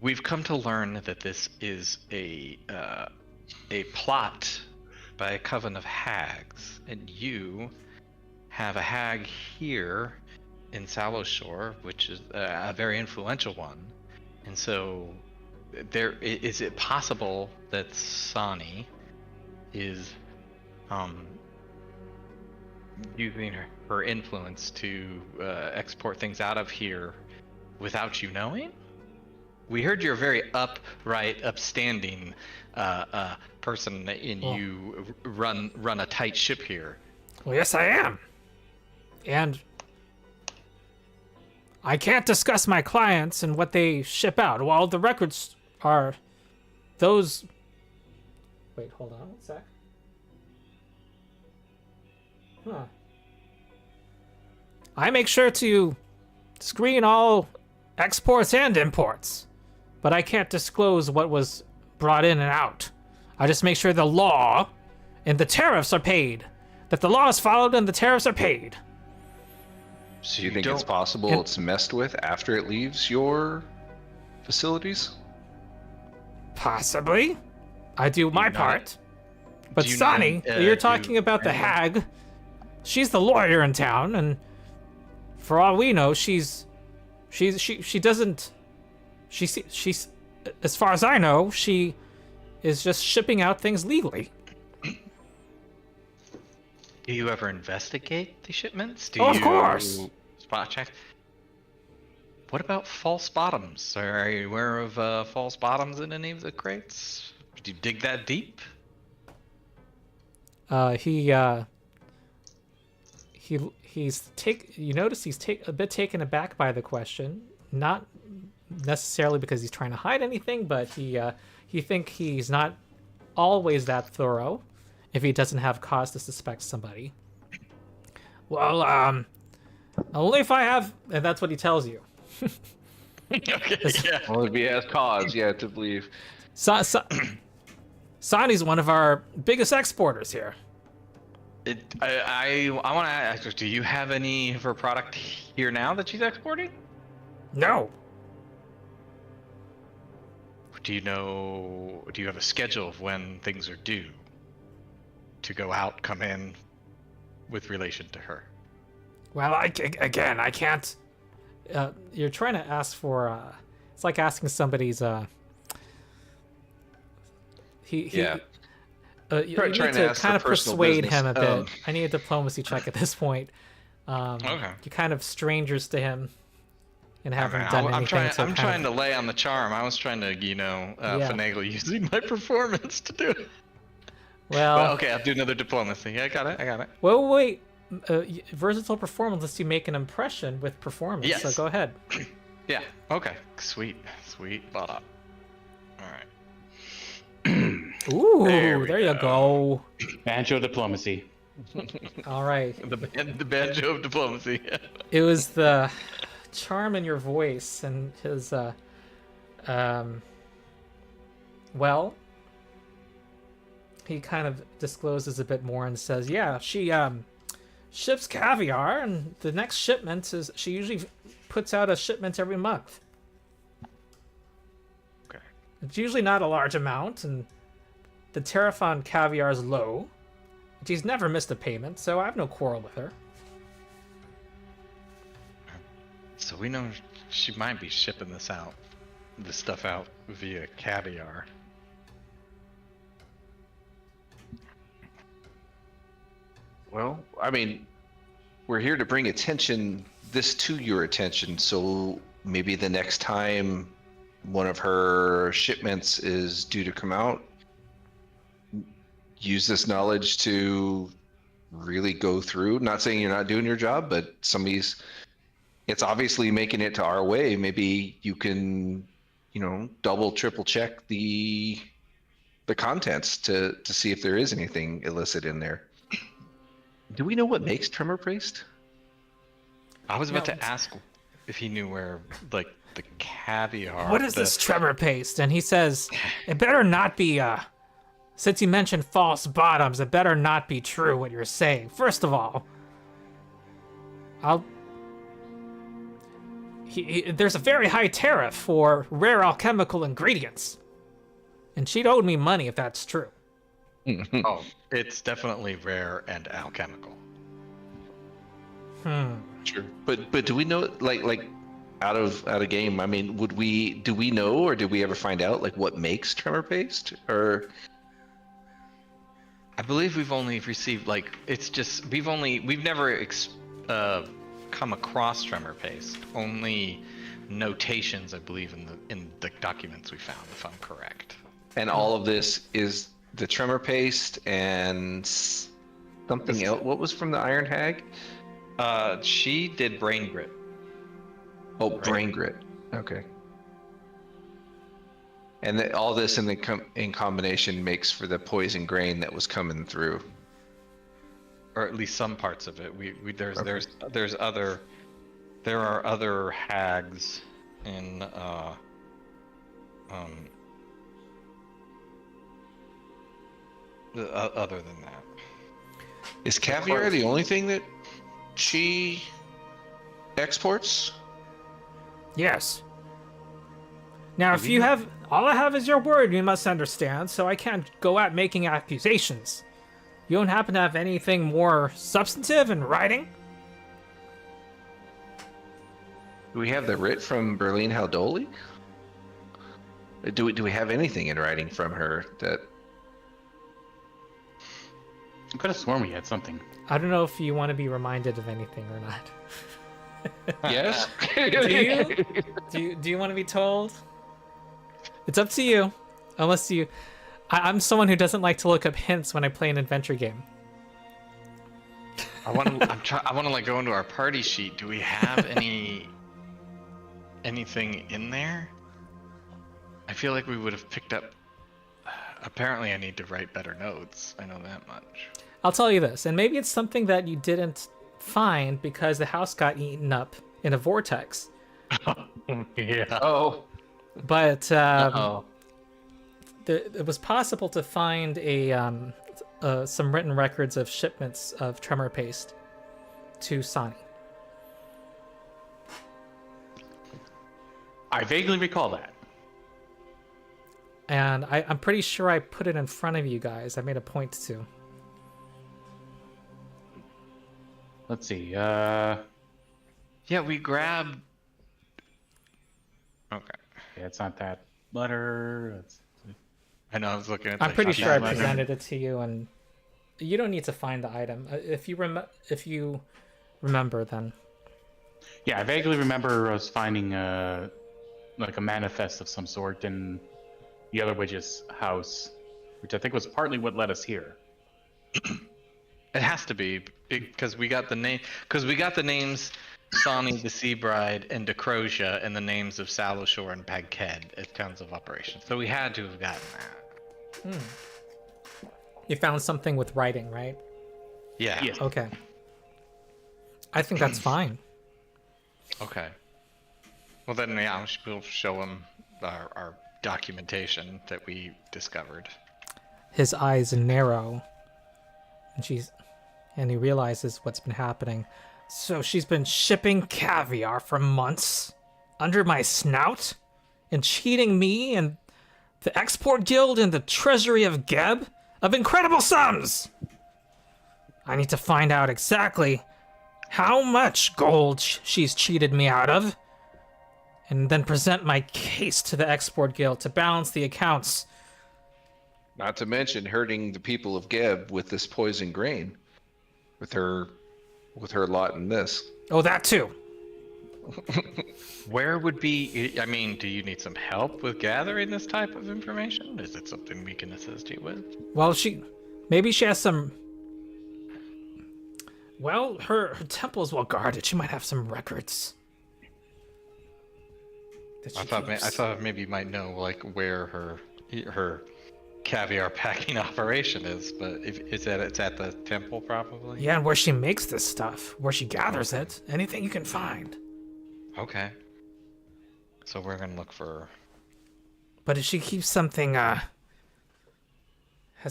we've come to learn that this is a plot by a coven of hags, and you have a hag here in Sallowshore, which is a very influential one. And so is it possible that Sani is using her influence to export things out of here without you knowing? We heard you're a very upright, upstanding person, and you run a tight ship here. Well, yes, I am. And I can't discuss my clients and what they ship out. While the records are those. Wait, hold on one sec. Huh. I make sure to screen all exports and imports, but I can't disclose what was brought in and out. I just make sure the law and the tariffs are paid. That the law is followed and the tariffs are paid. So you think it's possible it's messed with after it leaves your facilities? Possibly. I do my part. But Sani, you're talking about the hag. She's the lawyer in town, and for all we know, she doesn't. She's as far as I know, she is just shipping out things legally. Do you ever investigate the shipments? Of course. Spot check? What about false bottoms? Are you aware of false bottoms in any of the crates? Did you dig that deep? You notice he's a bit taken aback by the question, not necessarily because he's trying to hide anything, but he think he's not always that thorough if he doesn't have cause to suspect somebody. Well, only if I have, and that's what he tells you. Okay, yeah. Well, if he has cause, to believe. Sani's one of our biggest exporters here. I want to ask, do you have any of her product here now that she's exporting? No. Do you have a schedule of when things are due to go out, come in with relation to her? Well, I can't. You're trying to ask for. It's like asking somebody's. You Trying need to to ask kind for of personal persuade business. him a bit. I need a diplomacy check at this point. Okay. You're kind of strangers to him, and haven't I'm, done I'm anything trying. to I'm kind trying of... to lay on the charm. I was trying to, Yeah. finagle using my performance to do it. Well, But okay, I'll do another diplomacy. Yeah, I got it. well, wait. Versatile performance lets you make an impression with performance. Yes. So go ahead. Yeah. Okay. Sweet. All right. Ooh, There we there you go. Banjo diplomacy. All right. The banjo of diplomacy. It was the charm in your voice and his well, he kind of discloses a bit more and says, yeah, she ships caviar, and the next shipment is, she usually puts out a shipment every month. Okay. It's usually not a large amount, and the tariff on caviar is low. She's never missed a payment, so I have no quarrel with her. So we know she might be shipping this stuff out via caviar. Well, I mean, we're here to bring this to your attention, so maybe the next time one of her shipments is due to come out, use this knowledge to really go through. Not saying you're not doing your job, but it's obviously making it to our way. Maybe you can, double, triple check the contents to see if there is anything illicit in there. Do we know what makes tremor paste? I was about No. to ask if he knew where, the caviar. What is this tremor paste? And he says, it better not be, since you mentioned false bottoms, it better not be true what you're saying. First of all, there's a very high tariff for rare alchemical ingredients. And she'd owed me money if that's true. Oh, it's definitely rare and alchemical. Sure. But do we know, like out of game? I mean, do we know, or did we ever find out what makes tremor paste? Or I believe we've only received we've never come across tremor paste. Only notations, I believe, in the documents we found, if I'm correct. and all of this is the tremor paste and something else. What was from the Iron Hag? She did brain grit. Oh, brain grit. Okay. And all this in combination makes for the poison grain that was coming through. Or at least some parts of it. There are other hags in other than that. Is caviar the only thing that she exports? Yes. Now, if you have... All I have is your word, you must understand, so I can't go out making accusations. You don't happen to have anything more substantive in writing? Do we have the writ from Berlin Haldoli? Do we have anything in writing from her that... I could have sworn we had something. I don't know if you want to be reminded of anything or not. Yes? Do you want to be told? It's up to you. Unless you... I'm someone who doesn't like to look up hints when I play an adventure game. I want to go into our party sheet. Do we have anything in there? I feel like we would have picked up. Apparently, I need to write better notes. I know that much. I'll tell you this, and maybe it's something that you didn't find because the house got eaten up in a vortex. Yeah. Oh. But it was possible to find some written records of shipments of tremor paste to Sani. I vaguely recall that. And I'm pretty sure I put it in front of you guys. I made a point to. Let's see. Yeah, we grabbed. Okay. Yeah, it's not that letter. I know I was looking at. I'm the pretty sure I letter. presented it to you, and you don't need to find the item. If you remember, then Yeah, I vaguely remember us finding like a manifest of some sort in the other witch's house, which I think was partly what led us here. It has to be because we got the name. Because we got the names Sani the Sea Bride and Decrosia and the names of Saloshore and Pagked as towns of operation. So we had to have gotten that. you found something with writing, right? Yeah. Yes. Okay. I think that's fine. Okay. Well then, yeah, we'll show him our documentation that we discovered. His eyes narrow, and he realizes what's been happening. So she's been shipping caviar for months under my snout and cheating me and the export guild and the treasury of Geb of incredible sums. I need to find out exactly how much gold she's cheated me out of, and then present my case to the export guild to balance the accounts. Not to mention hurting the people of Geb with this poison grain, with her lot in this. Oh, that too. Where would be? I mean, do you need some help with gathering this type of information? Is it something we can assist you with? Well, maybe she has some. Well, her temple is well guarded. She might have some records. that she I keeps. thought maybe you might know like where her caviar packing operation is, but it's at the temple probably. Yeah, and where she makes this stuff, where she gathers it, anything you can find. Okay. So we're gonna look for. But if she keeps something, has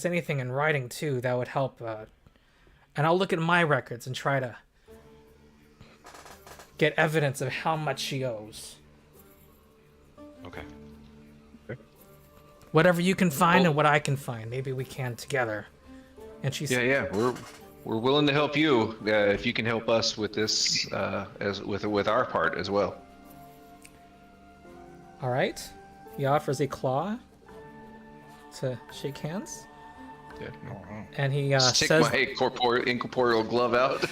anything in writing too, that would help. And I'll look at my records and try to get evidence of how much she owes. Okay. Whatever you can find and what I can find, maybe we can together. And she's Yeah, we're willing to help you if you can help us with this, as with our part as well. all right. He offers a claw to shake hands, Yeah. and he Just take says, my incorporeal glove out.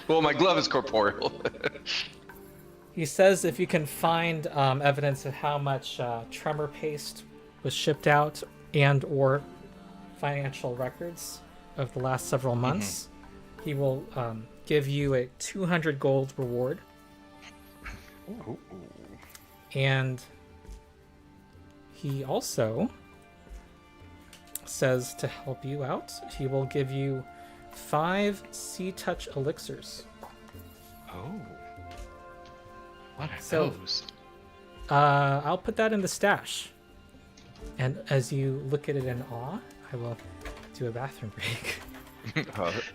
Well, my glove is corporeal. he says, if you can find evidence of how much tremor paste was shipped out and or financial records of the last several months, he will give you a 200 gold reward. Ooh. And he also says to help you out, he will give you 5 sea touch elixirs. Oh. What are So- those? I'll put that in the stash. And as you look at it in awe, I will do a bathroom break.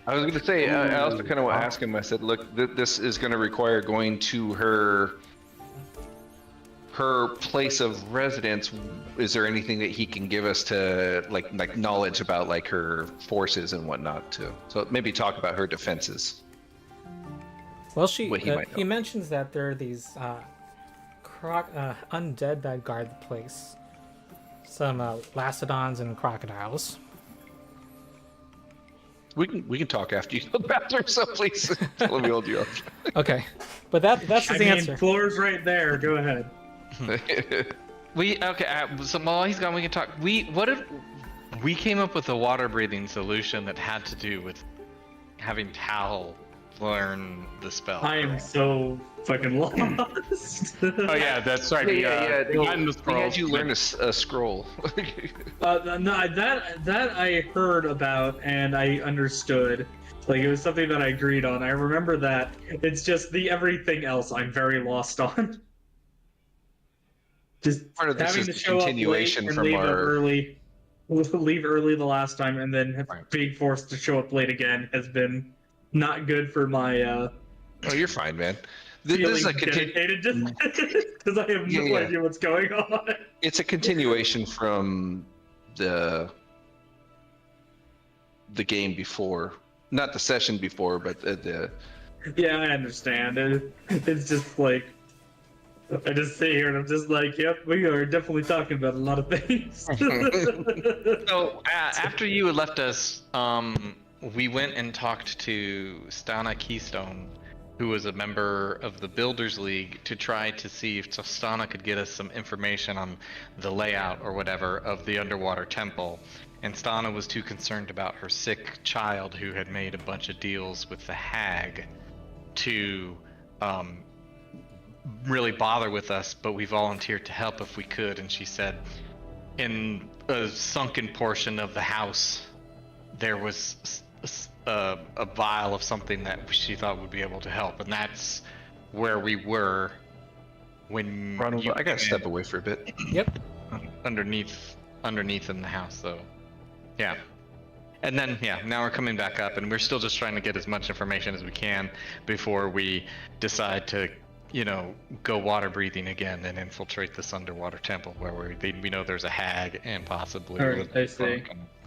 I was going to say, I also kind of want to ask him. I said, look, this is going to require going to her place of residence. Is there anything that he can give us to like knowledge about like her forces and whatnot too? So maybe talk about her defenses. Well, What he might he know. mentions that there are these undead that guard the place. Some lacedons and crocodiles. We can talk after you go to the bathroom, so please let me hold you up. Okay, but that's his answer. Floor's right there. Go ahead. So while he's gone, we can talk. We came up with a water breathing solution that had to do with having Tal learn the spell. I am so fucking lost. Oh yeah, that's right. They The had you learn a scroll. No, that I heard about and I understood. Like it was something that I agreed on. I remember that. It's just the everything else I'm very lost on. Just Part of this having is to the show up continuation late and from leave our- early. Leave early the last time and then being forced to show up late again has been not good for my Oh, you're fine, man. This feeling is a dedicated because I have no idea what's going on. It's a continuation from the game before, not the session before, but the Yeah, I understand. It's just like I just sit here and I'm just like, yep, we are definitely talking about a lot of things. So after you had left us, we went and talked to Stana Keystone, who was a member of the Builders League, to try to see if Stana could get us some information on the layout or whatever of the underwater temple. And Stana was too concerned about her sick child, who had made a bunch of deals with the hag, to really bother with us, but we volunteered to help if we could. And she said in a sunken portion of the house there was a vial of something that she thought would be able to help, and that's where we were when Ronald, you I gotta came step in. away for a bit. Yep. underneath in the house. So yeah. And then, yeah, now we're coming back up, and we're still just trying to get as much information as we can before we decide to, go water breathing again and infiltrate this underwater temple where we know there's a hag and possibly Alright, I see.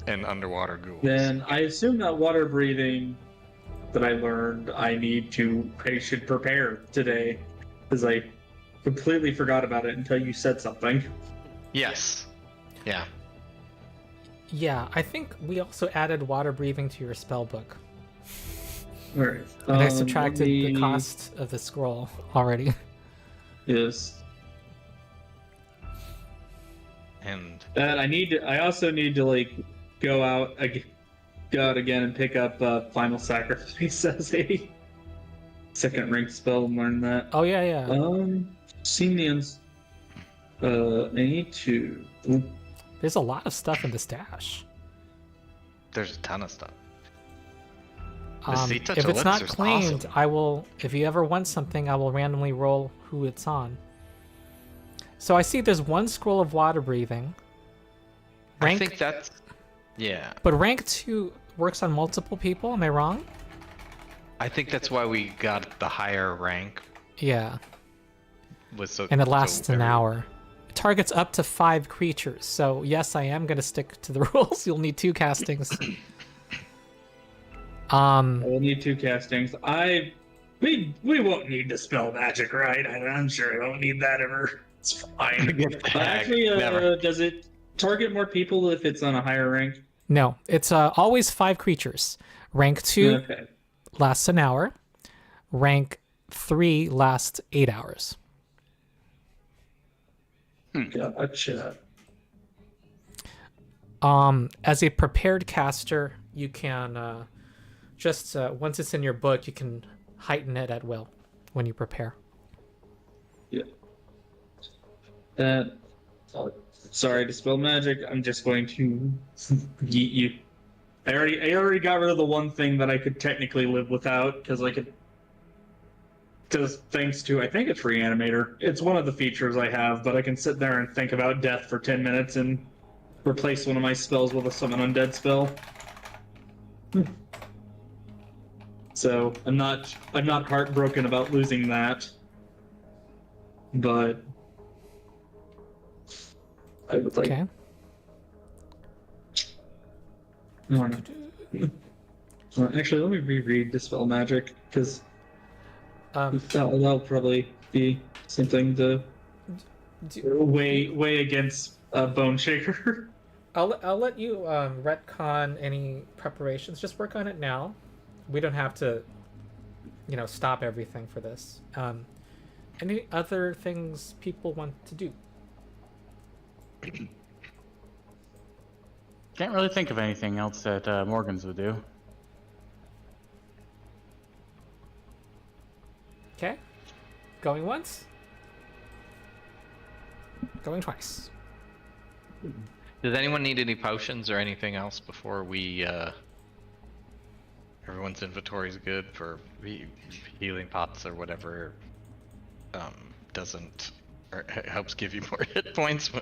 and underwater ghouls. Then I assume that water breathing that I learned I should prepare today, because I completely forgot about it until you said something. Yes. Yeah. Yeah, I think we also added water breathing to your spell book. Alright. And I subtracted the cost of the scroll already. Yes. And That I also need to go out again and pick up Final Sacrifice as a second rank spell and learn that. Oh yeah, yeah. Simians. I need to. There's a lot of stuff in the stash. there's a ton of stuff. If it's not claimed, awesome. I will. If you ever want something, I will randomly roll who it's on. So I see there's one scroll of water breathing. I think that's... Yeah. But rank 2 works on multiple people, am I wrong? I think that's why we got the higher rank. Yeah. And it lasts an hour. It targets up to 5 creatures. So yes, I am going to stick to the rules. You'll need 2 castings. I will need 2 castings. We won't need to spell magic, right? I'm sure I don't need that ever. It's fine. Actually, does it target more people if it's on a higher rank? No, it's always 5 creatures. Rank 2 lasts an hour. Rank 3 lasts 8 hours. Gotcha. As a prepared caster, you can just once it's in your book, you can heighten it at will when you prepare. Yeah. Sorry to spell magic. I'm just going to yeet you. I already got rid of the one thing that I could technically live without because I could. Because thanks to, I think it's Reanimator. It's one of the features I have, but I can sit there and think about death for 10 minutes and replace one of my spells with a summon undead spell. So I'm not heartbroken about losing that, but I would like. Okay. Actually, let me reread Dispel Magic because that'll probably be something to weigh against Bone Shaker. I'll let you retcon any preparations. Just work on it now. We don't have to, stop everything for this. Any other things people want to do? Can't really think of anything else that Morgan's would do. Okay. Going once. Going twice. Does anyone need any potions or anything else before we, everyone's inventory is good for healing pots or whatever, doesn't, or helps give you more hit points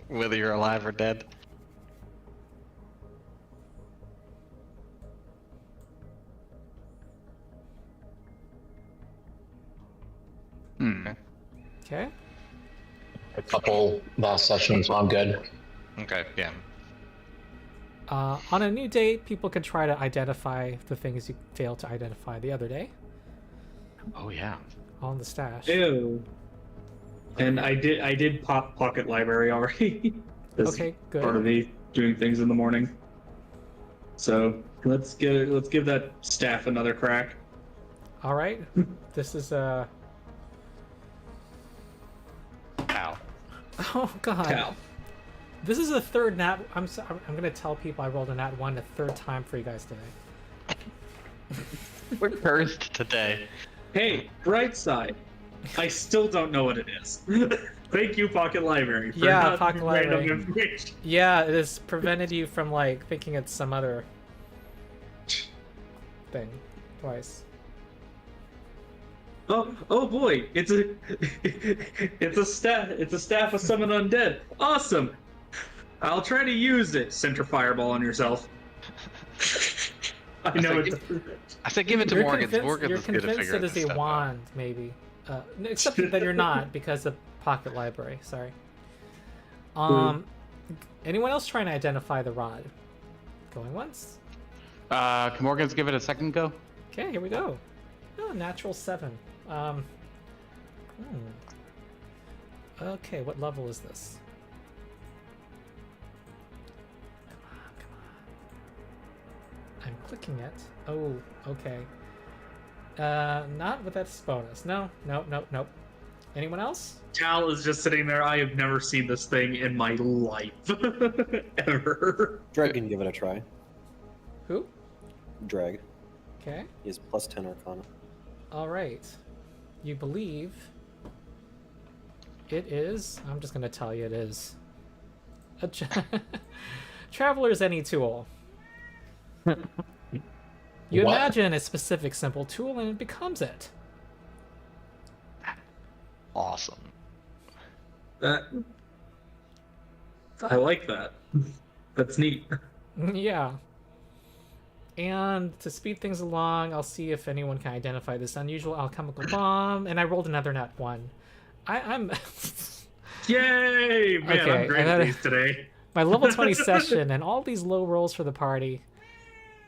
whether you're alive or dead? Okay. A couple last sessions, so I'm good. Okay, yeah. On a new day, people can try to identify the things you failed to identify the other day Oh yeah. on the stash. Ew. And I did pop pocket library already. as Okay, Part of good. me doing things in the morning. So let's give that staff another crack. All right. This is Ow. Oh God. Cal. This is a third nat. I'm gonna tell people I rolled a nat 1 a third time for you guys today. We're cursed today. Hey, bright side. I still don't know what it is. Thank you, Pocket Library, for Yeah, not Pocket random Library. information. Yeah, it has prevented you from like thinking it's some other thing twice. Oh boy, it's a staff of summon undead. Awesome. I'll try to use it. Center fireball on yourself. I know it. I said give it to You're Morgan. convinced, Morgan's you're is good to convinced figure it is this a stuff out. wand, maybe. Except that you're not because of Pocket Library. Sorry. Anyone else trying to identify the rod? Going once. Can Morgan's give it a second go? Okay, here we go. Oh, natural 7. Okay, what level is this? Come on. I'm clicking it. Oh, okay. Not with that bonus. No. Anyone else? Tal is just sitting there. I have never seen this thing in my life. Ever. Dreg can give it a try. Who? Dreg. Okay. He has +10 Arcana. All right. You believe it is. I'm just going to tell you it is. A Traveler's Any tool. You What? imagine a specific simple tool and it becomes it. Awesome. I like that. That's neat. Yeah. And to speed things along, I'll see if anyone can identify this unusual alchemical bomb. And I rolled another nat 1. I'm Yay! Man, Okay, I'm great I at gotta- these today. my level 20 session and all these low rolls for the party.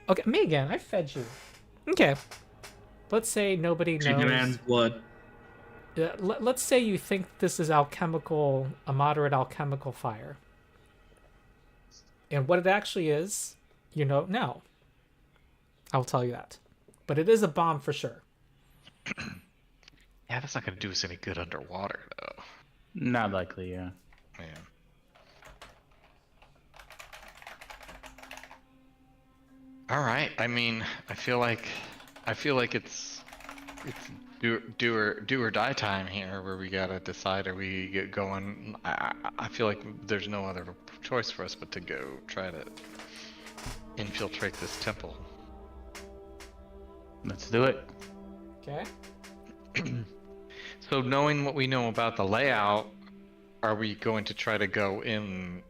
Okay, Megan, I fed you. Okay. Let's say nobody She knows. demands blood. Let's say you think this is alchemical, a moderate alchemical fire. And what it actually is, you know now. I'll tell you that. But it is a bomb for sure. Yeah, that's not gonna do us any good underwater, though. Not likely, yeah. Yeah. All right. I mean, I feel like it's do or die time here, where we gotta decide: are we going? I feel like there's no other choice for us but to go try to infiltrate this temple. Let's do it. Okay. So, knowing what we know about the layout, are we going to try to go in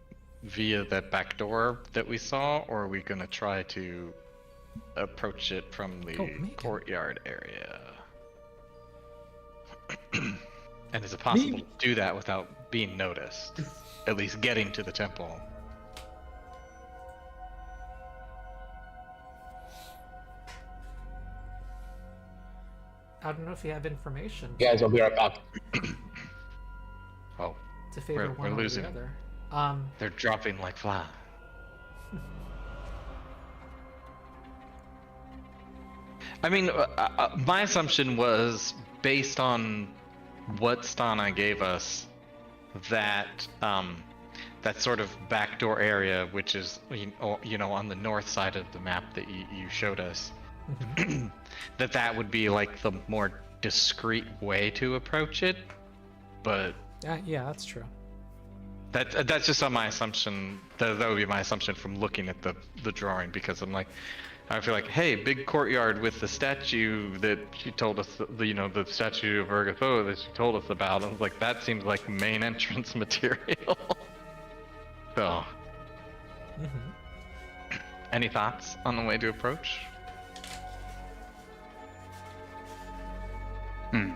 via that back door that we saw, or are we going to try to approach it from the Megan. courtyard area? And is it possible to do that without being noticed? At least getting to the temple. I don't know if you have information Guys, I'll be right back. Oh, to favor we're one or losing. the other. they're dropping like flies. I mean, my assumption was based on what Stana gave us, that that sort of backdoor area, which is you know on the north side of the map that you showed us, that would be like the more discreet way to approach it. But Yeah, that's true. that's just on my assumption. That would be my assumption from looking at the drawing, because I'm like, I feel like, hey, big courtyard with the statue that she told us, the statue of Ergotho that she told us about. I was like, that seems like main entrance material. So, any thoughts on the way to approach? I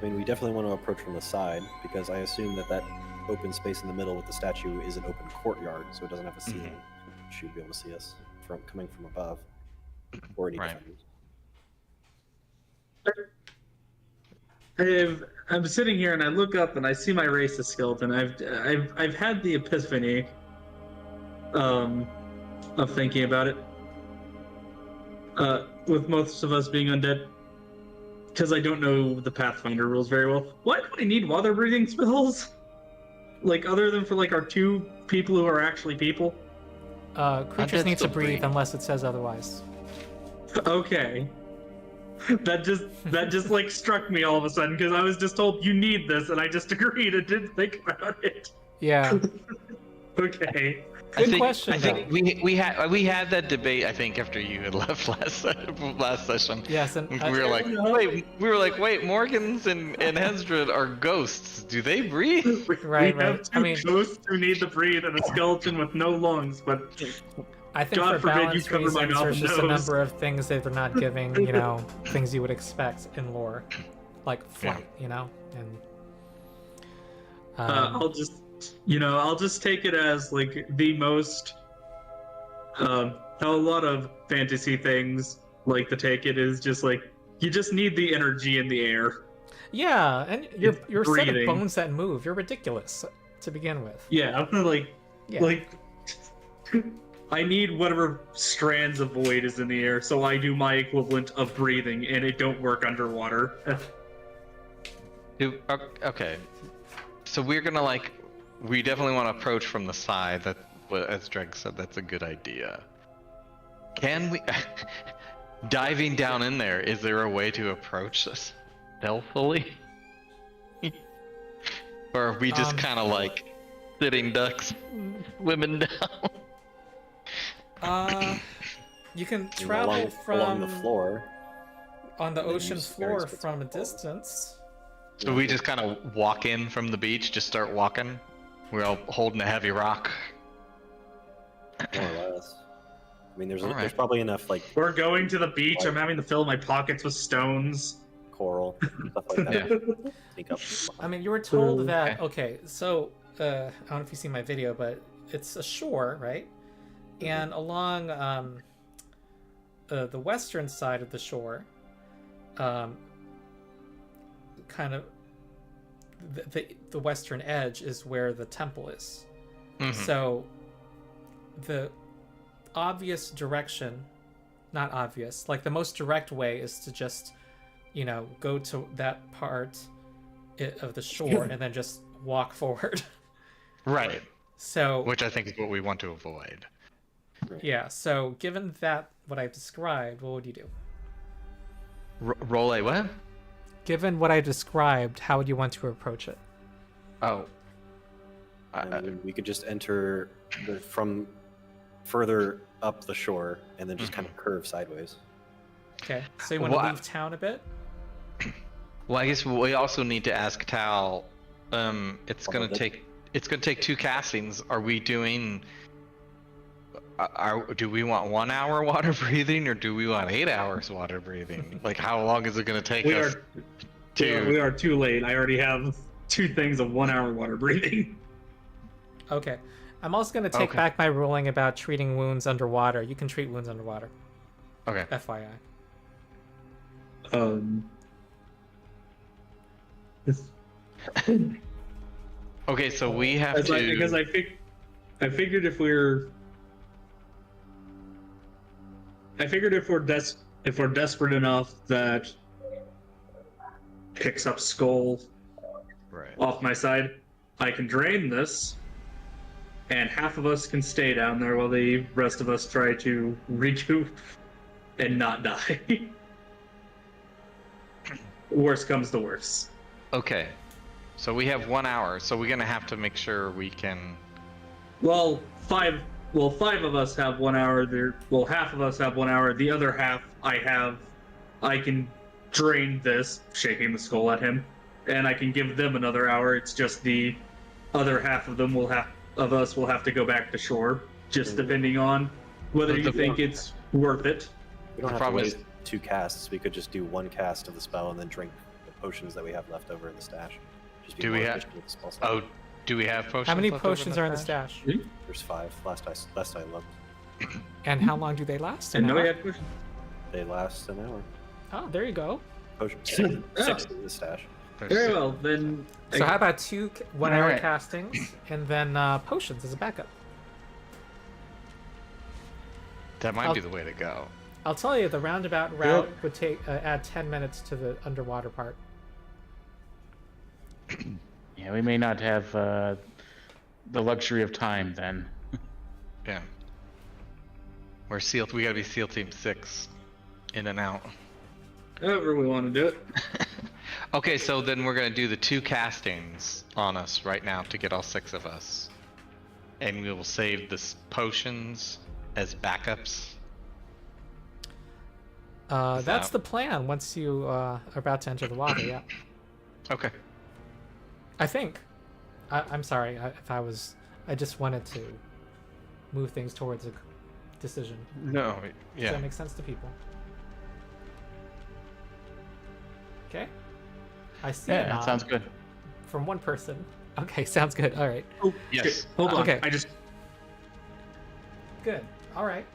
mean, we definitely want to approach from the side, because I assume that open space in the middle with the statue is an open courtyard, so it doesn't have a ceiling. She would be able to see us coming from above, or any Right. defenders. I'm sitting here and I look up and I see my racist skeleton. I've had the epiphany of thinking about it. With most of us being undead, because I don't know the Pathfinder rules very well. Why do I need water breathing spells? Like, other than for like our 2 people who are actually people? Creatures Undead need to still breathe breathe. unless it says otherwise. Okay. That just like struck me all of a sudden because I was just told you need this and I just agreed and didn't think about it. Yeah. Okay. Good question, I think we had that debate. I think after you had left last session. Yes, and We were like, wait, Morgans and Hesdrid are ghosts. Do they breathe? Right, We have right. 2 I mean, ghosts who need to breathe and a skeleton with no lungs, but I think God for forbid you balance cover my reasons, mouth there's and just a nose. number of things that they're not giving, you know, things you would expect in lore, like flight, you know, and I'll just take it as like the most. How a lot of fantasy things like to take it is just like you just need the energy in the air. yeah, and you're a set of breathing. bones that move. You're ridiculous to begin with. Yeah, Yeah. like I need whatever strands of void is in the air, so I do my equivalent of breathing, and it don't work underwater. Okay, so we're gonna we definitely want to approach from the side. That, as Dreg said, that's a good idea. Can we, diving down in there? Is there a way to approach this stealthily, or are we just kind of like sitting ducks, swimming down? You can You know, travel along the from floor. on the and then ocean use floor various bits from a of clothing. distance. So we just kind of walk in from the beach, just start walking. We're all holding a heavy rock. More or less. I mean, there's Alright. there's probably enough like We're going to the beach. I'm having to fill my pockets with stones. coral stuff like that. Sneak up. I mean, you were told that. Okay, so I don't know if you've seen my video, but it's a shore, right? And along the western side of the shore, kind of the western edge is where the temple is. Mhm. So the obvious direction, not obvious, like the most direct way is to just, you know, go to that part of the shore and then just walk forward. Right. So Which I think is what we want to avoid. yeah, so given that what I've described, what would you do? Roll a what? Given what I described, how would you want to approach it? Oh. I mean, we could just enter from further up the shore and then just kind of curve sideways. Okay, so you want to Well, leave town a bit? Well, I guess we also need to ask Tal. It's gonna Probably. take 2 castings. Are we doing? Do we want 1 hour water breathing or do we want 8 hours water breathing? Like, how long is it gonna take We us are to? we are too late. I already have 2 things of 1 hour water breathing. Okay. I'm also going to take Okay. back my ruling about treating wounds underwater. You can treat wounds underwater, Okay. FYI. Okay, so we have to. Because I figured if we're desperate enough that picks up skull Right. off my side, I can drain this, and half of us can stay down there while the rest of us try to recoup and not die. Worst comes to worst. Okay. So we have 1 hour. So we're gonna have to make sure we can. Well, five of us have 1 hour. Half of us have 1 hour. The other half, I can drain this, shaking the skull at him, and I can give them another hour. It's just the other half of them will have to go back to shore, just depending on whether But you the- think it's worth it. We don't The have to problem waste is- 2 casts. We could just do 1 cast of the spell and then drink the potions that we have left over in the stash. Just be Do more we have- efficient with the spell slot. Oh, do we have potions? How many left over potions are in the stash? There's 5. Last I looked, And how long do they last? And An no, hour? we had push. they last an hour. Oh, there you go. Potions. 6 in the stash. Very well, then. So how about 2 1-hour Alright. castings and then potions as a backup? That might be the way to go. I'll tell you, the roundabout route would take add 10 minutes to the underwater part. Yeah, we may not have the luxury of time then. Yeah. We're sealed. We gotta be SEAL Team 6, in and out. However we want to do it. Okay, so then we're gonna do the 2 castings on us right now to get all 6 of us, and we will save the potions as backups. That's the plan. Once you are about to enter the water, yeah. Okay. I think. I'm sorry if I was. I just wanted to move things towards a decision. No. Does Yeah. that make sense to people? Okay. I see. Yeah, a that nod sounds good. from one person. Okay, sounds good. All right. Oh, Yes. shit. Hold on. Okay. I just. Good. All right.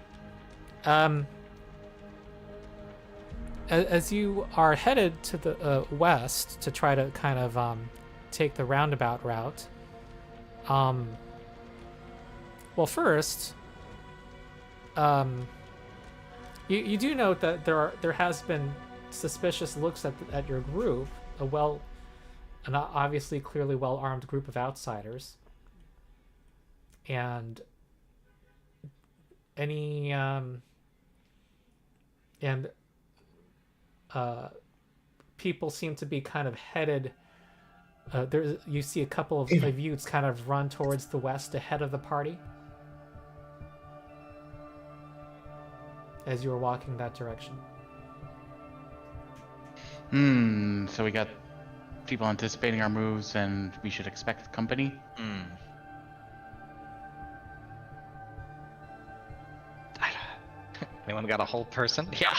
As you are headed to the west to try to kind of take the roundabout route, well, first, you do note that there has been suspicious looks at your group, an obviously clearly well-armed group of outsiders, and any people seem to be kind of headed. You see a couple of youths kind of run towards the west ahead of the party as you were walking that direction. So we got people anticipating our moves, and we should expect company. Anyone got a whole person? Yeah.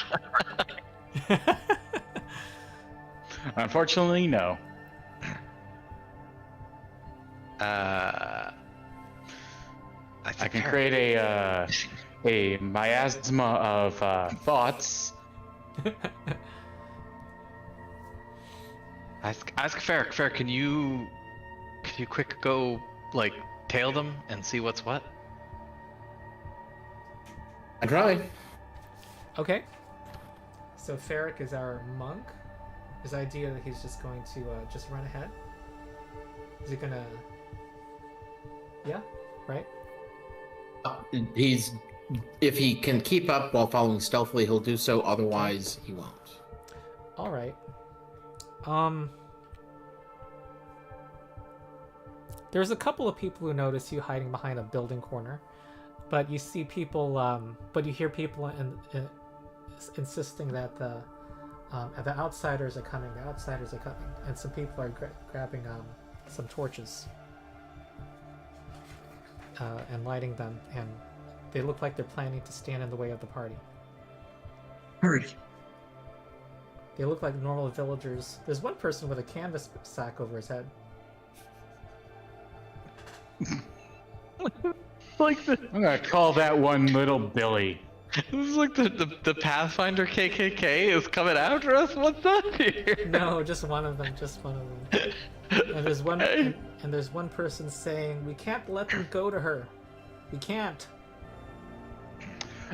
Unfortunately, no. I I can create a miasma of thoughts. Ask Feric. Feric, can you quick go like tail them and see what's what? I try. Okay. So Feric is our monk. His idea that he's just going to just run ahead. Is he gonna? Yeah. Right. He's if he can keep up while following stealthily, he'll do so. Otherwise, he won't. All right. There's a couple of people who notice you hiding behind a building corner, but you see people. But you hear people insisting that the outsiders are coming. The outsiders are coming, and some people are grabbing some torches and lighting them, and they look like they're planning to stand in the way of the party. Hurry. They look like normal villagers. There's one person with a canvas sack over his head. I'm gonna call that one Little Billy. This is like the Pathfinder KKK is coming after us. What's up here? No, just one of them. Just one of them. And there's one. And there's one person saying, "We can't let them go to her. We can't."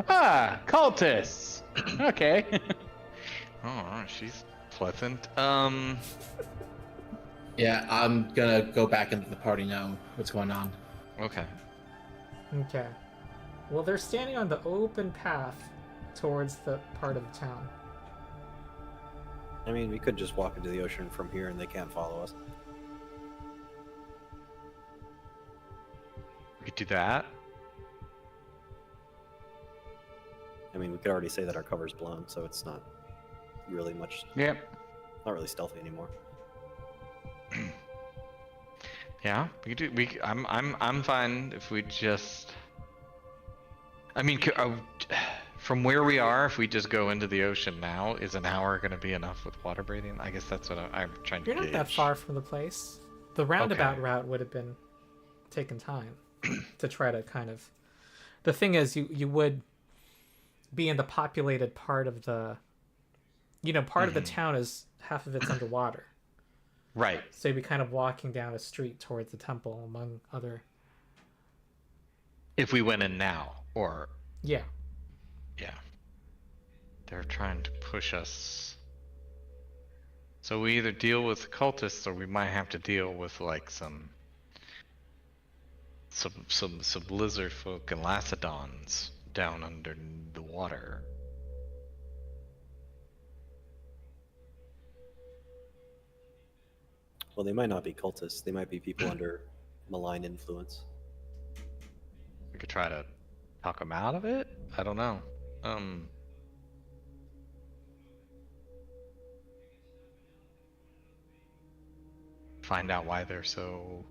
Ah, cultists. Okay. Oh, she's pleasant. Yeah, I'm gonna go back into the party now. What's going on? Okay. Okay. Well, they're standing on the open path towards the part of the town. I mean, we could just walk into the ocean from here and they can't follow us. We could do that. I mean, we could already say that our cover's blown, so it's not really much, Yep. not really stealthy anymore. Yeah, we could do. I'm fine if we just. I mean, from where we are, if we just go into the ocean now, is an hour going to be enough with water breathing? I guess that's what I'm trying to You're not gauge. that far from the place. The roundabout Okay. route would have been taken time to try to kind of. The thing is, you would be in the populated part of the. Part of the town is half of it's underwater. Right. So you'd be kind of walking down a street towards the temple among other. If we went in now, or Yeah. yeah, they're trying to push us. So we either deal with cultists, or we might have to deal with like some lizard folk and lacedons down under the water. Well, they might not be cultists. They might be people under malign influence. We could try to talk them out of it. I don't know. Find out why they're so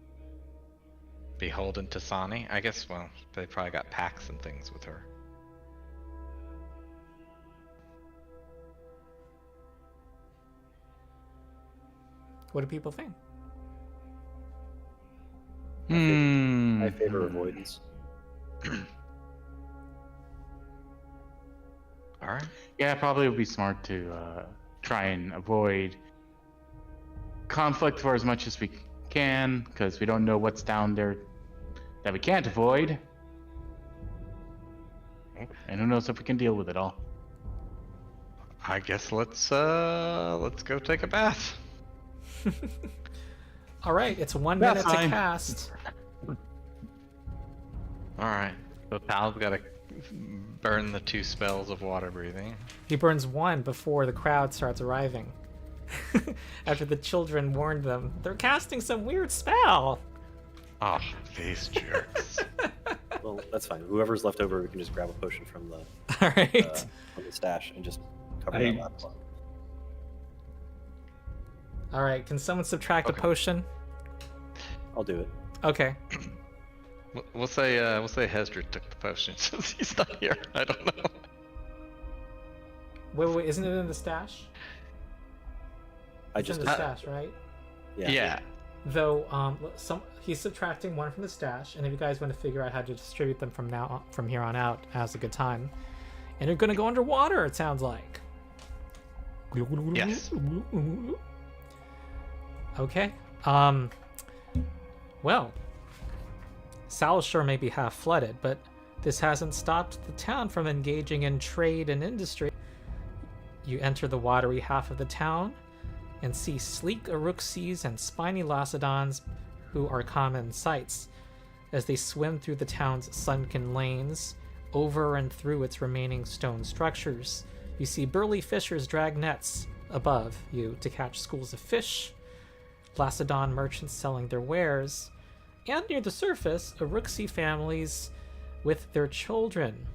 beholden to Sani. I guess, well, they probably got pacts and things with her. What do people think? I favor avoidance. Alright. Yeah, probably would be smart to try and avoid conflict for as much as we can, because we don't know what's down there that we can't avoid. And who knows if we can deal with it all. I guess let's go take a bath. All right, it's 1 That's minute to fine. cast. Alright. So Tal's gotta burn the 2 spells of water breathing. He burns 1 before the crowd starts arriving. After the children warned them, they're casting some weird spell. Oh, these jerks. Well, that's fine. Whoever's left over, we can just grab a potion from the All right. from the stash and just cover I- that laptop. All right. Can someone subtract a Okay. potion? I'll do it. Okay. We'll say Hesdrid took the potion since he's not here. I don't know. Wait. Isn't it in the stash? I It's just in the stash, right? yeah. Though, he's subtracting 1 from the stash, and if you guys want to figure out how to distribute them from here on out, now's a good time. And you're gonna go underwater. It sounds like. Yes. Okay. Well, Salashore may be half flooded, but this hasn't stopped the town from engaging in trade and industry. You enter the watery half of the town and see sleek Uruxes and spiny Lacedons, who are common sights, as they swim through the town's sunken lanes, over and through its remaining stone structures. You see burly fishers drag nets above you to catch schools of fish, Lacedon merchants selling their wares, and near the surface, Uruxi families with their children.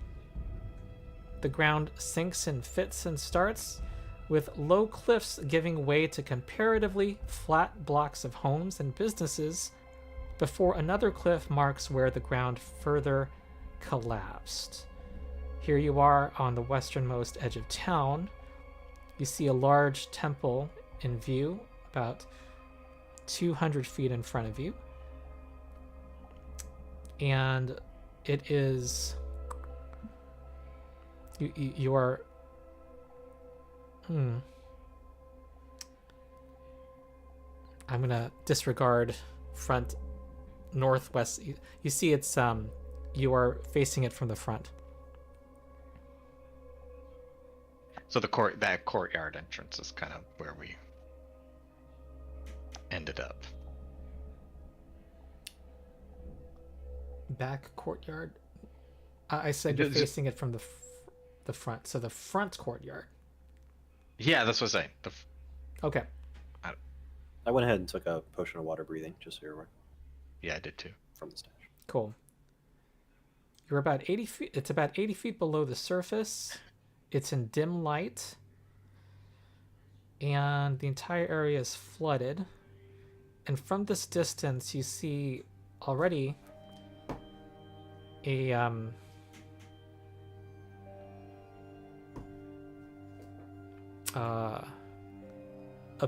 The ground sinks in fits and starts, with low cliffs giving way to comparatively flat blocks of homes and businesses, before another cliff marks where the ground further collapsed. Here you are on the westernmost edge of town. You see a large temple in view, about 200 feet in front of you. And it is... You are... I'm gonna disregard front northwest. You see it's you are facing it from the front. So that courtyard entrance is kind of where we ended up. Back courtyard. I said you're facing it from the front. So the front courtyard. Yeah, that's what I'm saying. Okay. I went ahead and took a potion of water breathing, just so you're aware, Yeah, I did too. from the stash. Cool. You're about 80 feet. It's about 80 feet below the surface. It's in dim light. And the entire area is flooded. And from this distance, you see already a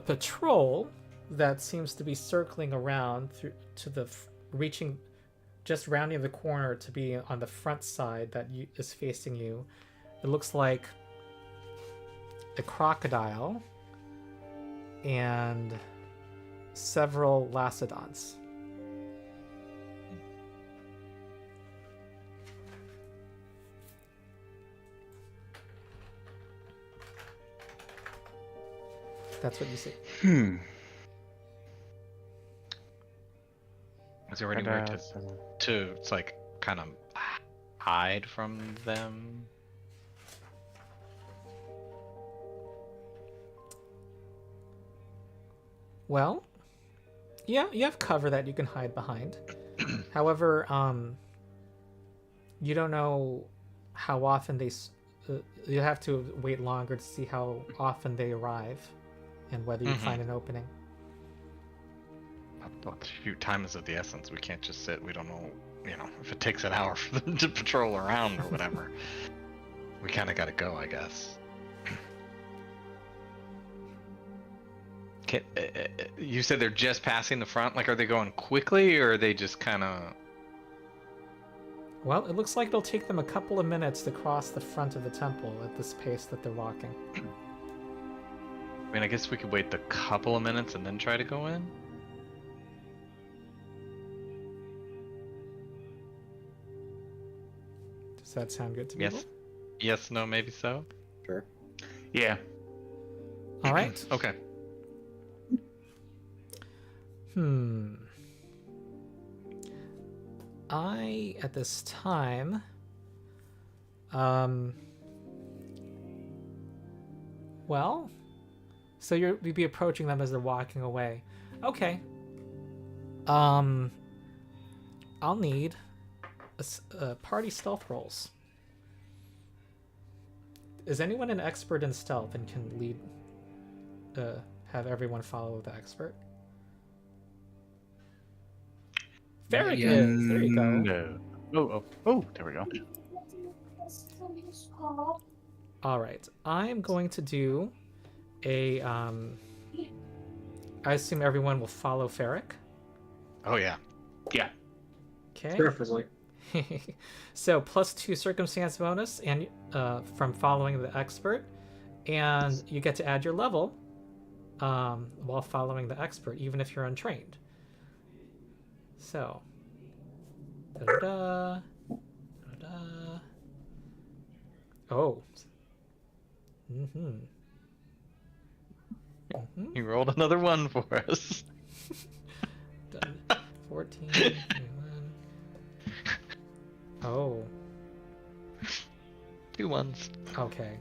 patrol that seems to be circling around through to the reaching, just rounding the corner to be on the front side that is facing you. It looks like a crocodile and several lacedons. That's what you see. Is there anywhere to it's like kind of hide from them? Well, yeah, you have cover that you can hide behind. However, you don't know how often they. You have to wait longer to see how often they arrive, and whether you find an opening. Shoot, time is of the essence. We can't just sit. We don't know, if it takes an hour for them to patrol around or whatever. We kind of got to go, I guess. You said they're just passing the front? Like, are they going quickly, or are they just kind of... Well, it looks like it'll take them a couple of minutes to cross the front of the temple at this pace that they're walking. I mean, I guess we could wait the couple of minutes and then try to go in? Does that sound good to me? Yes. Yes, no, maybe so? Sure. Yeah. All right. Okay. At this time, well, so you'll be approaching them as they're walking away. Okay. I'll need a party stealth rolls. Is anyone an expert in stealth and can lead, have everyone follow the expert? Feric is. There you go. No. Oh, there we go. All right. I'm going to do a. I assume everyone will follow Feric. Oh yeah. Yeah. Okay. Preferably. So +2 circumstance bonus and from following the expert, and you get to add your level while following the expert, even if you're untrained. So, oh, You rolled another one for us. 14, 21. Oh. 2 ones. Okay.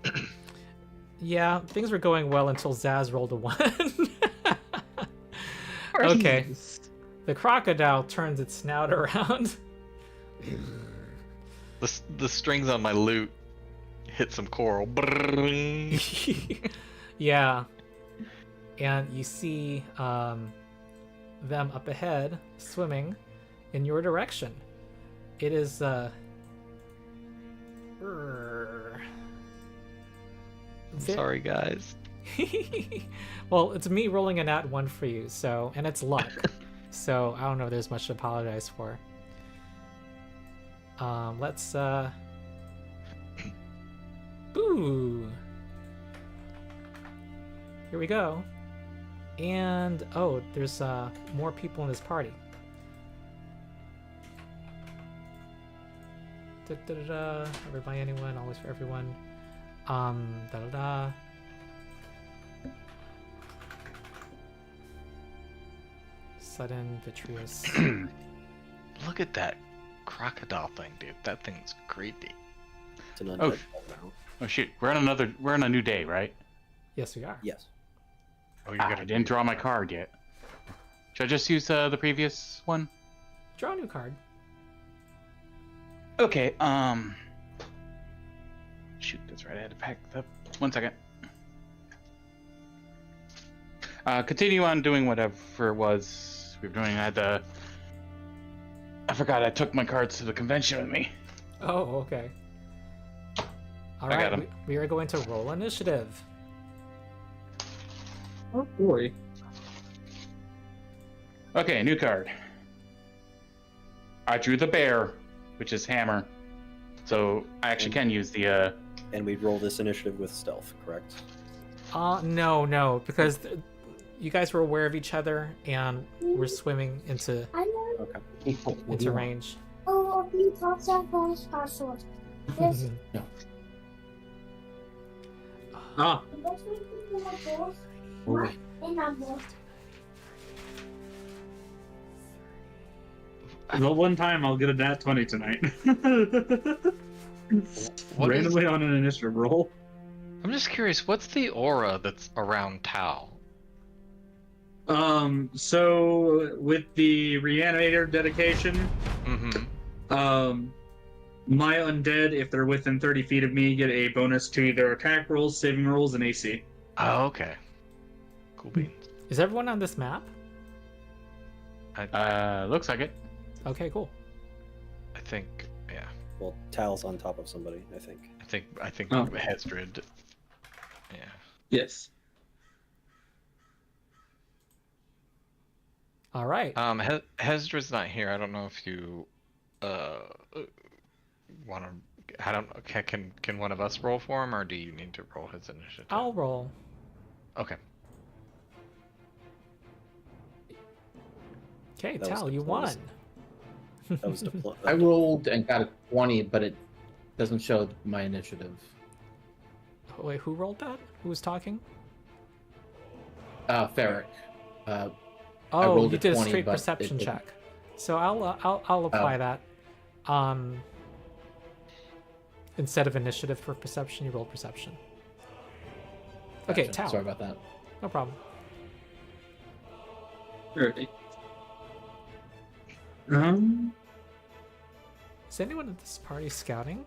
Yeah, things were going well until Zaz rolled a 1. Okay. The crocodile turns its snout around. The strings on my lute hit some coral. Yeah. And you see them up ahead, swimming in your direction. It is, Sorry, guys. Well, it's me rolling a nat 1 for you, so, and it's luck. So, I don't know if there's much to apologize for. Let's, Ooh! Here we go. And, oh, there's, more people in this party. Da-da-da-da. Never by anyone, always for everyone. Da-da-da. Sudden vitreous. Look at that crocodile thing, dude. That thing's creepy. It's an undead Oh. now. Oh shoot, we're on a new day, right? Yes, we are. Yes. Oh, you're I didn't draw my card yet. Should I just use the previous one? Draw a new card. Okay, shoot, that's right, I had to pack up. 1 second. Continue on doing whatever it was we were doing. I forgot I took my cards to the convention with me. Oh, okay. All I got right, 'em. we are going to roll initiative. Oh boy. Okay, new card. I drew the bear, which is hammer. So I actually can use the And we roll this initiative with stealth, correct? No, because you guys were aware of each other and were swimming into range. Ah, the one time I'll get a nat 20 tonight. What is- Randomly on an initiative roll. I'm just curious, what's the aura that's around Tal? So with the reanimator dedication, my undead, if they're within 30 feet of me, get a bonus to either attack rolls, saving rolls, and AC. Oh, okay. Cool beans. Is everyone on this map? Looks like it. Okay, cool. I think, yeah. Well, Tal's on top of somebody, I think. I think Oh. Hesdrid. Yeah. Yes. All right. Hesdrid's not here. I don't know if you want to. I don't. Can one of us roll for him, or do you need to roll his initiative? I'll roll. Okay. Okay, That was Tal, you close. won. That was I rolled and got a 20, but it doesn't show my initiative. Wait, who rolled that? Who was talking? Feric. Oh, rolled you a did a 20, straight but perception it didn't. check. So I'll apply that. Instead of initiative for perception, you rolled perception. Okay, Gotcha. Tal. Sorry about that. No problem. Alright. Is anyone at this party scouting?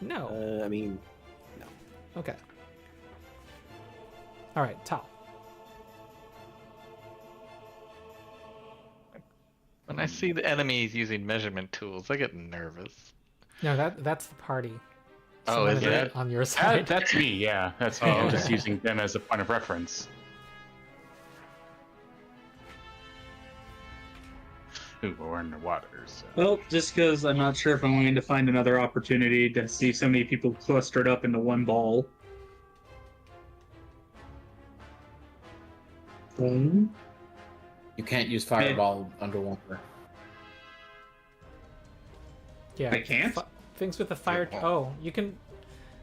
No. I mean, no. Okay. All right, Tal. When I see the enemies using measurement tools, I get nervous. No, that's the party. Oh, Someone is it? on your side? That's me, yeah. That's me. I'm just using them as a point of reference. Ooh, we're underwater, so. Well, just because I'm not sure if I'm going to find another opportunity to see so many people clustered up into one ball. You can't use fireball underwater. Yeah. I can't? Things with the fire. Oh, you can.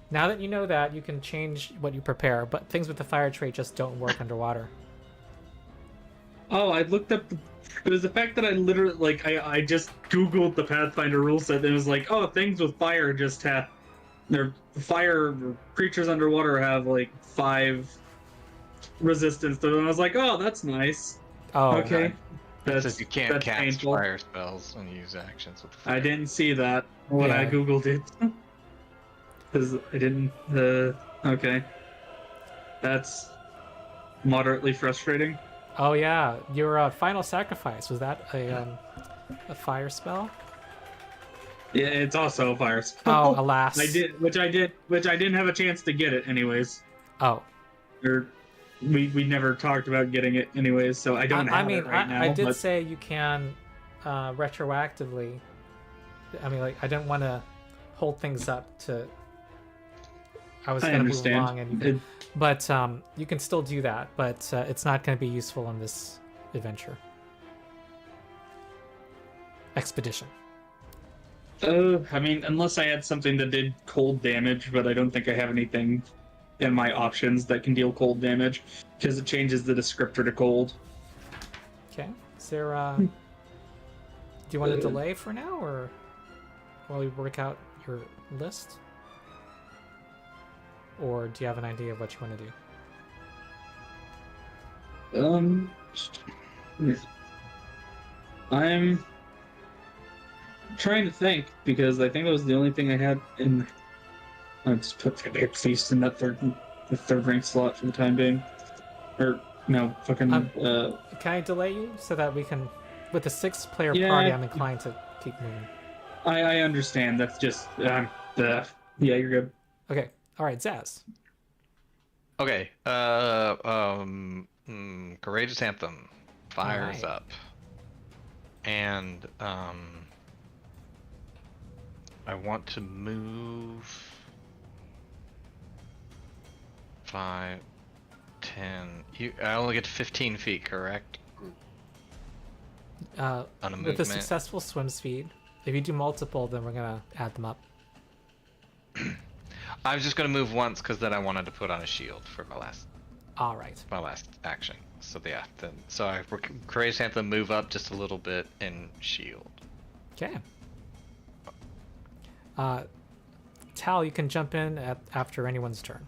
Now that you know that, you can change what you prepare, but things with the fire trait just don't work underwater. Oh, I looked up. It was the fact that I literally, like, I just Googled the Pathfinder rule set and it was like, oh, things with fire just have. Their fire creatures underwater have, like, 5 resistance to them. And I was like, oh, that's nice. Oh, Okay. It That's, says you can't that's cast painful. fire spells and use actions with fire. I didn't see that when I Yeah. Googled it. Because I didn't. Okay. That's moderately frustrating. Oh yeah, your final sacrifice, was that a fire spell? Yeah, it's also a fire spell. Oh, alas. I didn't have a chance to get it anyways. Oh, Or we never talked about getting it anyways, so I don't have it right now. I did but say you can retroactively. I mean, like, I didn't want to hold things up to. I was I going to move understand. along, and but you can still do that, but it's not going to be useful in this adventure expedition. I mean, unless I had something that did cold damage, but I don't think I have anything in my options that can deal cold damage because it changes the descriptor to cold. Okay, is there? Do you want to delay for now, or while we work out your list? Or do you have an idea of what you want to do? I'm trying to think because I think that was the only thing I had in. I just put Feric Feast in that the third rank slot for the time being. Or no, fucking. Can I delay you so that we can, with the 6-player Yeah. party, I'm inclined to keep moving. I understand. That's just yeah, you're good. Okay, all right, Zaz. Okay. Courageous Anthem fires Alright. up, and I want to move 5, 10. I only get 15 feet, correct? On a With a movement. successful swim speed. If you do multiple, then we're gonna add them up. I was just gonna move once because then I wanted to put on a shield for my last All right. action. So yeah, so I Courageous Anthem, move up just a little bit and shield. Okay. Tal, you can jump in after anyone's turn.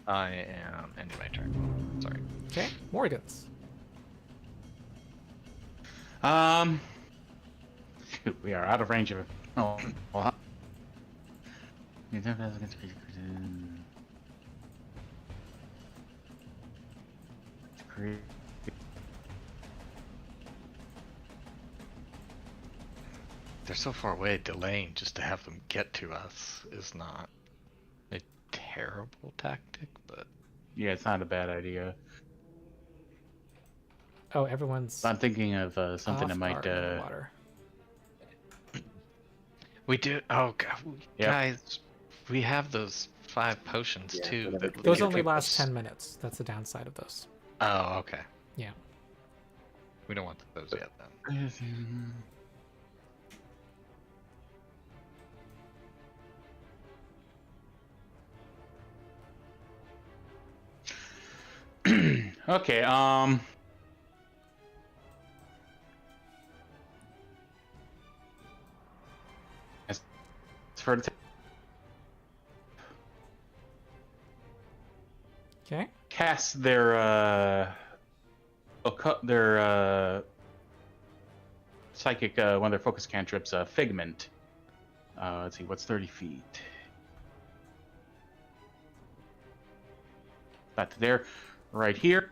I am ending my turn. Sorry. Okay, Morgan's. We are out of range of. Oh, well. They're so far away, delaying just to have them get to us is not a terrible tactic, but Yeah, it's not a bad idea. Oh, everyone's I'm thinking of something off that might. guard in the water. we do. Oh god, Yep. guys, we have those 5 potions Yeah, too. whatever. That Those can only keep last us- 10 minutes. That's the downside of those. Oh, okay. Yeah. We don't want those yet then. Okay. As for the Okay. cast their psychic one of their focus cantrips, Figment. Let's see, what's 30 feet? Not there, right here.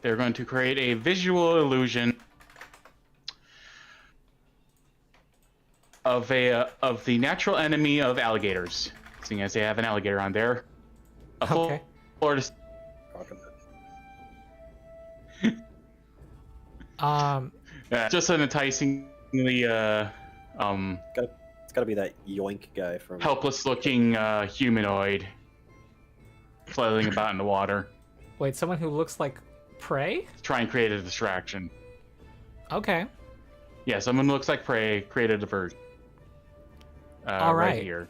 They're going to create a visual illusion of the natural enemy of alligators, seeing as they have an alligator on there. A full Okay. Florida. Just an enticingly It's gotta be that yoink guy from. helpless-looking humanoid flailing about in the water. Wait, someone who looks like prey? Try and create a distraction. Okay. Yeah, someone who looks like prey, create a diversion. All right right. here.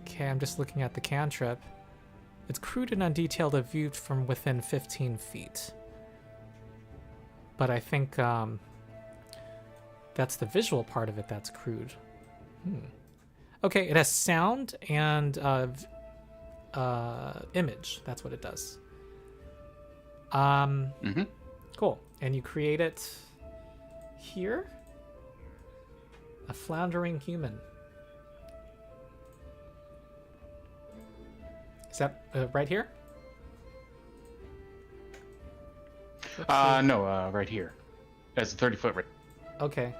Okay, I'm just looking at the cantrip. It's crude and undetailed if viewed from within 15 feet. But I think that's the visual part of it that's crude. Okay, it has sound and image. That's what it does. Cool. And you create it here? A floundering human. Is that right here? No, right here. That's a 30-foot range. Okay.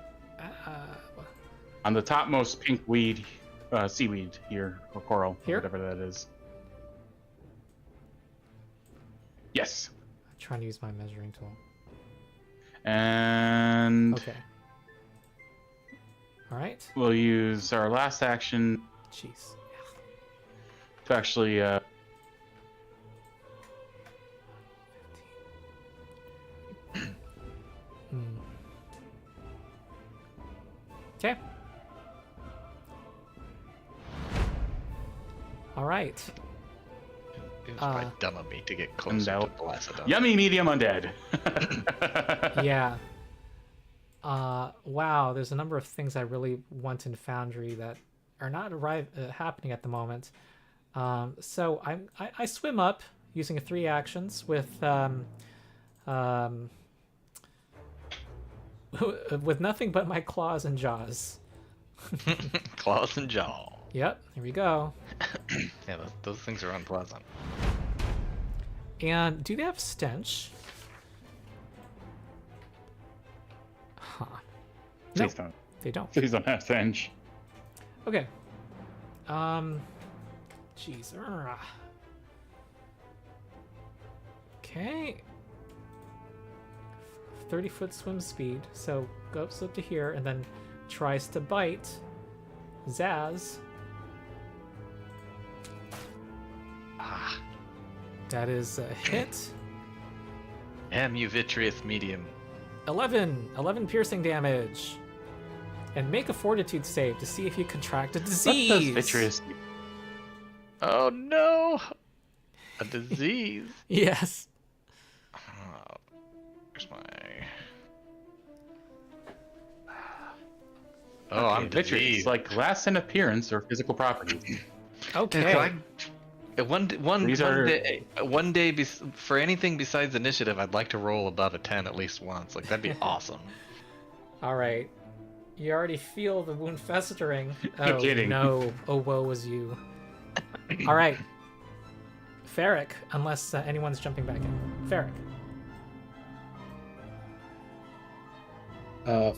On the topmost pink weed, seaweed here, or coral, Here? whatever that is. Yes. I'm trying to use my measuring tool. And Okay. All right. we'll use our last action Jeez. to actually Okay. All right. It was probably dumb of me to get closer to out. Blassadon. yummy medium undead. Yeah. Wow, there's a number of things I really want in Foundry that are not happening at the moment. So I swim up using 3 actions with with nothing but my claws and jaws. Claws and jaw. Yep, here we go. Yeah, those things are unpleasant. And do they have stench? Huh. No, Please don't. they don't. Please don't have stench. Okay. Jeez. Okay. 30-foot swim speed, so goes up to here and then tries to bite Zaz. That is a hit. Damn you, vitreous medium. 11 piercing damage. And make a fortitude save to see if you contract a What does disease. vitreous? Oh no! A disease. Yes. Where's my... Oh, I'm vitreous. diseased. Like lasts in appearance or physical properties. Okay. One day for anything besides initiative, I'd like to roll above a 10 at least once. Like that'd be awesome. All right. You already feel the wound festering. No Oh kidding. no! Oh woe was you. All right. Feric, unless anyone's jumping back in. Feric.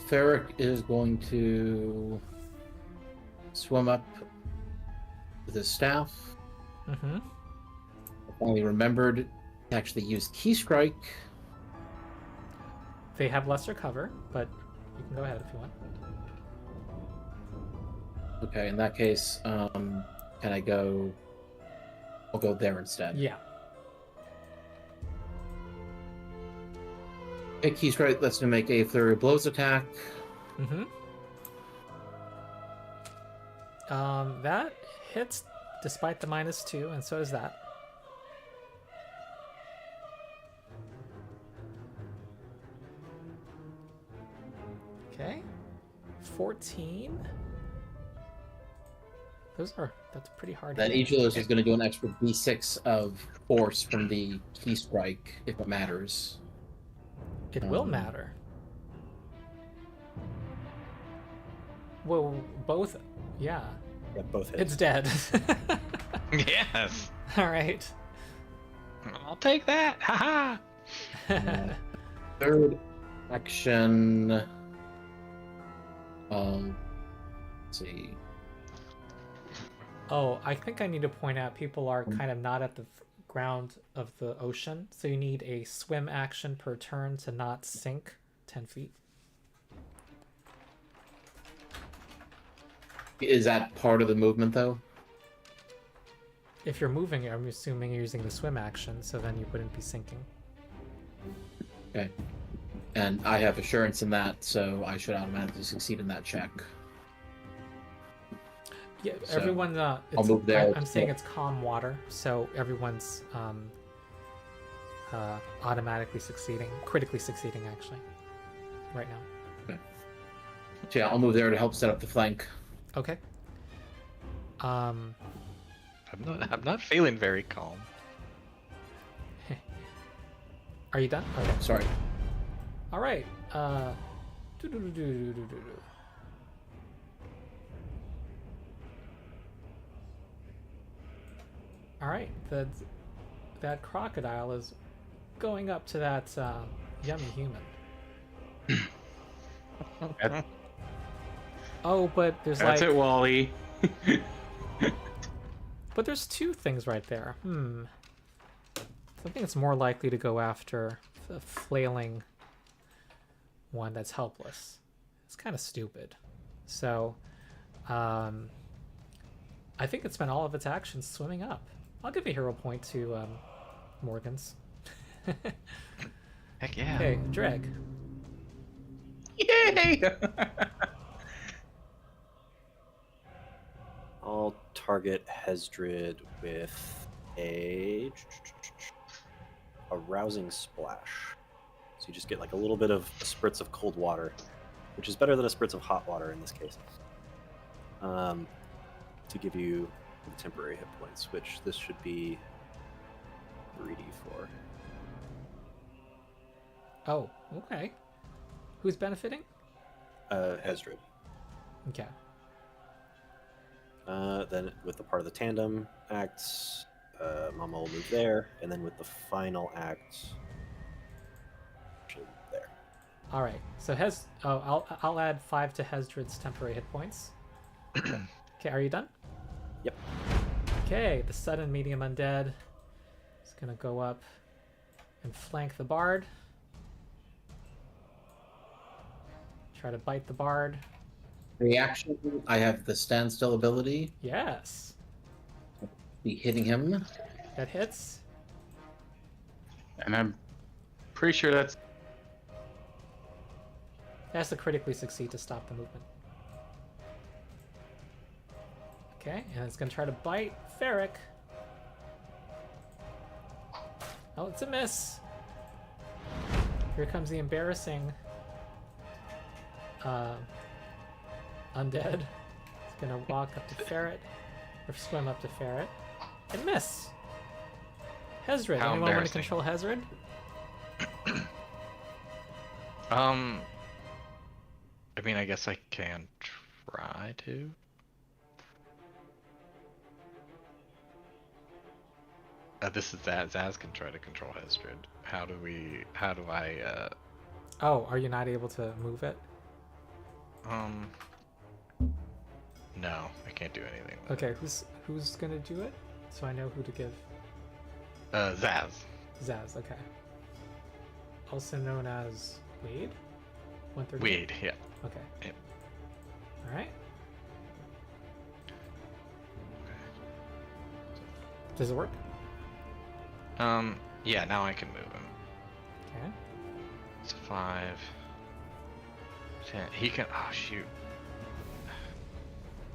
Feric is going to swim up with his staff. Mm-hmm. I finally remembered to actually use Key Strike. They have lesser cover, but you can go ahead if you want. Okay, in that case, can I go? I'll go there instead. Yeah. Okay, Key Strike lets me make a flurry of blows attack. Mm-hmm. That hits despite the -2, and so does that. Okay. 14. That's pretty hard. Then hit. each of those is going to do an extra d6 of force from the Key Strike, if it matters. It will matter. Well, both. Yeah. Yeah, both hit. It's dead. Yes. All right. I'll take that. Haha. Third action. Let's see. Oh, I think I need to point out people are kind of not at the ground of the ocean, so you need a swim action per turn to not sink 10 feet. Is that part of the movement, though? If you're moving, I'm assuming you're using the swim action, so then you wouldn't be sinking. Okay. And I have assurance in that, so I should automatically succeed in that check. Yeah, So, everyone. I'll move there. I'm saying it's calm water, so everyone's automatically succeeding, critically succeeding, actually, right now. So yeah, I'll move there to help set up the flank. Okay. I'm not feeling very calm. Are you done? Okay. Sorry. All right. All right. That crocodile is going up to that yummy human. Oh, but there's That's like. it, Wally. But there's two things right there. I think it's more likely to go after the flailing one that's helpless. It's kind of stupid. So, I think it spent all of its actions swimming up. I'll give a hero point to Morgan's. Heck yeah. Okay, Dreg. Yay! I'll target Hesdrid with a rousing splash. So you just get like a little bit of spritz of cold water, which is better than a spritz of hot water in this case. To give you temporary hit points, which this should be 3d4. Oh, okay. Who's benefiting? Hesdrid. Okay. Then with the part of the tandem acts, Mama will move there, and then with the final act, there. All right. So I'll add 5 to Hesdrid's temporary hit points. Okay, are you done? Yep. Okay, the sudden medium undead is gonna go up and flank the bard. Try to bite the bard. Reaction, I have the standstill ability. Yes. Be hitting him. That hits. And I'm pretty sure that's It has to critically succeed to stop the movement. Okay, and it's gonna try to bite Feric. Oh, it's a miss. Here comes the embarrassing undead. It's gonna walk up to Ferret, or swim up to Ferret, and miss. Hesdrid, How anyone want to embarrassing. control Hesdrid? I mean, I guess I can try to. This is Zaz can try to control Hesdrid. How do I, Oh, are you not able to move it? no, I can't do anything. Okay, who's gonna do it? So I know who to give. Zaz. Zaz, okay. Also known as Wade? 130? Wade, yeah. Okay. Yep. Alright. Does it work? Yeah, now I can move him. Okay. It's 5, 10. He can. Oh shoot.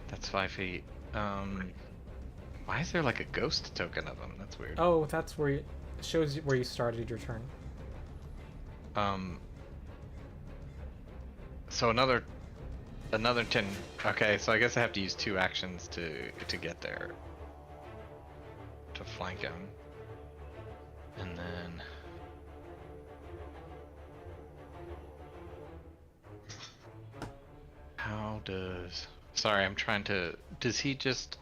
That's 5 feet. Why is there like a ghost token of him? That's weird. Oh, that's where it shows you where you started your turn. So another 10. Okay, so I guess I have to use 2 actions to get there. To flank him. And then how does Sorry, I'm trying to does he just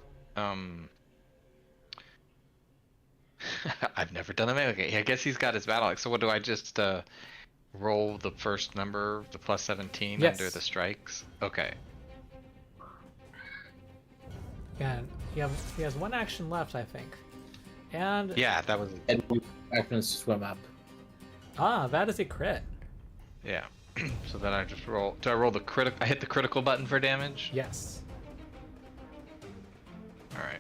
I've never done a melee game. I guess he's got his battle axe. So what do I just roll the first number, the plus 17 Yes. under the strikes? Okay. And he has one action left, I think. And Yeah, that was And actions to swim up. that is a crit. yeah. So then I just roll. Do I roll the critical? I hit the critical button for damage. Yes. All right.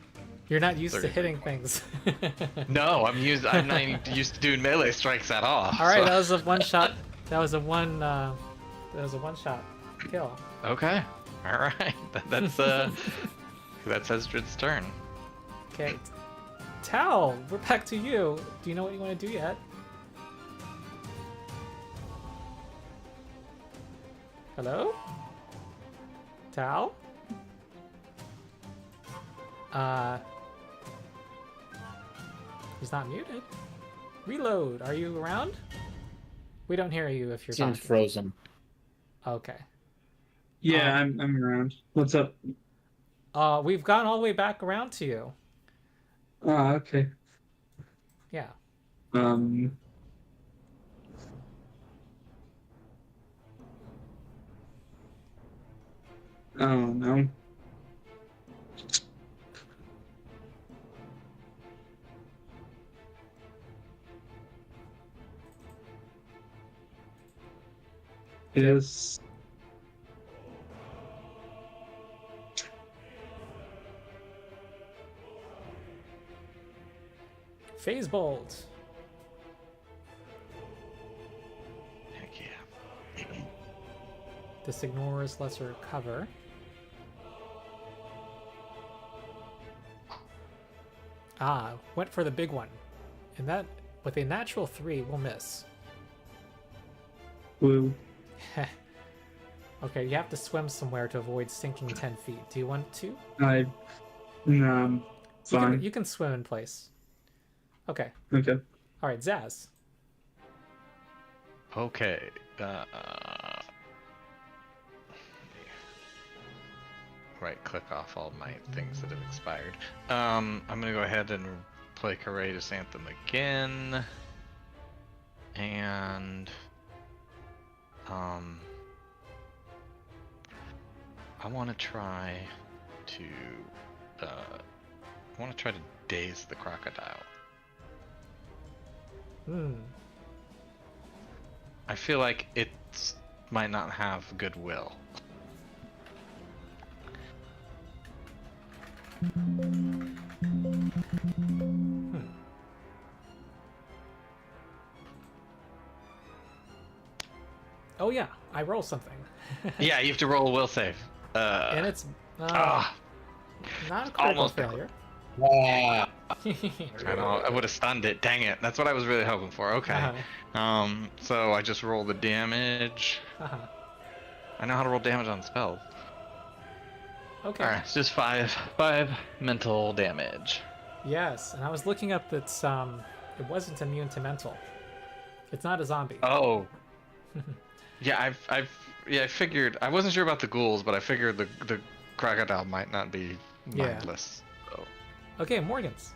You're not used to 30. hitting things. No, I'm not even used to doing melee strikes at all. All right, so- that was a one shot. That was a one shot kill. Okay. All right. That's that's Hesdrid's turn. Okay. Tal, we're back to you. Do you know what you want to do yet? Hello? Tal? He's not muted. Reload. Are you around? We don't hear you if you're Seems talking. frozen. Okay. Yeah, I'm around. What's up? We've gone all the way back around to you. Ah, okay. Yeah. I don't know. Yes. Phase bolt. Heck yeah. This ignores lesser cover. Went for the big one. And that, with a natural 3, we'll miss. Woo. Okay, you have to swim somewhere to avoid sinking 10 feet. Do you want to? No, fine. You can swim in place. Okay. Okay. All right, Zaz. Okay. Right, click off all my things that have expired. I'm gonna go ahead and play Courageous Anthem again. And I want to try to daze the crocodile. Hmm. I feel like it's might not have goodwill. Oh yeah, I roll something. Yeah, you have to roll a will save. And it's not a critical almost failure. Yeah. I would have stunned it. Dang it. That's what I was really hoping for. Okay. So I just roll the damage. I know how to roll damage on spells. Okay. Alright, it's just five mental damage. Yes, and I was looking up that it wasn't immune to mental. It's not a zombie. Oh. Yeah, I figured. I wasn't sure about the ghouls, but I figured the crocodile might not be mindless. So. Okay, Morgan's.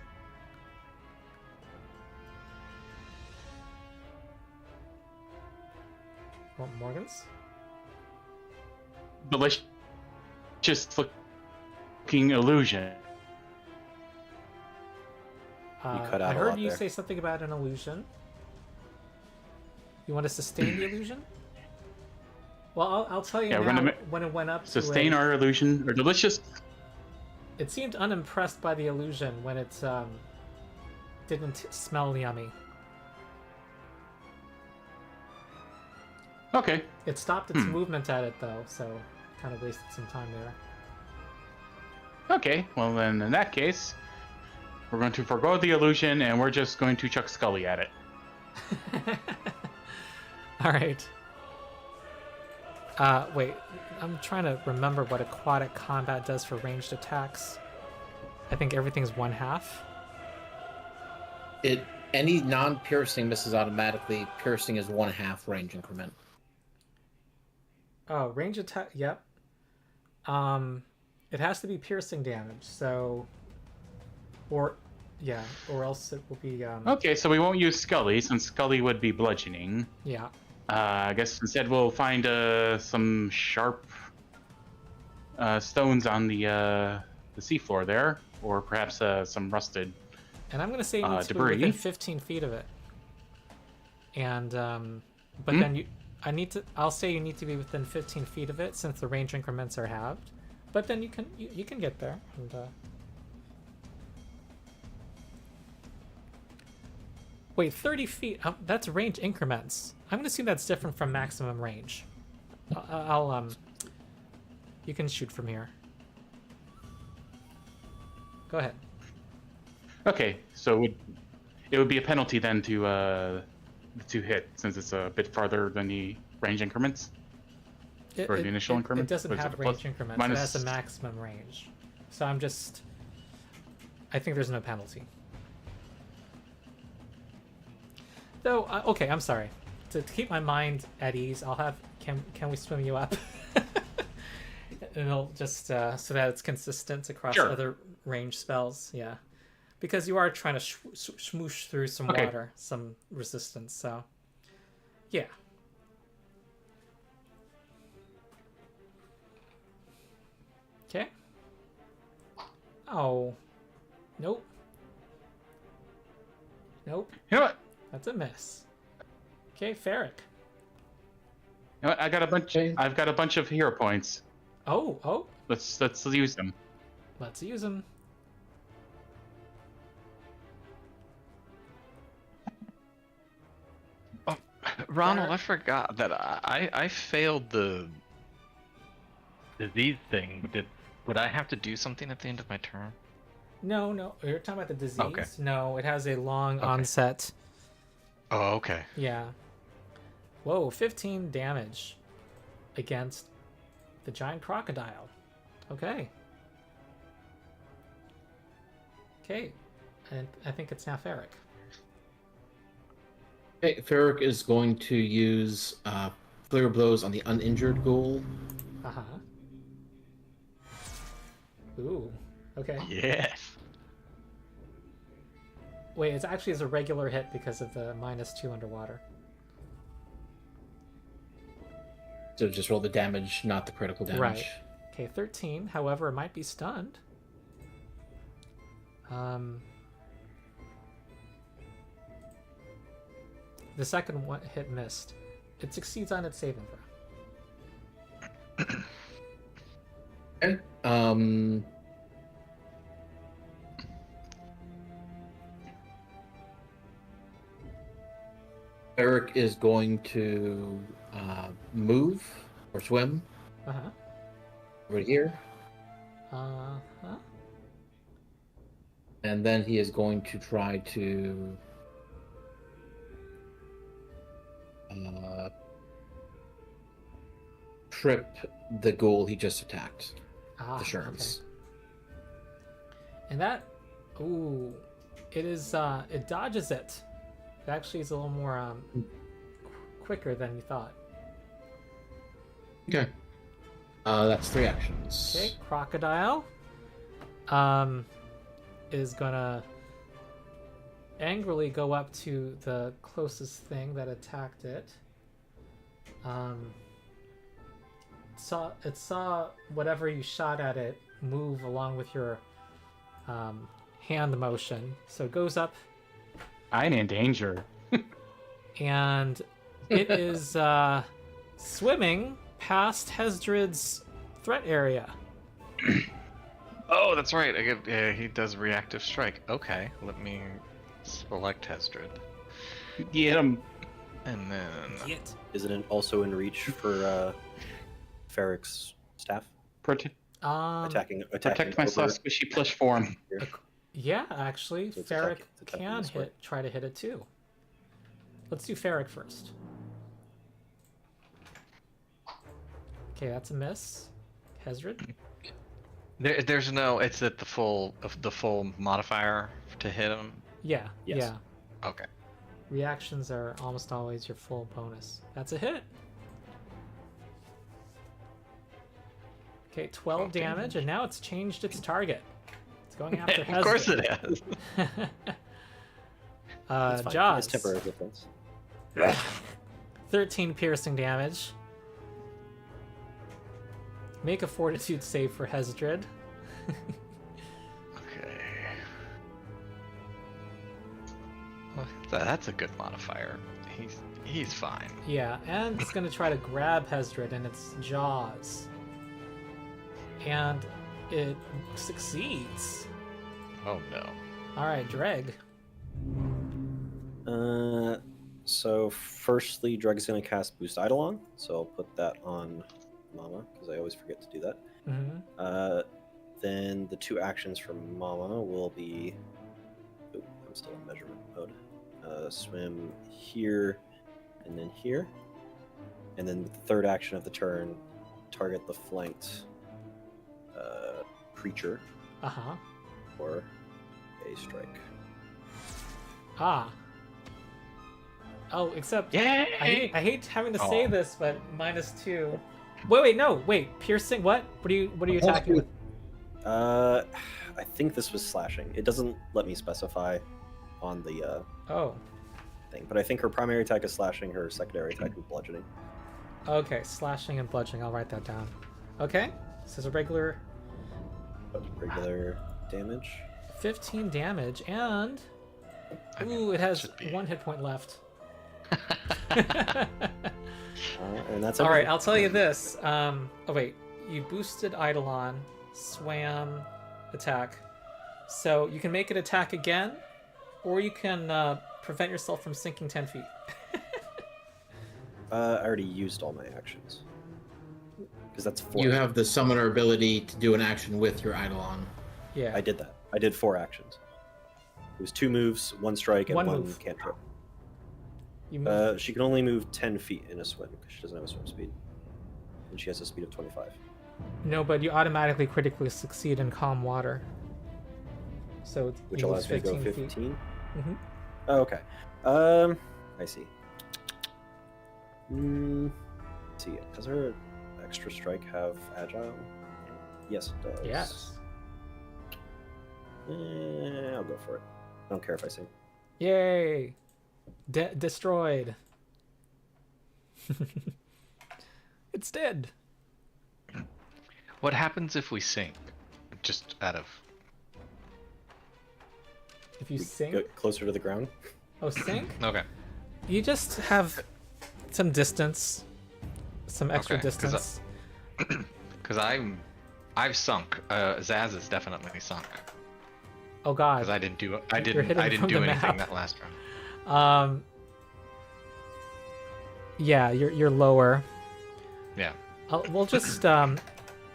Want Morgan's? Delicious looking illusion. cut out I a heard lot you there. say something about an illusion. You want to sustain the illusion? Well, I'll tell you Yeah, we're now, gonna when it went up sustain to our illusion, or delicious. It seemed unimpressed by the illusion when it didn't smell yummy. Okay. It stopped its movement at it though, so kind of wasted some time there. Okay, well then in that case, we're going to forgo the illusion and we're just going to chuck Scully at it. Alright. Wait, I'm trying to remember what aquatic combat does for ranged attacks. I think everything's 1/2. Any non-piercing misses automatically. Piercing is 1/2 range increment. Oh, range attack, yep. It has to be piercing damage, so... Or else it will be, Okay, so we won't use Scully, since Scully would be bludgeoning. Yeah. I guess instead we'll find some sharp stones on the seafloor there, or perhaps some rusted And I'm going to say you need to be debris. within 15 feet of it. And, but then I'll say you need to be within 15 feet of it since the range increments are halved. But then you can get there. And, wait, 30 feet? That's range increments. I'm going to assume that's different from maximum range. You can shoot from here. Go ahead. Okay, so it would be a penalty then to hit, since it's a bit farther than the range increments? Or the initial increment? It doesn't What is have it, range plus- increments. minus- It has a maximum range. So I think there's no penalty. Though, okay, I'm sorry. To keep my mind at ease, I'll have... Can we swim you up? And it'll just... so that it's consistent across Sure. other range spells. Yeah. Because you are trying to smoosh through some Okay. water, some resistance, so... Yeah. Okay. Oh. Nope. Nope. You know what? That's a miss. Okay, Feric. You know what? I've got a bunch of hero points. Oh. Let's use them. Let's use them. Ronald, I forgot that I failed the disease thing. Would I have to do something at the end of my turn? No. You're talking about the disease? Okay. No, it has a long onset. Oh, okay. Yeah. Whoa, 15 damage against the giant crocodile. Okay. Okay. And I think it's now Feric. Okay, Feric is going to use Flare Blows on the uninjured ghoul. Uh-huh. Ooh. Okay. Yes. Wait, it's actually as a regular hit because of the -2 underwater. So just roll the damage, not the critical damage. Right. Okay, 13. However, it might be stunned. The second one hit missed. It succeeds on its saving throw. Okay. Feric is going to move or swim Uh huh. over here, Uh huh. and then he is going to try to trip the ghoul he just attacked. Ah, The Sherms. okay. And that, ooh, it is. It dodges it. It actually is a little more quicker than you thought. Okay. That's 3 actions. Okay, crocodile is gonna angrily go up to the closest thing that attacked it. Saw whatever you shot at it move along with your hand motion, so it goes up I'm in danger. and it is swimming past Hesdrid's threat area. Oh, that's right. He does reactive strike. Okay, let me select Hesdrid. Get him. And then... Isn't it also in reach for Feric's staff? Attacking Protect myself, over- squishy plush form. Yeah, actually, So it's Feric attacking can this way. try to hit it too. Let's do Feric first. Okay, that's a miss. Hesdrid. There's no... It's at the full modifier to hit him? Yeah, Yes. yeah. Okay. Reactions are almost always your full bonus. That's a hit. Okay, 12 damage, and now it's changed its target. It's going after Hesdrid. Of course it is. It's fine. Jaws. It's temporary difference. 13 piercing damage. Make a fortitude save for Hesdrid. Okay. Well, that's a good modifier. He's fine. Yeah, and it's going to try to grab Hesdrid in its jaws. And it succeeds. Oh no. Alright, Dreg. So firstly, Dreg's gonna cast Boost Eidolon, so I'll put that on Mama, because I always forget to do that. Mm-hmm. Then the 2 actions from Mama will be... Oh, I'm still in measurement mode. Swim here, and then here. And then the 3rd action of the turn, target the flanked creature Uh-huh. for a strike. Ah. Oh, except Yay! I hate having to say this, but -2. Wait, piercing what? What are you attacking with? I think this was slashing. It doesn't let me specify on the Oh. thing, but I think her primary attack is slashing, her secondary attack is bludgeoning. Okay, slashing and bludgeoning. I'll write that down. Okay. This is a regular Damage. 15 damage, and ooh, it has 1 hit point left. And that's All right, everything. I'll tell you this. Oh wait, you boosted Eidolon, swam, attack, so you can make it attack again, or you can prevent yourself from sinking 10 feet. I already used all my actions. Because that's 4. You have the summoner ability to do an action with your Eidolon. Yeah. I did that. I did 4 actions. It was 2 moves, 1 strike, and 1 1 move. cantrip. You move. She can only move 10 feet in a swim, because she doesn't have a swim speed. And she has a speed of 25. No, but you automatically critically succeed in calm water. So Which you allows me lose to go 15 feet. 15? Mm-hmm. Oh, okay. I see. Let's see, does her extra strike have agile? Yes, it does. Yes. I'll go for it. I don't care if I sing. Yay! Destroyed. It's dead. What happens if we sink? Just out of... If you We sink. Go closer to the ground. Oh, sink? Okay. You just have some distance, some extra Okay, 'cause distance, Because I've sunk. Zaz is definitely sunk. Oh God. Because I didn't do You're anything hitting from the map. that last round. Yeah, you're lower. Yeah. We'll just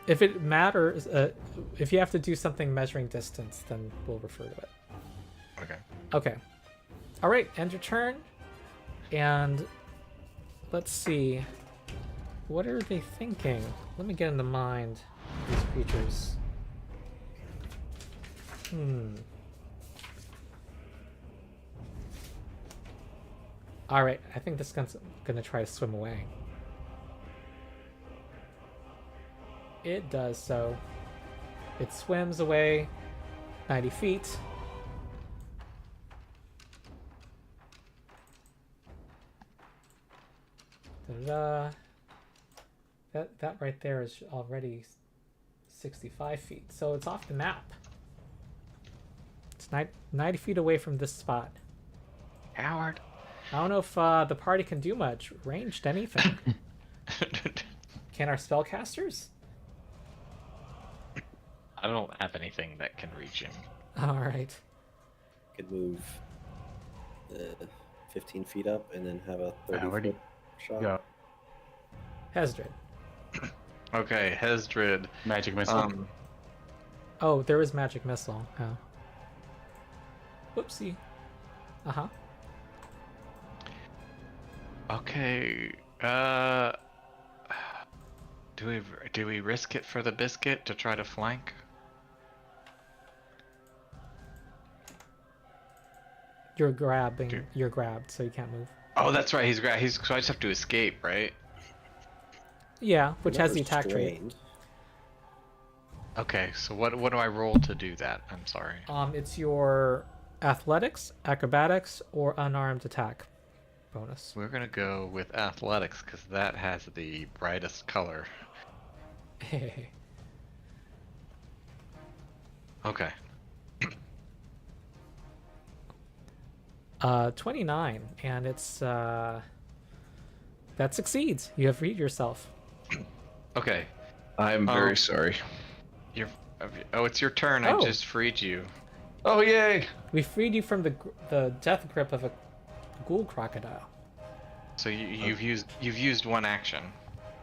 if it matters, if you have to do something measuring distance, then we'll refer to it. Okay. Okay. All right, end your turn, and let's see. What are they thinking? Let me get in the mind of these creatures. All right, I think this gun's gonna try to swim away. It does so. It swims away 90 feet. Da-da-da. That right there is already 65 feet, so it's off the map. It's 90 feet away from this spot. Howard. I don't know if the party can do much. Ranged anything. Can our spellcasters? I don't have anything that can reach him. Alright. Could move 15 feet up and then have a 30 where do foot shot. Yeah. Hesdrid. Okay, Hesdrid. Magic missile. Oh, there is magic missile. Oh. Whoopsie. Uh-huh. Okay. Do we risk it for the biscuit to try to flank? You're grabbed, so you can't move. Oh, that's right. He's so I just have to escape, right? Yeah, which You're has not the attack trait. restrained. Okay, so what do I roll to do that? I'm sorry. It's your athletics, acrobatics, or unarmed attack bonus. We're gonna go with athletics because that has the brightest color. Okay. 29, and it's that succeeds. You have freed yourself. Okay. I'm very sorry. It's your turn. Oh. I just freed you. Oh, yay! We freed you from the death grip of a ghoul crocodile. So you've used one action.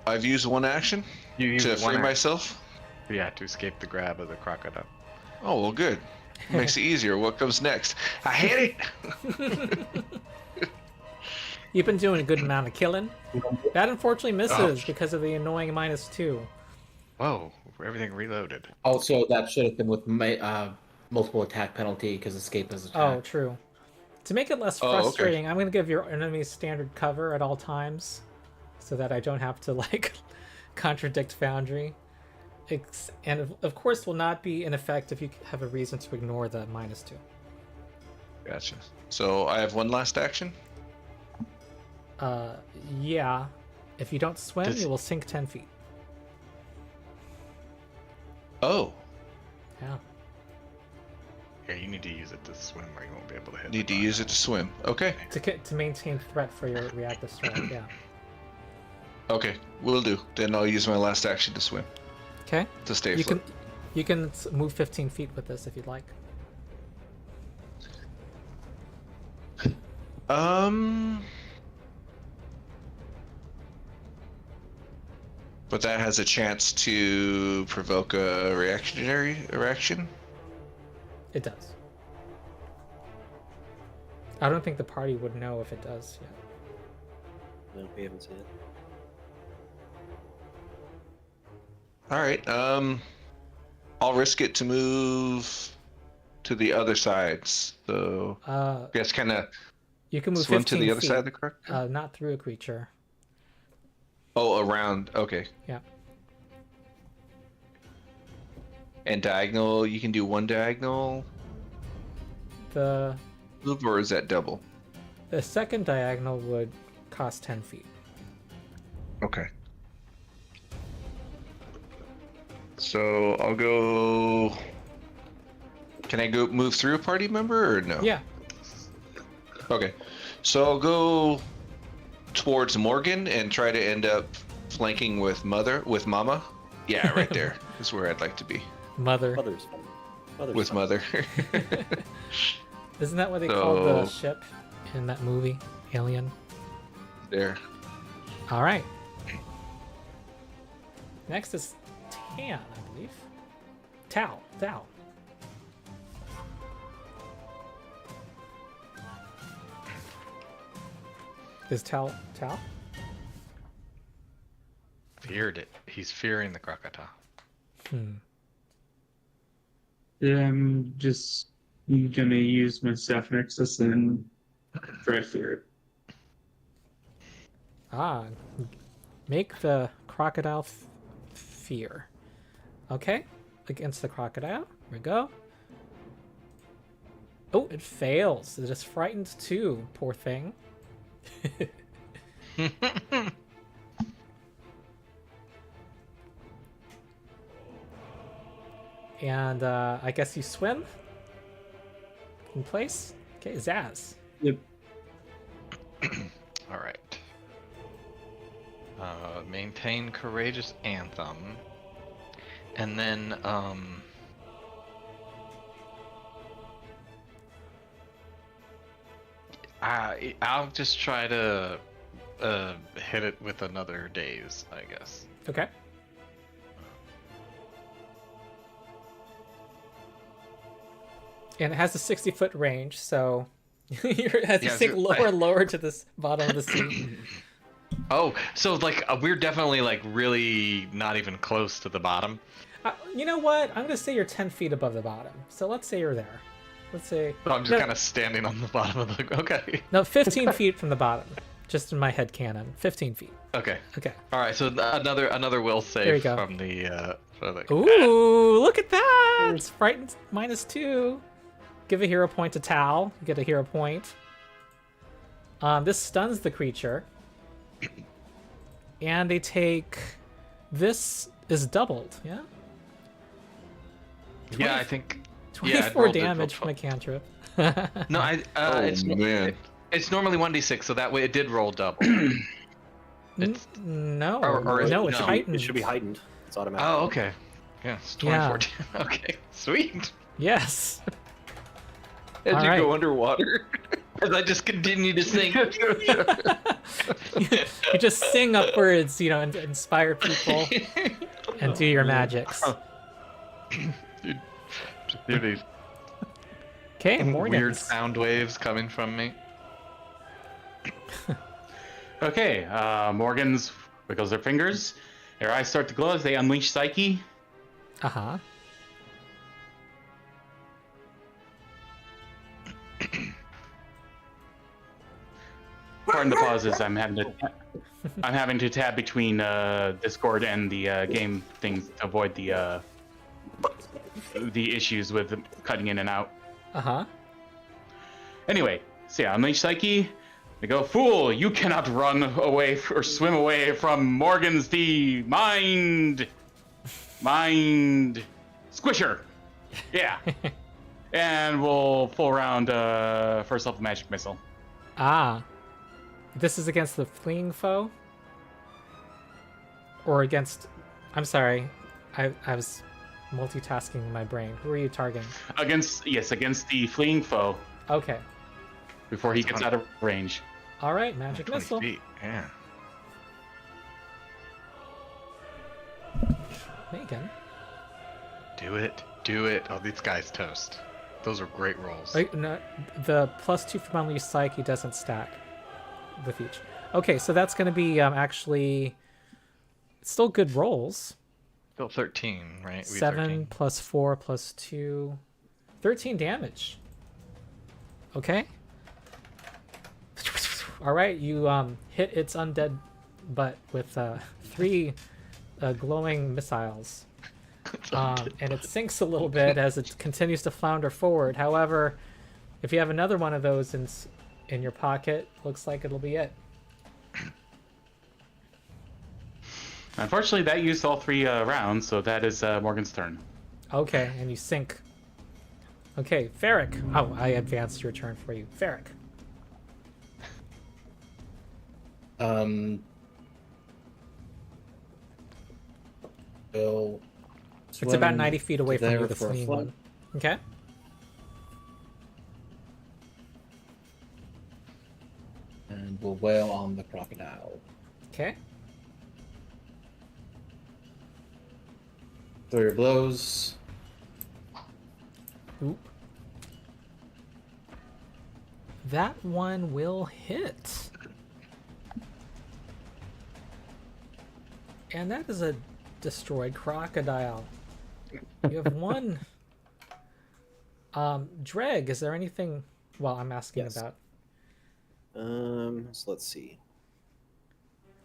I've used one action You used to one free action. myself. Yeah, to escape the grab of the crocodile. Oh, well, good. Makes it easier. What comes next? I hit it! You've been doing a good amount of killing. That unfortunately misses because of the annoying -2. Whoa! Everything reloaded. Also, that should have been with multiple attack penalty because escape is attack. Oh, true. To make it less Oh, okay. frustrating, I'm going to give your enemies standard cover at all times, so that I don't have to like contradict Foundry. And of course, will not be in effect if you have a reason to ignore the -2. Gotcha. So I have one last action? Yeah. If you don't swim, Does- you will sink 10 feet. Oh. Yeah. Yeah, you need to use it to swim, or you won't be able to hit. Need to use it to swim. Okay. To maintain threat for your reactive strike, yeah. Okay. Will do. Then I'll use my last action to swim. Okay. To stay You afloat. can move 15 feet with this if you'd like. But that has a chance to provoke a reactionary reaction? It does. I don't think the party would know if it does yet. No, we haven't seen it. Alright, I'll risk it to move to the other side. So I guess kinda You can move swim 15 to the other feet, side of the crocodile? not through a creature. Oh, around. Okay. Yeah. And diagonal, you can do one diagonal The move, or is that double? second diagonal would cost 10 feet. Okay. So I'll go. Can I go move through a party member or no? Yeah. Okay. So I'll go towards Morgan and try to end up flanking with Mama. Yeah, right there is where I'd like to be. Mother. Mother's fun. Mother's With fun. Mother. Isn't that what they called the So- ship in that movie, Alien? There. All right. Next is Tan, I believe. Tal. Is Tal? Feared it. He's fearing the crocodile. Yeah, I'm just gonna use my staff nexus and try to fear it. Ah, make the crocodile fear. Okay, against the crocodile. Here we go. Oh, it fails. It is frightened too, poor thing. And I guess you swim in place. Okay, Zaz. Yep. All right. Maintain courageous anthem, and then I'll just try to hit it with another daze, I guess. Okay. And it has a 60-foot range, so you have to Yeah, sink so- lower and lower to this bottom of the sea. Oh, so like we're definitely like really not even close to the bottom. You know what? I'm gonna say you're 10 feet above the bottom. So let's say you're there. Let's say. So I'm just No, kind of standing on the bottom of the. Okay. No, 15 feet from the bottom. Just in my head canon. 15 feet. Okay. Okay. All right. So another will There you save go. from the. Ooh, look at that! It's frightened -2. Give a hero point to Tal. You get a hero point. This stuns the creature. And they take. This is doubled, yeah? Yeah, I think. 24 rolled it, damage rolled from a cantrip. No, it's man. it's normally 1d6, so that way it did roll double. It's, No, or is no, it- it's no. heightened. It should be heightened. It's automatic. oh, okay. Yeah, it's 24. Okay, sweet. Yes. As All you right. go underwater. As I just continue to sing. You just sing upwards, and inspire people and do your magics. Dude, Okay, weird Morgan's. sound waves coming from me. Okay, Morgans wiggles their fingers. Their eyes start to glow as they unleash Psyche. Uh-huh. Pardon the pauses. I'm having to tab between Discord and the game things to avoid the issues with cutting in and out. Uh-huh. Anyway, so yeah, unleash Psyche. They go, fool! You cannot run away or swim away from Morgan's the mind squisher. Yeah. And we'll full round first level magic missile. Ah. This is against the fleeing foe? Or against... I'm sorry. I was multitasking in my brain. Who are you targeting? Against the fleeing foe Okay. before he gets out of range. All right, magic 20 missile. feet. Yeah. Megan. Do it. Do it. Oh, these guys toast. Those are great rolls. Wait, no, the +2 from Unleashed Psyche doesn't stack with each. Okay, so that's going to be actually still good rolls. Still 13, right? We 7 plus 4 plus 2. 13 damage. Okay. All right, you hit its undead butt with 3 glowing missiles. And it sinks a little bit as it continues to flounder forward. However, if you have another one of those in your pocket, looks like it'll be it. Unfortunately, that used all 3 rounds, so that is Morgan's turn. Okay, and you sink. Okay, Feric. Oh, I advanced your turn for you. Feric. will. It's about swim 90 feet away to from you, there the for a fleeing float. one. Okay. And we'll wail on the crocodile. Okay. Throw your blows. Oop. That one will hit. And that is a destroyed crocodile. You have one. Dreg, is there anything? Well, I'm asking Yes. about. So let's see.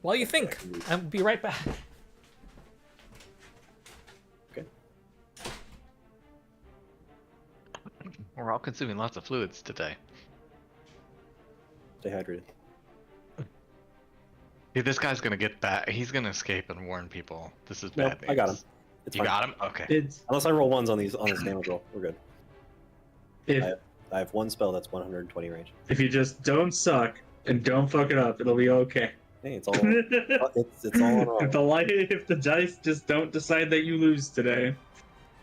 While you think, I'll be right back. Okay. We're all consuming lots of fluids today. Stay hydrated. Dude, this guy's gonna get back. He's gonna escape and warn people. This is Nope, bad news. I got him. It's You fine. got him? Okay. It's Unless I roll ones on this damage roll, we're good. if I have one spell that's 120 range. if you just don't suck and don't fuck it up, it'll be okay. Hey, it's all it's all on If the dice just don't decide that you lose today.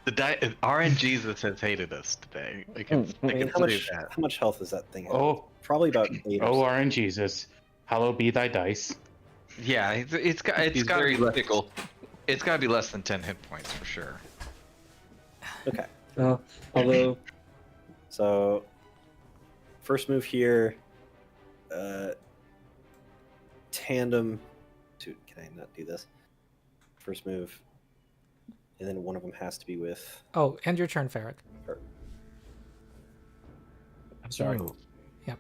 The RNGesus has hated us today. I can how say that. much health is that thing? Oh, Probably about 8 or oh, so. RNGesus, hallowed be thy dice. Yeah, it's got He's got to very be fickle. it's got to be less than 10 hit points for sure. Okay. Although So, first move here, tandem. Dude, can I not do this? First move, and then one of them has to be with. Oh, end your turn, Feric. I'm sorry. Yep.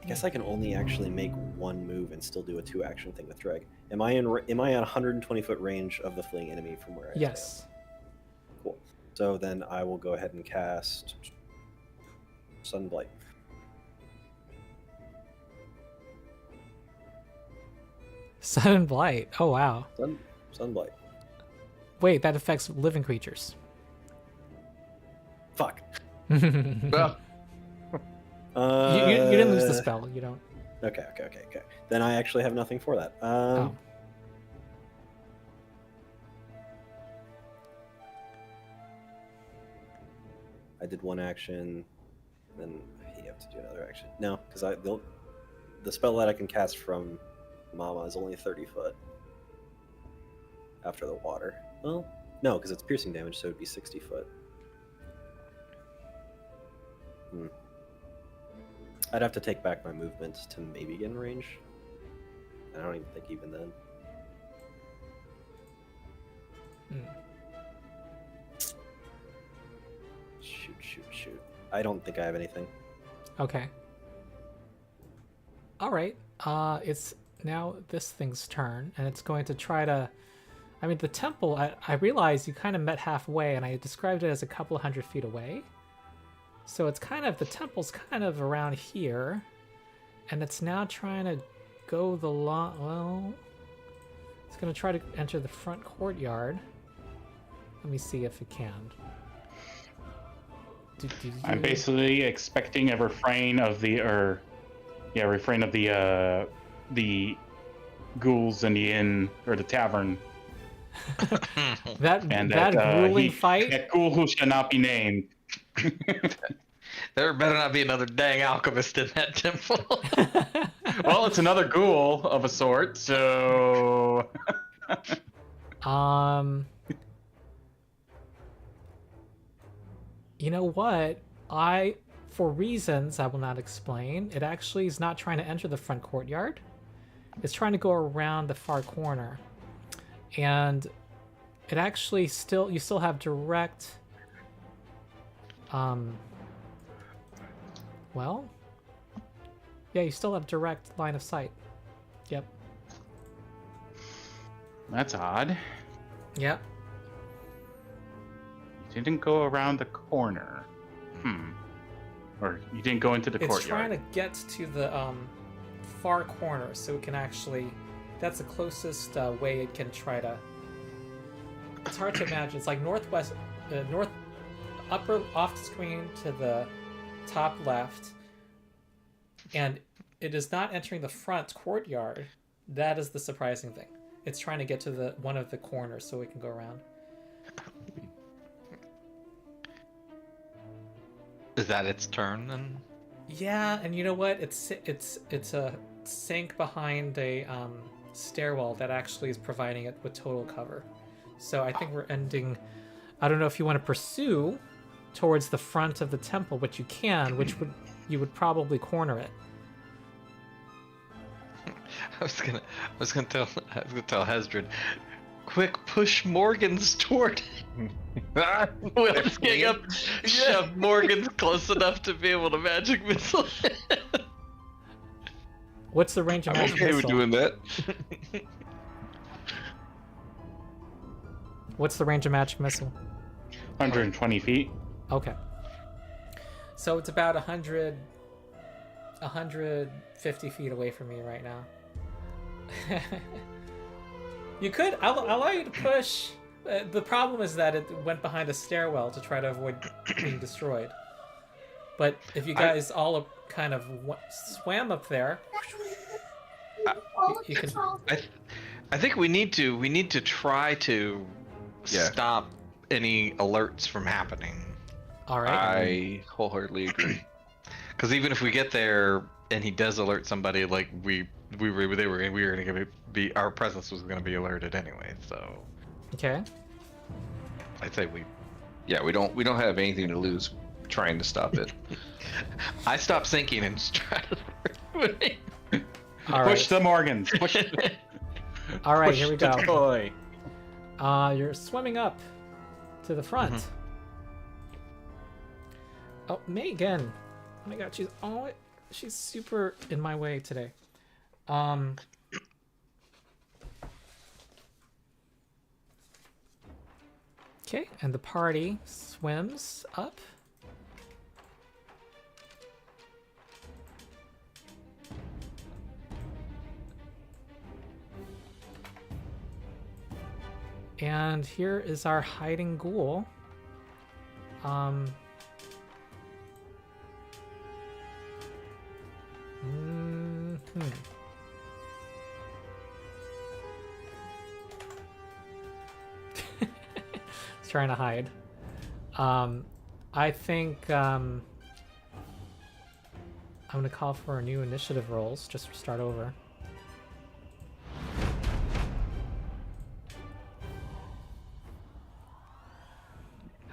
I guess I can only actually make one move and still do a 2-action thing with Dreg. Am I at 120 foot range of the fleeing enemy from where I stand? Yes. Cool. So then I will go ahead and cast Sunblight. Sudden Blight. Oh, wow. Sunblight. Wait, that affects living creatures. Fuck. Well, You didn't lose the spell. You don't. Okay. Then I actually have nothing for that. Oh. I did one action, then you have to do another action. No, because the spell that I can cast from Mama is only 30 foot after the water. Well, no, because it's piercing damage, so it'd be 60 foot. I'd have to take back my movement to maybe get in range. I don't even think even then. Shoot. I don't think I have anything. Okay. All right. It's now this thing's turn, and it's going to try to. I mean, the temple. I realize you kind of met halfway, and I described it as a couple of 100 feet away. So it's kind of the temple's kind of around here, and it's now trying to go the long. Well, it's going to try to enter the front courtyard. Let me see if it can. I'm basically expecting a refrain of the ghouls in the inn or the tavern. that grueling fight. That ghoul who shall not be named. There better not be another dang alchemist in that temple. Well, it's another ghoul of a sort, so. You know what? For reasons I will not explain, it actually is not trying to enter the front courtyard. It's trying to go around the far corner. And it actually you still have direct, well, yeah, you still have direct line of sight. Yep. That's odd. Yep. You didn't go around the corner. Or you didn't go into the courtyard. It's trying to get to the far corner, so it can actually. That's the closest way it can try to. It's hard to imagine. It's like northwest, upper off screen to the top left, and it is not entering the front courtyard. That is the surprising thing. It's trying to get to the one of the corners so we can go around. Is that its turn then? Yeah, and you know what? It's a sink behind a stairwell that actually is providing it with total cover. So I think we're ending. I don't know if you want to pursue towards the front of the temple, which you can, you would probably corner it. I was gonna tell Hesdrid, quick, push Morgan's toward. We'll just get up, shove Morgan's close enough to be able to magic missile. What's the range of I'm magic okay with missile? doing that. What's the range of magic missile? 120 feet. Okay. So it's about 150 feet away from me right now. You could. I'll allow you to push. The problem is that it went behind a stairwell to try to avoid being destroyed. But if you guys all kind of swam up there, you can. I think we need to try to stop any alerts from happening. All right. I wholeheartedly agree. Because even if we get there and he does alert somebody, like we were going to be, our presence was going to be alerted anyway. So Okay. I'd say we don't have anything to lose trying to stop it. I stopped sinking and just try to. All Push right. the Morgans. Push. All right. push Here we the go. toy. You're swimming up to the front. Mm-hmm. Oh, Megan. Oh my God, she's super in my way today. Okay, and the party swims up. And here is our hiding ghoul. It's trying to hide. I think I'm gonna call for new initiative rolls just to start over.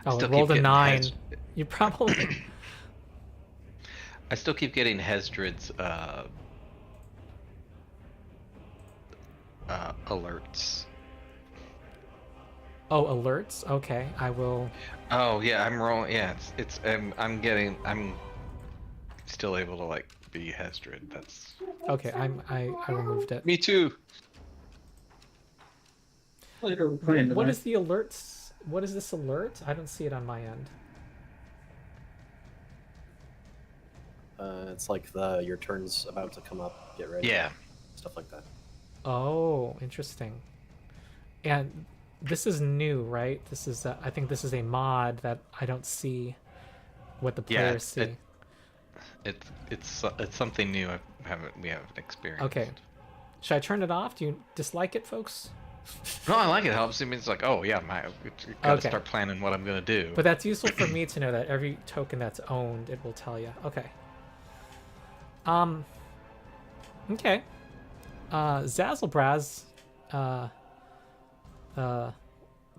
Oh, it rolled a 9. You probably. I still keep getting Hesdrid's alerts. Oh, alerts. Okay, I will. Oh yeah, I'm rolling. Yeah, I'm still able to like be Hesdrid. That's Okay, I removed it. Me too. What is the alerts? What is this alert? I don't see it on my end. It's like your turn's about to come up. Get ready. yeah. Stuff like that. Oh, interesting. And this is new, right? This is I think this is a mod that I don't see what the Yeah, players see. It's something new. We haven't experienced. Okay. Should I turn it off? Do you dislike it, folks? No, I like it. Helps. It means like, oh yeah, gotta Okay. start planning what I'm gonna do. But that's useful for me to know that every token that's owned, it will tell you. Okay. Okay. Zazzlebrazz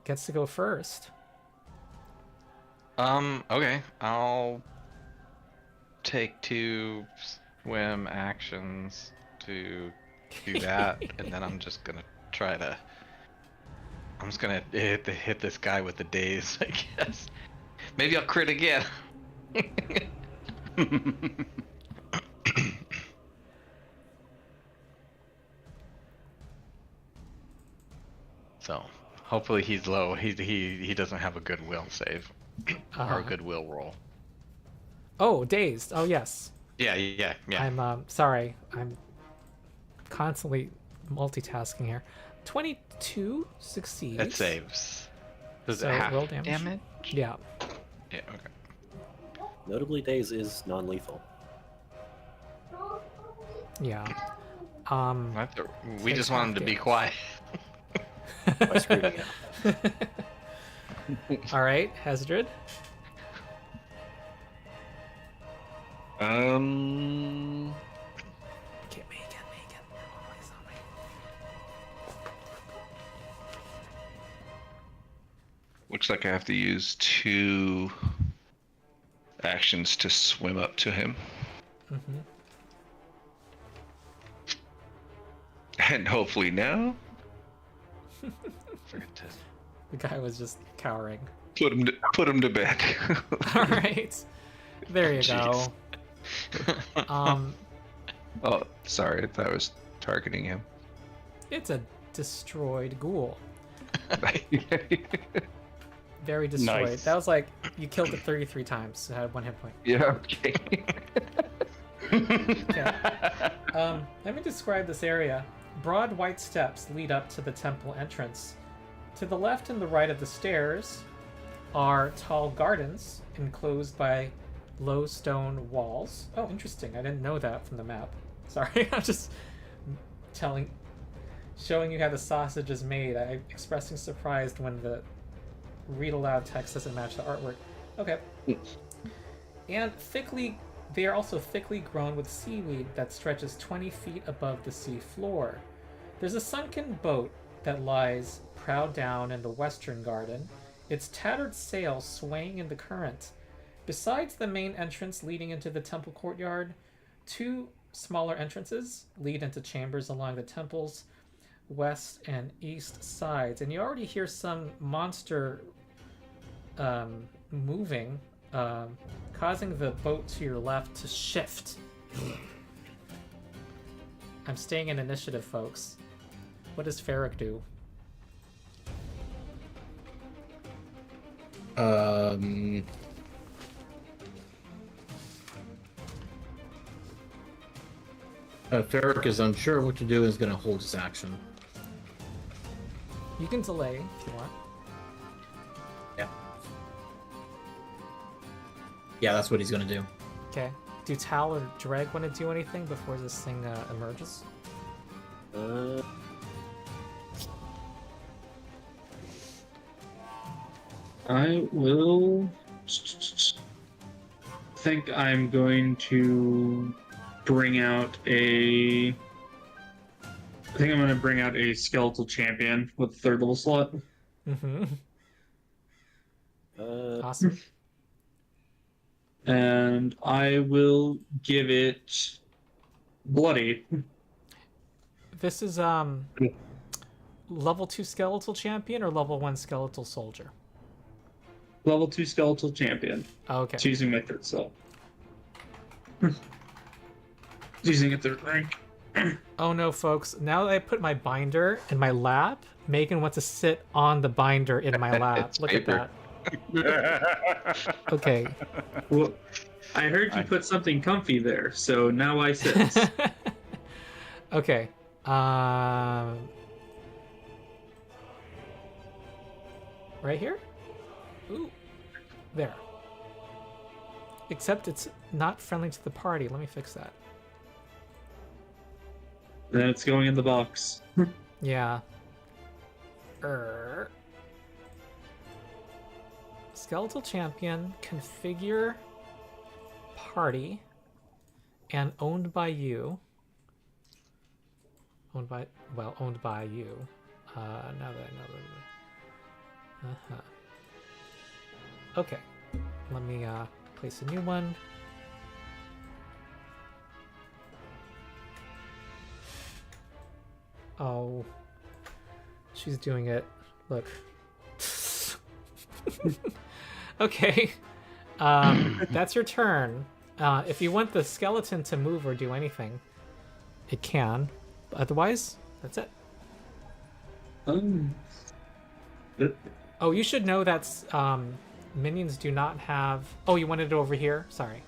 gets to go first. Okay. I'll take 2 swim actions to do that, and then I'm just gonna try to. I'm just gonna hit this guy with the daze, I guess. Maybe I'll crit again. So hopefully he's low. He doesn't have a good will save or a good will roll. Oh, dazed. Oh, yes. Yeah. I'm sorry. I'm constantly multitasking here. 22 succeeds. It saves. Does So it half roll damage. Yeah. Yeah. Okay. Notably, Daze is non-lethal. Yeah. We just want him to be quiet. by screaming it. All right, Hesdrid. Get me. Always on me. Looks like I have to use 2 actions to swim up to him. Mm-hmm. And hopefully now, Forget to. The guy was just cowering. put him to bed. All right, there you go. Oh, sorry, I thought I was targeting him. It's a destroyed ghoul. Very destroyed. Nice. That was like you killed it 33 times. It had 1 hit point. Yeah, okay. Okay. Let me describe this area. Broad white steps lead up to the temple entrance. To the left and the right of the stairs are tall gardens enclosed by low stone walls. Oh, interesting. I didn't know that from the map. Sorry, I'm just showing you how the sausage is made. I'm expressing surprise when the read aloud text doesn't match the artwork. Okay. And they are also thickly grown with seaweed that stretches 20 feet above the sea floor. There's a sunken boat that lies prow down in the western garden, its tattered sail swaying in the current. Besides the main entrance leading into the temple courtyard, 2 smaller entrances lead into chambers along the temple's west and east sides. And you already hear some monster moving, causing the boat to your left to shift. I'm staying in initiative, folks. What does Feric do? Feric is unsure of what to do and is going to hold his action. You can delay if you want. Yeah, that's what he's going to do. Okay. Do Tal or Dreg want to do anything before this thing emerges? I will think I'm going to bring out a. I think I'm going to bring out a skeletal champion with the 3rd level slot. Mm-hmm. Awesome. And I will give it bloody. This is level 2 skeletal champion or level 1 skeletal soldier? Level 2 skeletal champion. Okay. Choosing my 3rd self. Using a 3rd rank. Oh no, folks. Now that I put my binder in my lap, Megan wants to sit on the binder in my lap. It's Look paper. at that. Okay. Well, I heard you put something comfy there, so now I sit. Okay. Right here? Ooh. There. Except it's not friendly to the party. Let me fix that. Then it's going in the box. Yeah. Skeletal champion, configure party, and owned by you. Owned by you. Now that I know that. Okay. Let me place a new one. Oh. She's doing it. Look. Okay. That's your turn. If you want the skeleton to move or do anything, it can. Otherwise, that's it. Oh, you should know that's minions do not have. Oh, you wanted it over here? Sorry,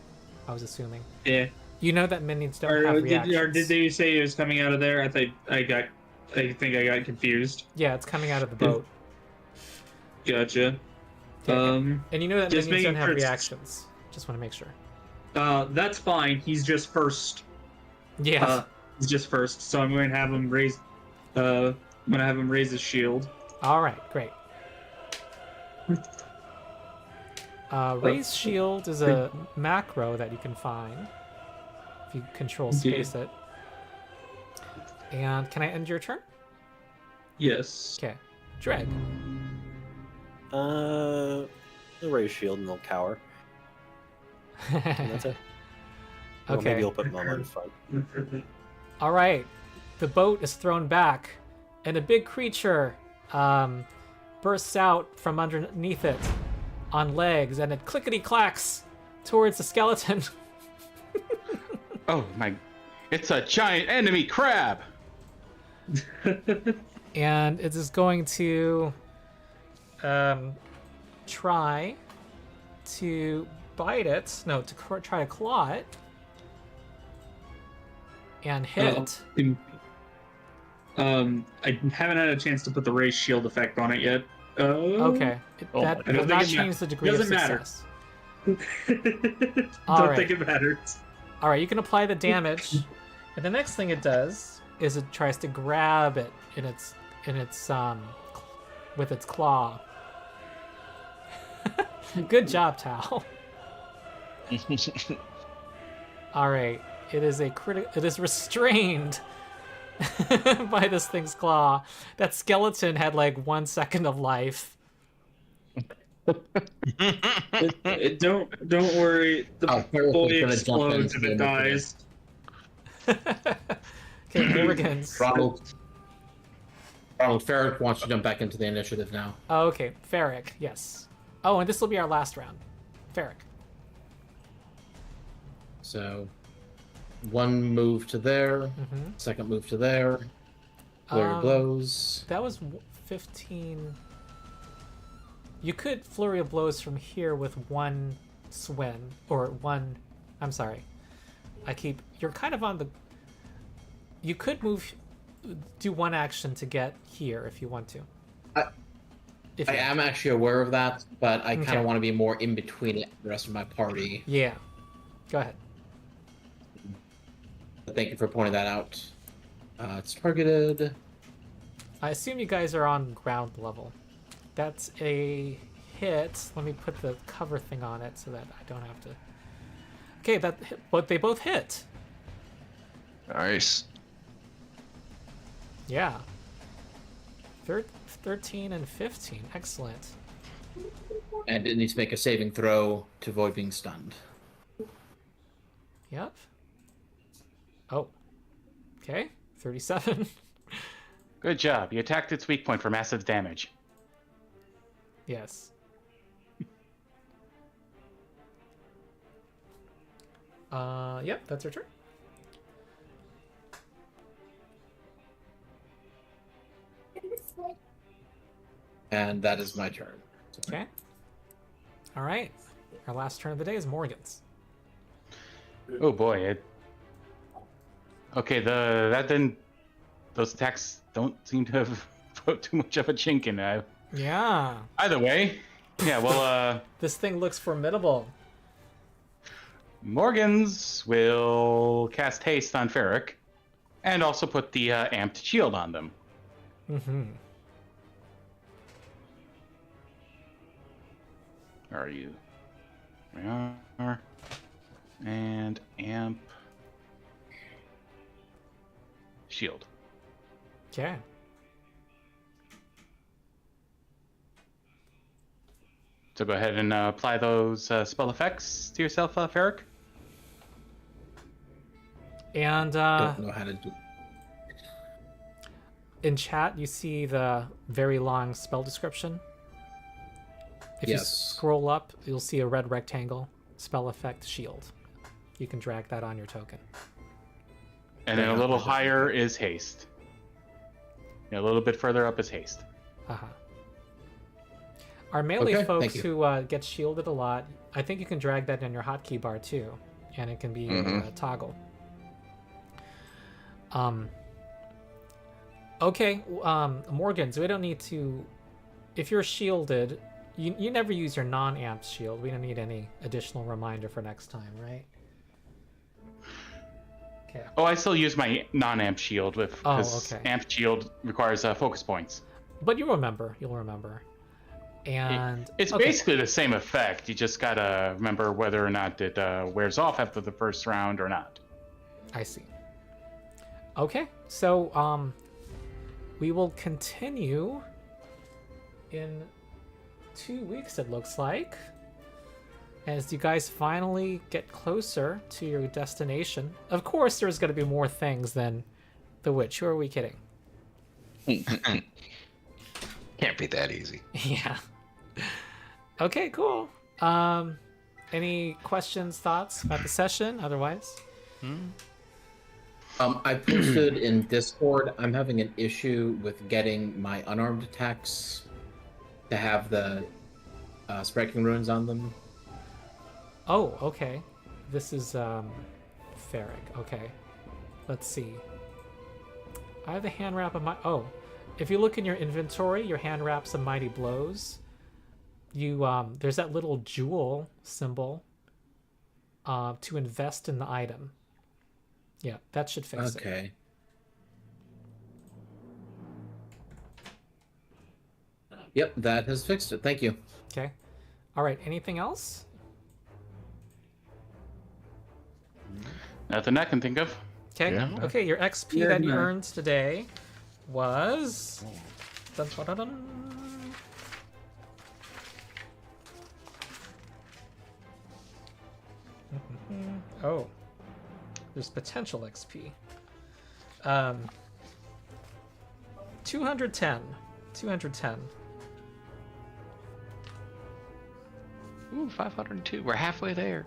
I was assuming. Yeah. You know that minions don't have reactions. Or did they say it was coming out of there? I think I got confused. Yeah, it's coming out of the boat. Gotcha. And you know that just minions don't making have sure reactions. Just want to make sure. That's fine. He's just first. Yeah. He's just first, so I'm going to have him raise. I'm gonna have him raise his shield. All right, great. Raise shield is a macro that you can find if you control space it. And can I end your turn? Yes. Okay. Dreg. They'll raise shield and they'll cower. And that's it. Or Okay. maybe you'll put Momo in front. All right. The boat is thrown back, and a big creature bursts out from underneath it on legs, and it clickety-clacks towards the skeleton. Oh my! It's a giant enemy crab. And it is going to try to bite it. No, to try to claw it. And hit. I haven't had a chance to put the raise shield effect on it yet. Okay. That I don't does think not it change the degree of doesn't matter. success. Don't think it matters. All right, you can apply the damage, and the next thing it does is it tries to grab it in its with its claw. Good job, Tal. All right, it is it is restrained by this thing's claw. That skeleton had like 1 second of life. Don't worry. The boy explodes if it dies. Okay, Morgans. Ronald, Feric wants to jump back into the initiative now. Oh, okay, Feric, yes. Oh, and this will be our last round. Feric. So, one move to there, second move to there. Flurry blows. That was 15. You could flurry of blows from here with one swing, or one. I'm sorry. You're kind of on the. You could do one action to get here if you want to. I am actually aware of that, but I kind of want to be more in between it and the rest of my party. Yeah. Go ahead. Thank you for pointing that out. It's targeted. I assume you guys are on ground level. That's a hit. Let me put the cover thing on it so that I don't have to. Okay, but they both hit. Nice. Yeah. 13 and 15. Excellent. And it needs to make a saving throw to avoid being stunned. Yep. Oh. Okay. 37. Good job. You attacked its weak point for massive damage. Yes. Yep, that's your turn. And that is my turn. Okay. All right. Our last turn of the day is Morgan's. Oh boy. Okay, those attacks don't seem to have put too much of a chink in it. Yeah. Either way. Yeah, well, This thing looks formidable. Morgans will cast haste on Feric and also put the amped shield on them. Mm-hmm. Where are you? We are. And amp shield. Okay. So go ahead and apply those spell effects to yourself, Feric. And Don't know how to do. in chat, you see the very long spell description. If you scroll up, you'll see a red rectangle, spell effect shield. You can drag that on your token. And then a little higher is haste. Yeah, a little bit further up is haste. Uh-huh. Our melee Okay, folks thank you. who get shielded a lot, I think you can drag that in your hotkey bar too, and it can be toggle. Okay, Morgans, we don't need to. If you're shielded, you never use your non-amp shield. We don't need any additional reminder for next time, right? Okay. Oh, I still use my non-amp shield because okay. amp shield requires focus points. But you'll remember. And It's okay. basically the same effect. You just gotta remember whether or not it wears off after the first round or not. I see. Okay, so we will continue in 2 weeks, it looks like, as you guys finally get closer to your destination. Of course, there's going to be more things than the witch. Who are we kidding? Can't be that easy. Yeah. Okay, cool. Any questions, thoughts about the session? Otherwise, I posted in Discord. I'm having an issue with getting my unarmed attacks to have the striking runes on them. oh, okay. This is Feric. Okay, let's see. I have the hand wrap of my. Oh, if you look in your inventory, your hand wraps of mighty blows. You there's that little jewel symbol to invest in the item. Yeah, that should fix it. Okay. Yep, that has fixed it. Thank you. Okay. All right. Anything else? Nothing I can think of. Okay. Yeah. Okay. Your XP Yeah, that you no. earned today was. Dun, dun, dun, dun. Oh, there's potential XP. 210. 210. Ooh, 502. We're halfway there.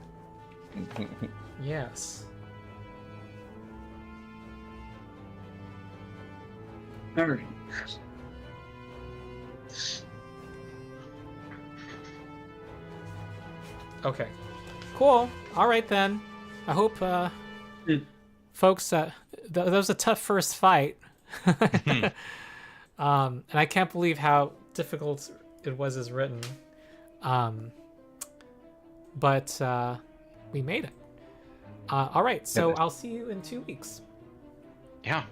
Yes. All right. Okay. Cool. All right then. I hope folks that was a tough first fight. And I can't believe how difficult it was as written. But we made it. All right, so I'll see you in 2 weeks. Yeah.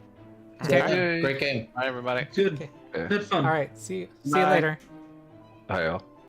Okay. Great game. Bye, everybody. Good. Okay. Good fun. All right, see you Bye. later. Hi, all.